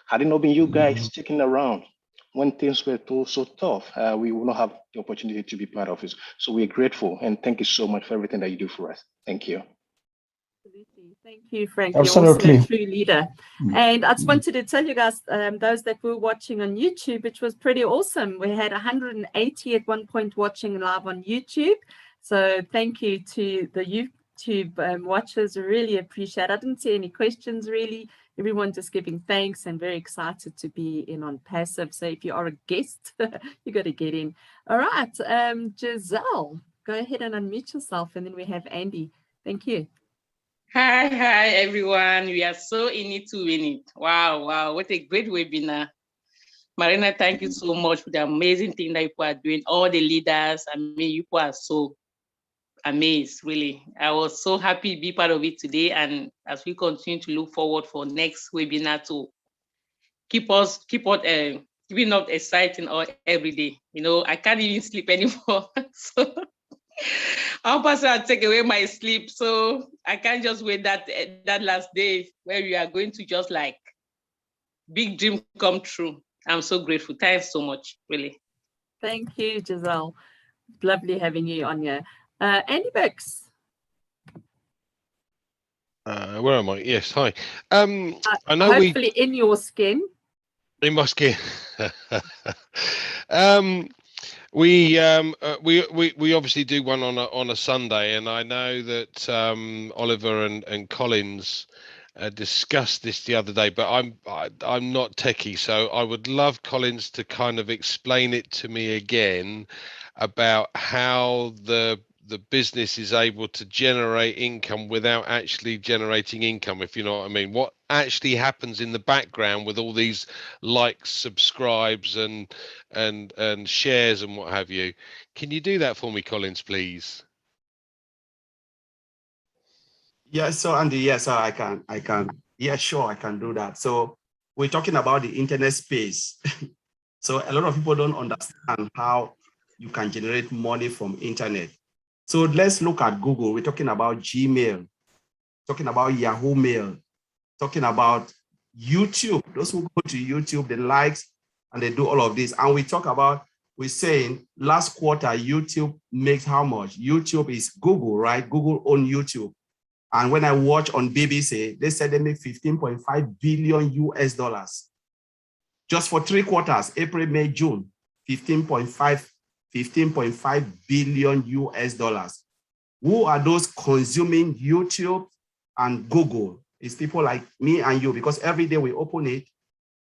Had it not been you guys sticking around when things were so tough, we would not have the opportunity to be part of it. So we're grateful, and thank you so much for everything that you do for us. Thank you. Absolutely. Thank you, Frank. Absolutely. You're also a true leader. And I just wanted to tell you guys, those that were watching on YouTube, which was pretty awesome. We had 180 at one point watching live on YouTube. So thank you to the YouTube watchers. Really appreciate it. I didn't see any questions really. Everyone just giving thanks and very excited to be in ONPASSIVE. So if you are a guest, you got to get in. All right, Giselle, go ahead and unmute yourself, and then we have Andy. Thank you. Hi, everyone. We are so in it to win it. Wow. What a great webinar. Marina, thank you so much for the amazing thing that you are doing. All the leaders, you are so amazed, really. I was so happy to be part of it today. And as we continue to look forward for next webinar to keep on keeping up exciting every day. I can't even sleep anymore. So ONPASSIVE take away my sleep, so I can't just wait that last day where we are going to just like big dream come true. I'm so grateful. Thanks so much, really. Thank you, Giselle. Lovely having you on here. Andy Bix. Where am I? Yes, hi. I know hopefully in your skin. In my skin. We obviously do one on a Sunday, and I know that Oliver and Collins discussed this the other day, but I'm not techie, so I would love Collins to kind of explain it to me again about how the business is able to generate income without actually generating income, if you know what I mean. What actually happens in the background with all these likes, subscribes, and shares and what have you. Can you do that for me, Collins, please? Yeah, so Andy, yes, I can. Yeah, sure, I can do that. So we're talking about the internet space. So a lot of people don't understand how you can generate money from internet. So let's look at Google. We're talking about Gmail, talking about Yahoo Mail, talking about YouTube. Those who go to YouTube, the likes, and they do all of this. And we talk about we're saying last quarter, YouTube makes how much? YouTube is Google, right? Google owns YouTube. And when I watch on BBC, they said they make 15.5 billion US dollars. Just for 3 quarters, April, May, June, 15.5 billion US dollars. Who are those consuming YouTube and Google? It's people like me and you, because every day we open it,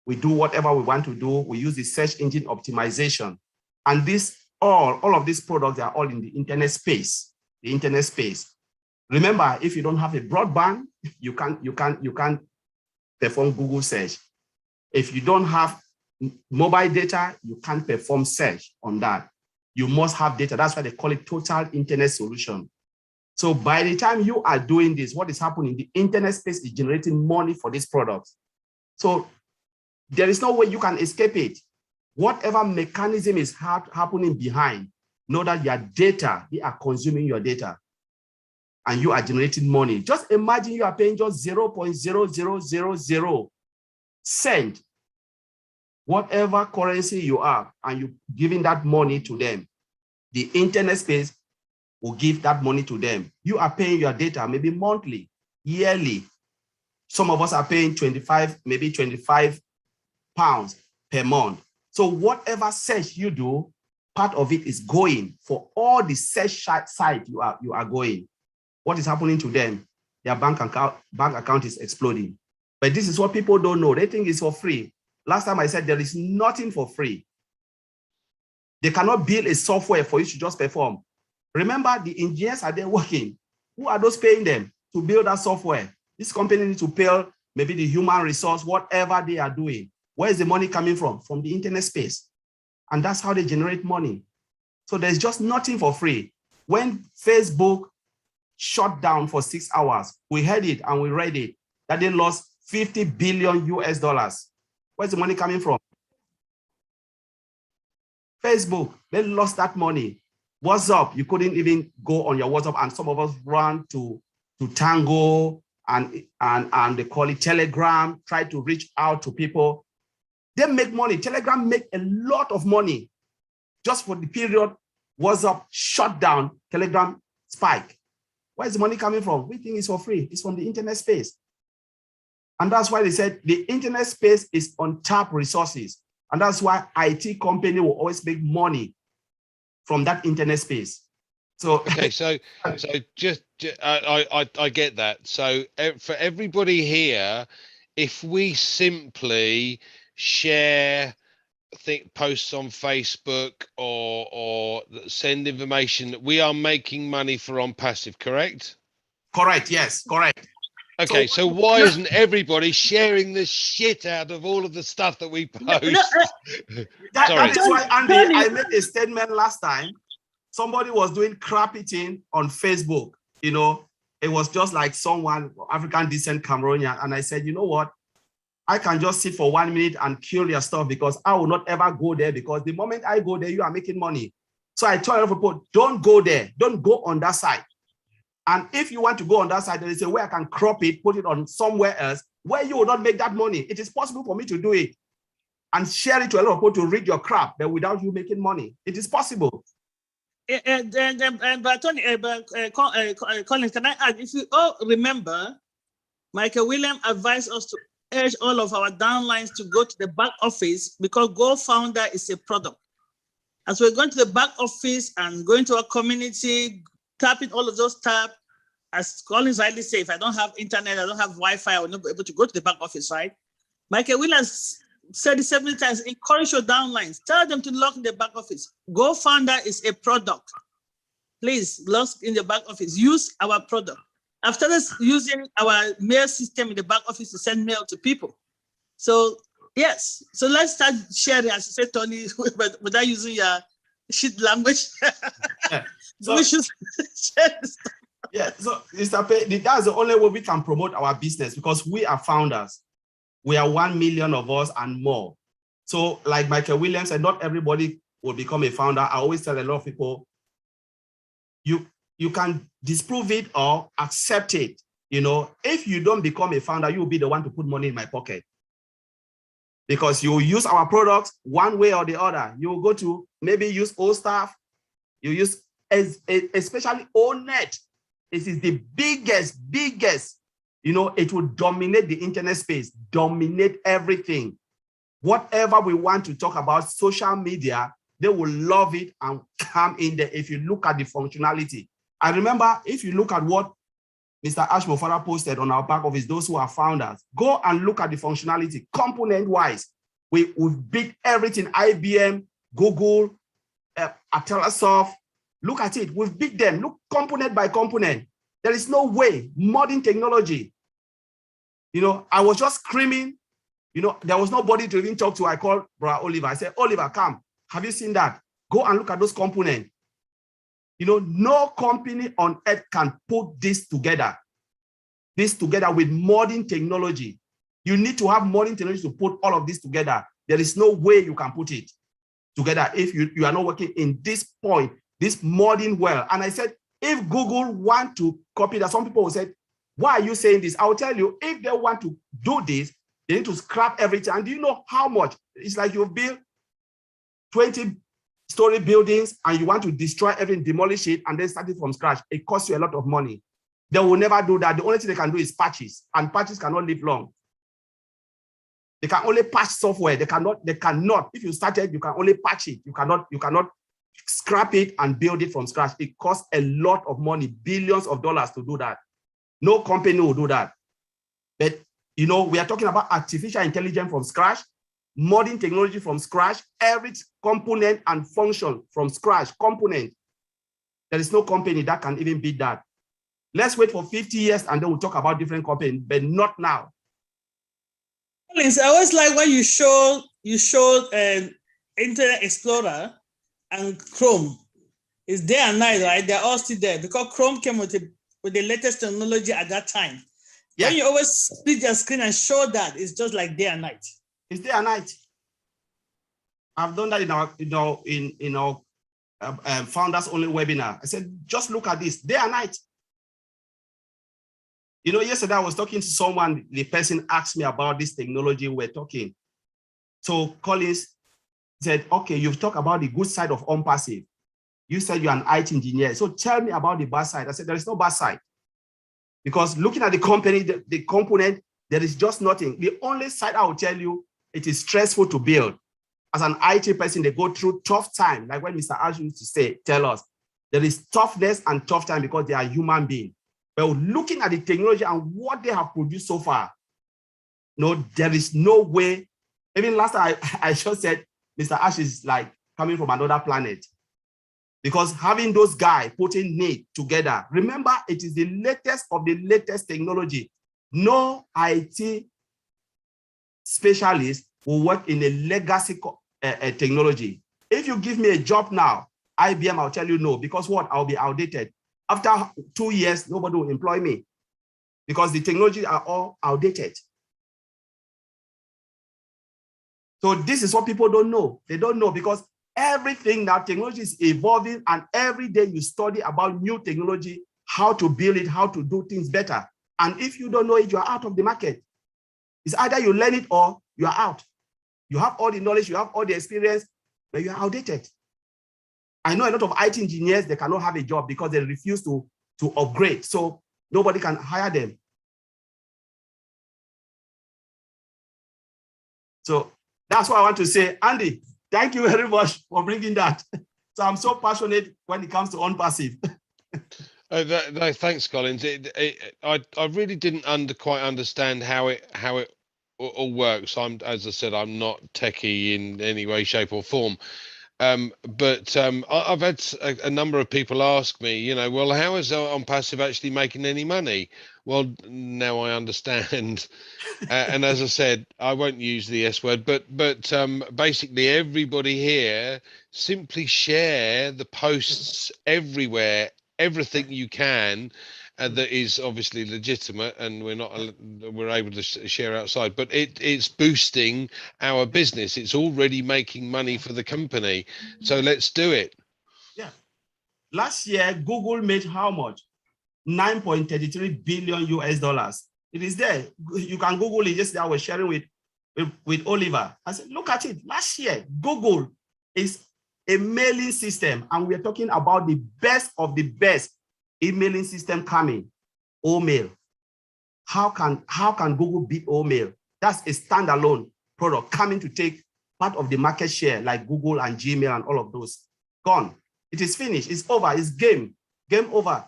we do whatever we want to do. We use the search engine optimization. And this, all of these products are all in the internet space, the internet space. Remember, if you don't have a broadband, you can't perform Google search. If you don't have mobile data, you can't perform search on that. You must have data. That's why they call it total internet solution. So by the time you are doing this, what is happening? The internet space is generating money for these products. So there is no way you can escape it. Whatever mechanism is happening behind, know that your data, they are consuming your data and you are generating money. Just imagine you are paying just 0.0000 cent, whatever currency you are, and you're giving that money to them. The internet space will give that money to them. You are paying your data maybe monthly, yearly. Some of us are paying 25, maybe 25 pounds per month. So whatever search you do, part of it is going for all the search site you are going. What is happening to them? Their bank account is exploding. But this is what people don't know. They think it's for free. Last time I said there is nothing for free. They cannot build a software for you to just perform. Remember, the engineers are there working. Who are those paying them to build that software? This company needs to pay maybe the human resource, whatever they are doing. Where is the money coming from? From the internet space. And that's how they generate money. So there's just nothing for free. When Facebook shut down for 6 hours, we heard it and we read it, that they lost 50 billion US dollars. Where's the money coming from? Facebook, they lost that money. WhatsApp, you couldn't even go on your WhatsApp, and some of us ran to Tango and they call it Telegram, try to reach out to people. They make money. Telegram make a lot of money. Just for the period WhatsApp shut down, Telegram spike. Where is the money coming from? We think it's for free. It's from the internet space. And that's why they said the internet space is untapped resources. And that's why IT company will always make money from that internet space. So okay, so just I get that. So for everybody here, if we simply share posts on Facebook or send information, we are making money for ONPASSIVE, correct? Correct, yes, correct. Okay, so why isn't everybody sharing the shit out of all of the stuff that we post? That is why, Andy, I made a statement last time. Somebody was doing crappy thing on Facebook. You know, it was just like someone, African descent Cameroonian. And I said, you know what? I can just sit for 1 minute and kill your stuff because I will not ever go there, because the moment I go there, you are making money. So I tell people, don't go there. Don't go on that side. And if you want to go on that side, there is a way I can crop it, put it on somewhere else where you will not make that money. It is possible for me to do it and share it to a lot of people to read your crap, but without you making money. It is possible. But Tony, Collins, can I add, if you all remember, Michael Williams advised us to urge all of our downlines to go to the back office because GoFounder is a product. As we're going to the back office and going to our community, tapping all of those tabs, as Collins rightly said, if I don't have internet, I don't have Wi-Fi, I will not be able to go to the back office, right? Michael Williams said it 70 times, encourage your downlines, tell them to log in the back office. GoFounder is a product. Please log in the back office, use our product. I've started using our mail system in the back office to send mail to people. So yes, so let's start sharing, as you said, Tony, without using your shit language. Yeah. So we should share this stuff. Yeah, so that's the only way we can promote our business, because we are founders. We are 1 million of us and more. So like Michael Williams said, not everybody will become a founder. I always tell a lot of people, you can disprove it or accept it. You know, if you don't become a founder, you will be the one to put money in my pocket. because you use our products one way or the other. You go to maybe use old stuff, you use especially ONET. It is the biggest, you know, it will dominate the internet space, dominate everything. Whatever we want to talk about, social media, they will love it and come in there if you look at the functionality. I remember, if you look at what Mr. Ashmofara posted on our back office, those who are founders, go and look at the functionality, component-wise. We've beat everything, IBM, Google, Atelasoft. Look at it, we've beat them. Look, component by component. There is no way, modern technology. You know, I was just screaming, you know, there was nobody to even talk to. I called Brother Oliver. I said, Oliver, come, have you seen that? Go and look at those components. You know, no company on earth can put this together with modern technology. You need to have modern technology to put all of this together. There is no way you can put it together if you are not working in this point, this modern world. And I said, if Google want to copy that, some people will say, why are you saying this? I'll tell you, if they want to do this, they need to scrap everything. And do you know how much? It's like you build 20-story buildings and you want to destroy everything, demolish it, and then start it from scratch. It costs you a lot of money. They will never do that. The only thing they can do is patches, and patches cannot live long. They can only patch software. They cannot, if you started, you can only patch it. You cannot scrap it and build it from scratch. It costs a lot of money, billions of dollars to do that. No company will do that. But, you know, we are talking about artificial intelligence from scratch, modern technology from scratch, every component and function from scratch, component. There is no company that can even beat that. Let's wait for 50 years and then we'll talk about different companies, but not now. I always like when you showed Internet Explorer and Chrome. It's day and night, right? They're all still there because Chrome came with the latest technology at that time. Yeah. When you always split your screen and show that, it's just like day and night. It's day and night. I've done that in our founders only webinar. I said, just look at this, day and night. You know, yesterday I was talking to someone, the person asked me about this technology we're talking. So Collins said, okay, you've talked about the good side of ONPASSIVE. You said you're an IT engineer. So tell me about the bad side. I said, there is no bad side. Because looking at the company, the component, there is just nothing. The only side I will tell you, it is stressful to build. As an IT person, they go through tough time. Like when Mr. Ash used to tell us, there is toughness and tough time because they are human beings. But looking at the technology and what they have produced so far, no, there is no way. Even last time I just said, Mr. Ash is like coming from another planet. Because having those guys putting it together, remember, it is the latest of the latest technology. No IT specialist will work in a legacy technology. If you give me a job now, IBM, I'll tell you no, because what? I'll be outdated. After 2 years, nobody will employ me because the technologies are all outdated. So this is what people don't know. They don't know because everything now, technology is evolving, and every day you study about new technology, how to build it, how to do things better. And if you don't know it, you're out of the market. It's either you learn it or you're out. You have all the knowledge, you have all the experience, but you're outdated. I know a lot of IT engineers, they cannot have a job because they refuse to upgrade. So nobody can hire them. So that's what I want to say. Andy, thank you very much for bringing that. So I'm so passionate when it comes to ONPASSIVE. No, thanks, Collins. I really didn't quite understand how it all works. As I said, I'm not techie in any way, shape, or form. But I've had a number of people ask me, you know, well, how is ONPASSIVE actually making any money? Well, now I understand. And as I said, I won't use the S word, but basically everybody here simply share the posts everywhere, everything you can. That is obviously legitimate, and we're able to share outside, but it's boosting our business. It's already making money for the company, so let's do it. Yeah, last year Google made how much? 9.33 billion US dollars. It is there. You can Google it. Yesterday I was sharing with with Oliver. I said, look at it. Last year, Google is a mailing system, and we're talking about the best of the best emailing system coming, OMail. How can Google beat OMail? That's a standalone product coming to take part of the market share like Google and Gmail and all of those. Gone. It is finished. It's over. It's game over.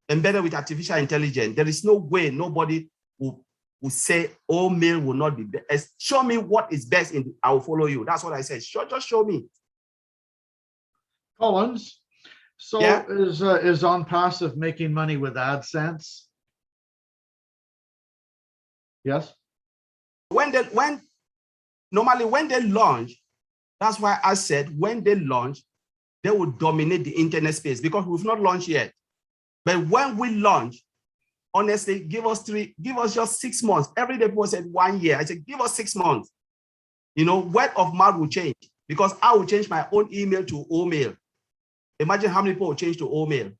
Embedded with artificial intelligence. There is no way nobody will say OMail will not be best. Show me what is best I will follow you. That's what I said. Just show me. Collins, so yeah. is ONPASSIVE making money with AdSense? Yes. Normally when they launch, that's why I said when they launch, they will dominate the internet space because we've not launched yet. But when we launch, honestly, give us just 6 months. Every day people said 1 year. I said, give us 6 months. You know, word of mouth will change because I will change my own email to OMail. Imagine how many people will change to OMail.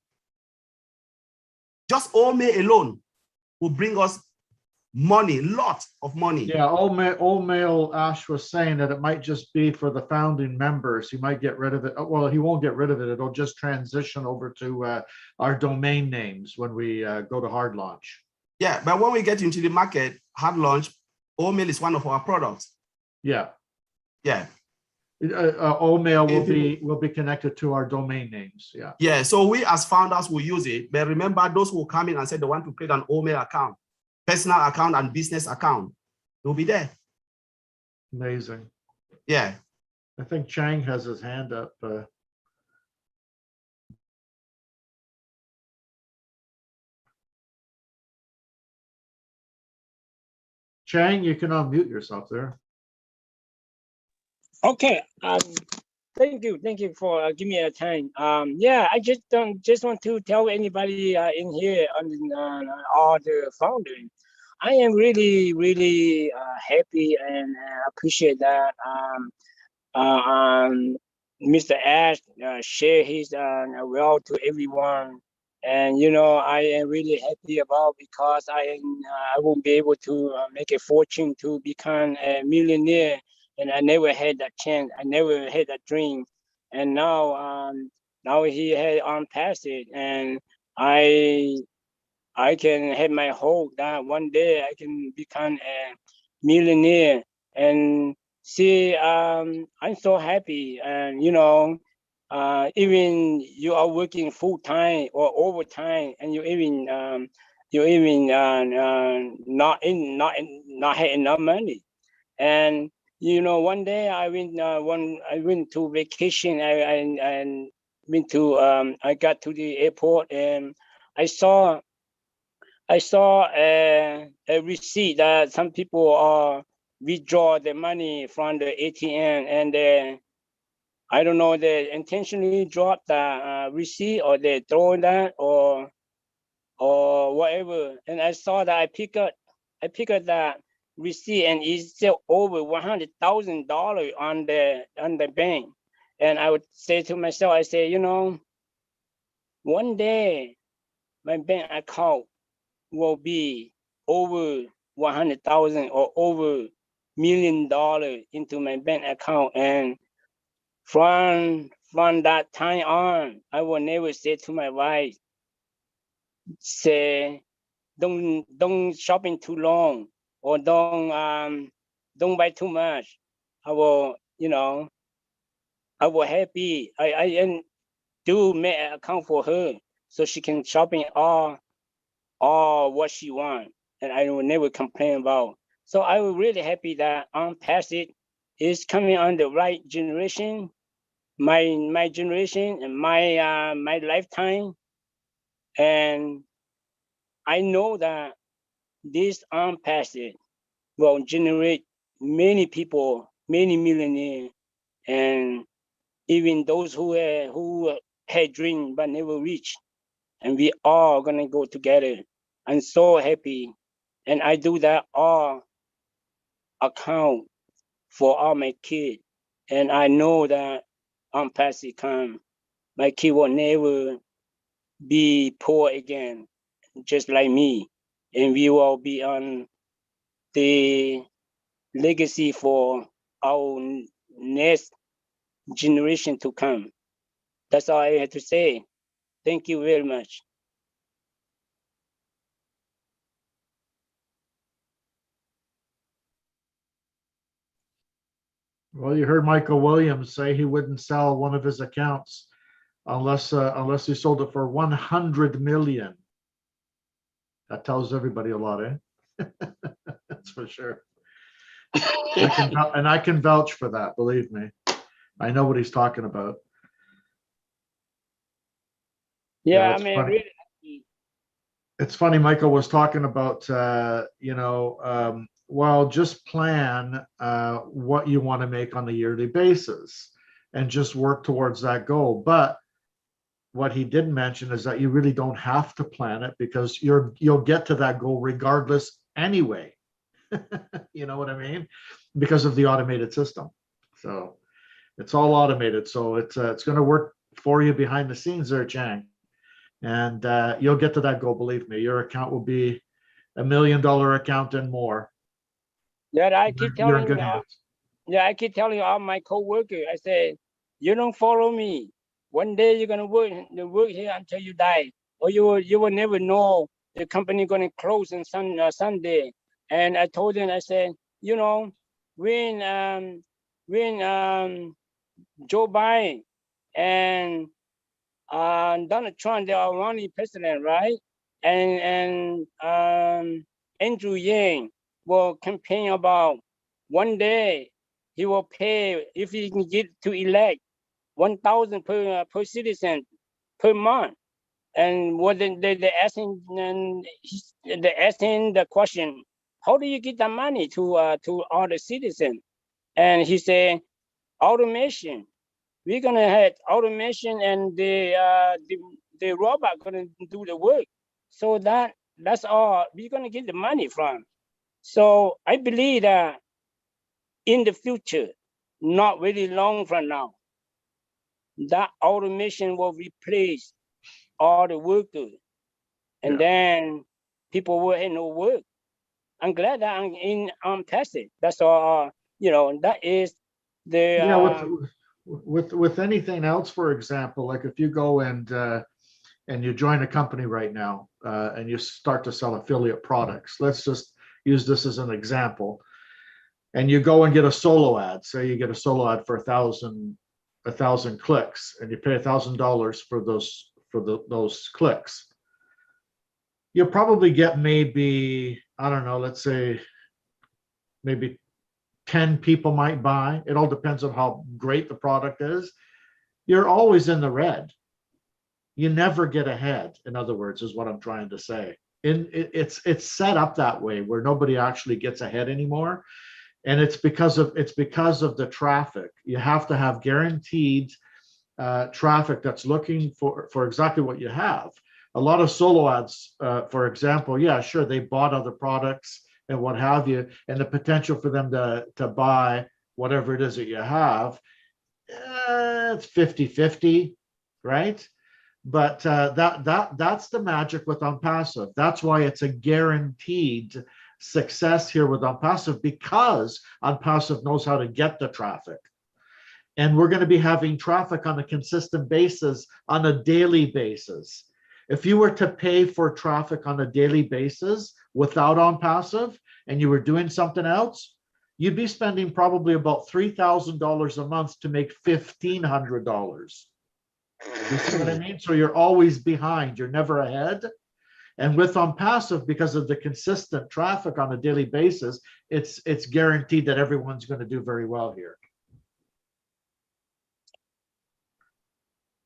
Just OMail alone will bring us money, lots of money. Yeah, OMail, Ash was saying that it might just be for the founding members. He might get rid of it. Well, he won't get rid of it. It'll just transition over to our domain names when we go to hard launch. Yeah, but when we get into the market, hard launch, OMail is one of our products. Yeah. Yeah. OMail will be connected to our domain names. Yeah. Yeah. So we as founders will use it. But remember, those who come in and say they want to create an OMail account, personal account and business account, they'll be there. Amazing. Yeah. I think Chang has his hand up. Chang, you can unmute yourself there. Okay. Thank you for giving me a time. Yeah, I just want to tell anybody in here on all the founders, I am really happy and appreciate that Mr. Ash share his well to everyone, and you know I am really happy about because I won't be able to make a fortune to become a millionaire. And I never had that chance. I never had that dream. And now, now he had ONPASSIVE, and I can have my hope that one day I can become a millionaire. And see, I'm so happy. And you know, even you are working full time or overtime, and you even not have enough money. And you know, one day I went to vacation. I went to I got to the airport and I saw a receipt that some people withdraw the money from the ATM, and I don't know, they intentionally dropped the receipt or they throw that or whatever. And I saw that I pick up that receipt and it's still over $100,000 on the bank. And I would say to myself, I say, you know, one day my bank account will be over 100,000 or over $1 million into my bank account. And from that time on, I will never say to my wife, say, don't shopping too long or don't buy too much. I will, you know, I will happy. I do make an account for her so she can shopping all what she want, and I will never complain about. So I was really happy that ONPASSIVE is coming on the right generation, my generation and my lifetime, and I know that this ONPASSIVE will generate many people, many millionaires, and even those who had dreams but never reached. And we all gonna go together. I'm so happy, and I do that all account for all my kids. And I know that ONPASSIVE come, my kid will never be poor again, just like me, and we will be on the legacy for our next generation to come. That's all I have to say. Thank you very much. Well, you heard Michael Williams say he wouldn't sell one of his accounts unless he sold it for 100 million. That tells everybody a lot, eh? That's for sure. I can vouch for that, believe me. I know what he's talking about. Yeah, I it's mean, funny. really. It's funny, Michael was talking about, well, just plan what you want to make on a yearly basis and just work towards that goal. But what he didn't mention is that you really don't have to plan it because you'll get to that goal regardless anyway. You know what I mean? Because of the automated system. So it's all automated. So it's going to work for you behind the scenes there, Chang. And you'll get to that goal, believe me. Your account will be $1 million account and more. Yeah, I keep You're in telling good hands. I keep telling all my co-workers, I say, you don't follow me. One day you're gonna work here until you die, or you will never know the company gonna close on Sunday. And I told them, I said, when Joe Biden and Donald Trump, they are running president, right? And Andrew Yang will campaign about one day he will pay, if he can get to elect, 1,000 per citizen per month. And what they asking, and they asking the question, how do you get the money to all the citizens? And he said, automation. We're gonna have automation, and the robot gonna do the work. So that's all we're gonna get the money from. So I believe that in the future, not very long from now, that automation will replace all the workers, and then people will have no work. I'm glad that I'm in ONPASSIVE. That's all. That is the with anything else, for example, like if you go and you join a company right now and you start to sell affiliate products, let's just use this as an example, and you go and get a solo ad. Say you get a solo ad for 1,000 clicks, and you pay $1,000 for those clicks. You'll probably get maybe, I don't know, let's say maybe 10 people might buy. It all depends on how great the product is. You're always in the red. You never get ahead, in other words, is what I'm trying to say. It's set up that way where nobody actually gets ahead anymore. And it's because of the traffic. You have to have guaranteed traffic that's looking for exactly what you have. A lot of solo ads, for example, yeah, sure, they bought other products and what have you, and the potential for them to buy whatever it is that you have, it's 50-50, right? But that's the magic with ONPASSIVE. That's why it's a guaranteed success here with ONPASSIVE, because ONPASSIVE knows how to get the traffic. And we're going to be having traffic on a consistent basis, on a daily basis. If you were to pay for traffic on a daily basis without ONPASSIVE and you were doing something else, you'd be spending probably about $3,000 a month to make $1,500. You see what I mean? So you're always behind, you're never ahead. And with ONPASSIVE, because of the consistent traffic on a daily basis, it's guaranteed that everyone's going to do very well here.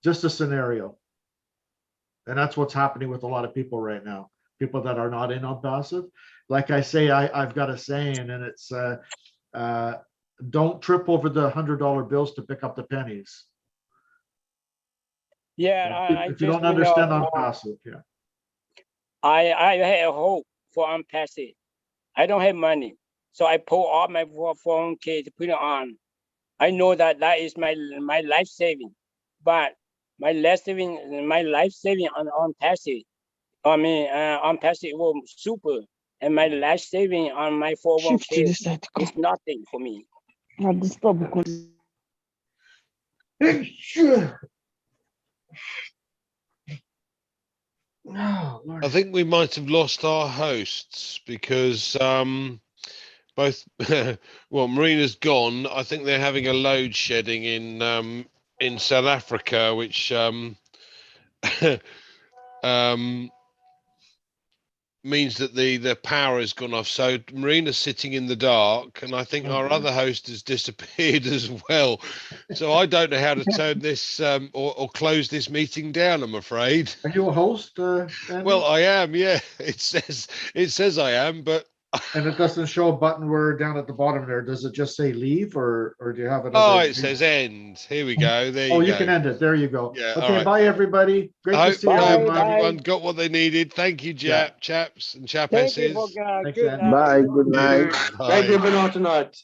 Just a scenario. And that's what's happening with a lot of people right now, people that are not in ONPASSIVE. Like I say, I've got a saying, and it's don't trip over the $100 bills to pick up the pennies. Yeah, if you don't understand ONPASSIVE, yeah. I have hope for ONPASSIVE. I don't have money, so I pull out my 401k to put it on. I know that is my life saving, but my life saving on ONPASSIVE. I mean, ONPASSIVE was super. and my last saving on my 401k is nothing for me. I think we might have lost our hosts because both well, Marina's gone. I think they're having a load shedding in South Africa, which means that the power has gone off. So Marina's sitting in the dark, and I think our other host has disappeared as well. So I don't know how to turn this or close this meeting down, I'm afraid. Are you a host, Andy? Well, I am, yeah. It says I am, but and it doesn't show a button where down at the bottom there. Does it just say leave, or do you have it? Oh, it says end. Here we go. There you go. Oh, you can end it. There you go. Yeah. Okay. All right. Bye, everybody. Great to see everyone. Everyone got what they needed. Thank you, chaps and chapesses. Thank you for Thanks, good Andy. night. Bye. Good night. Bye. Thank you, Bernard, tonight.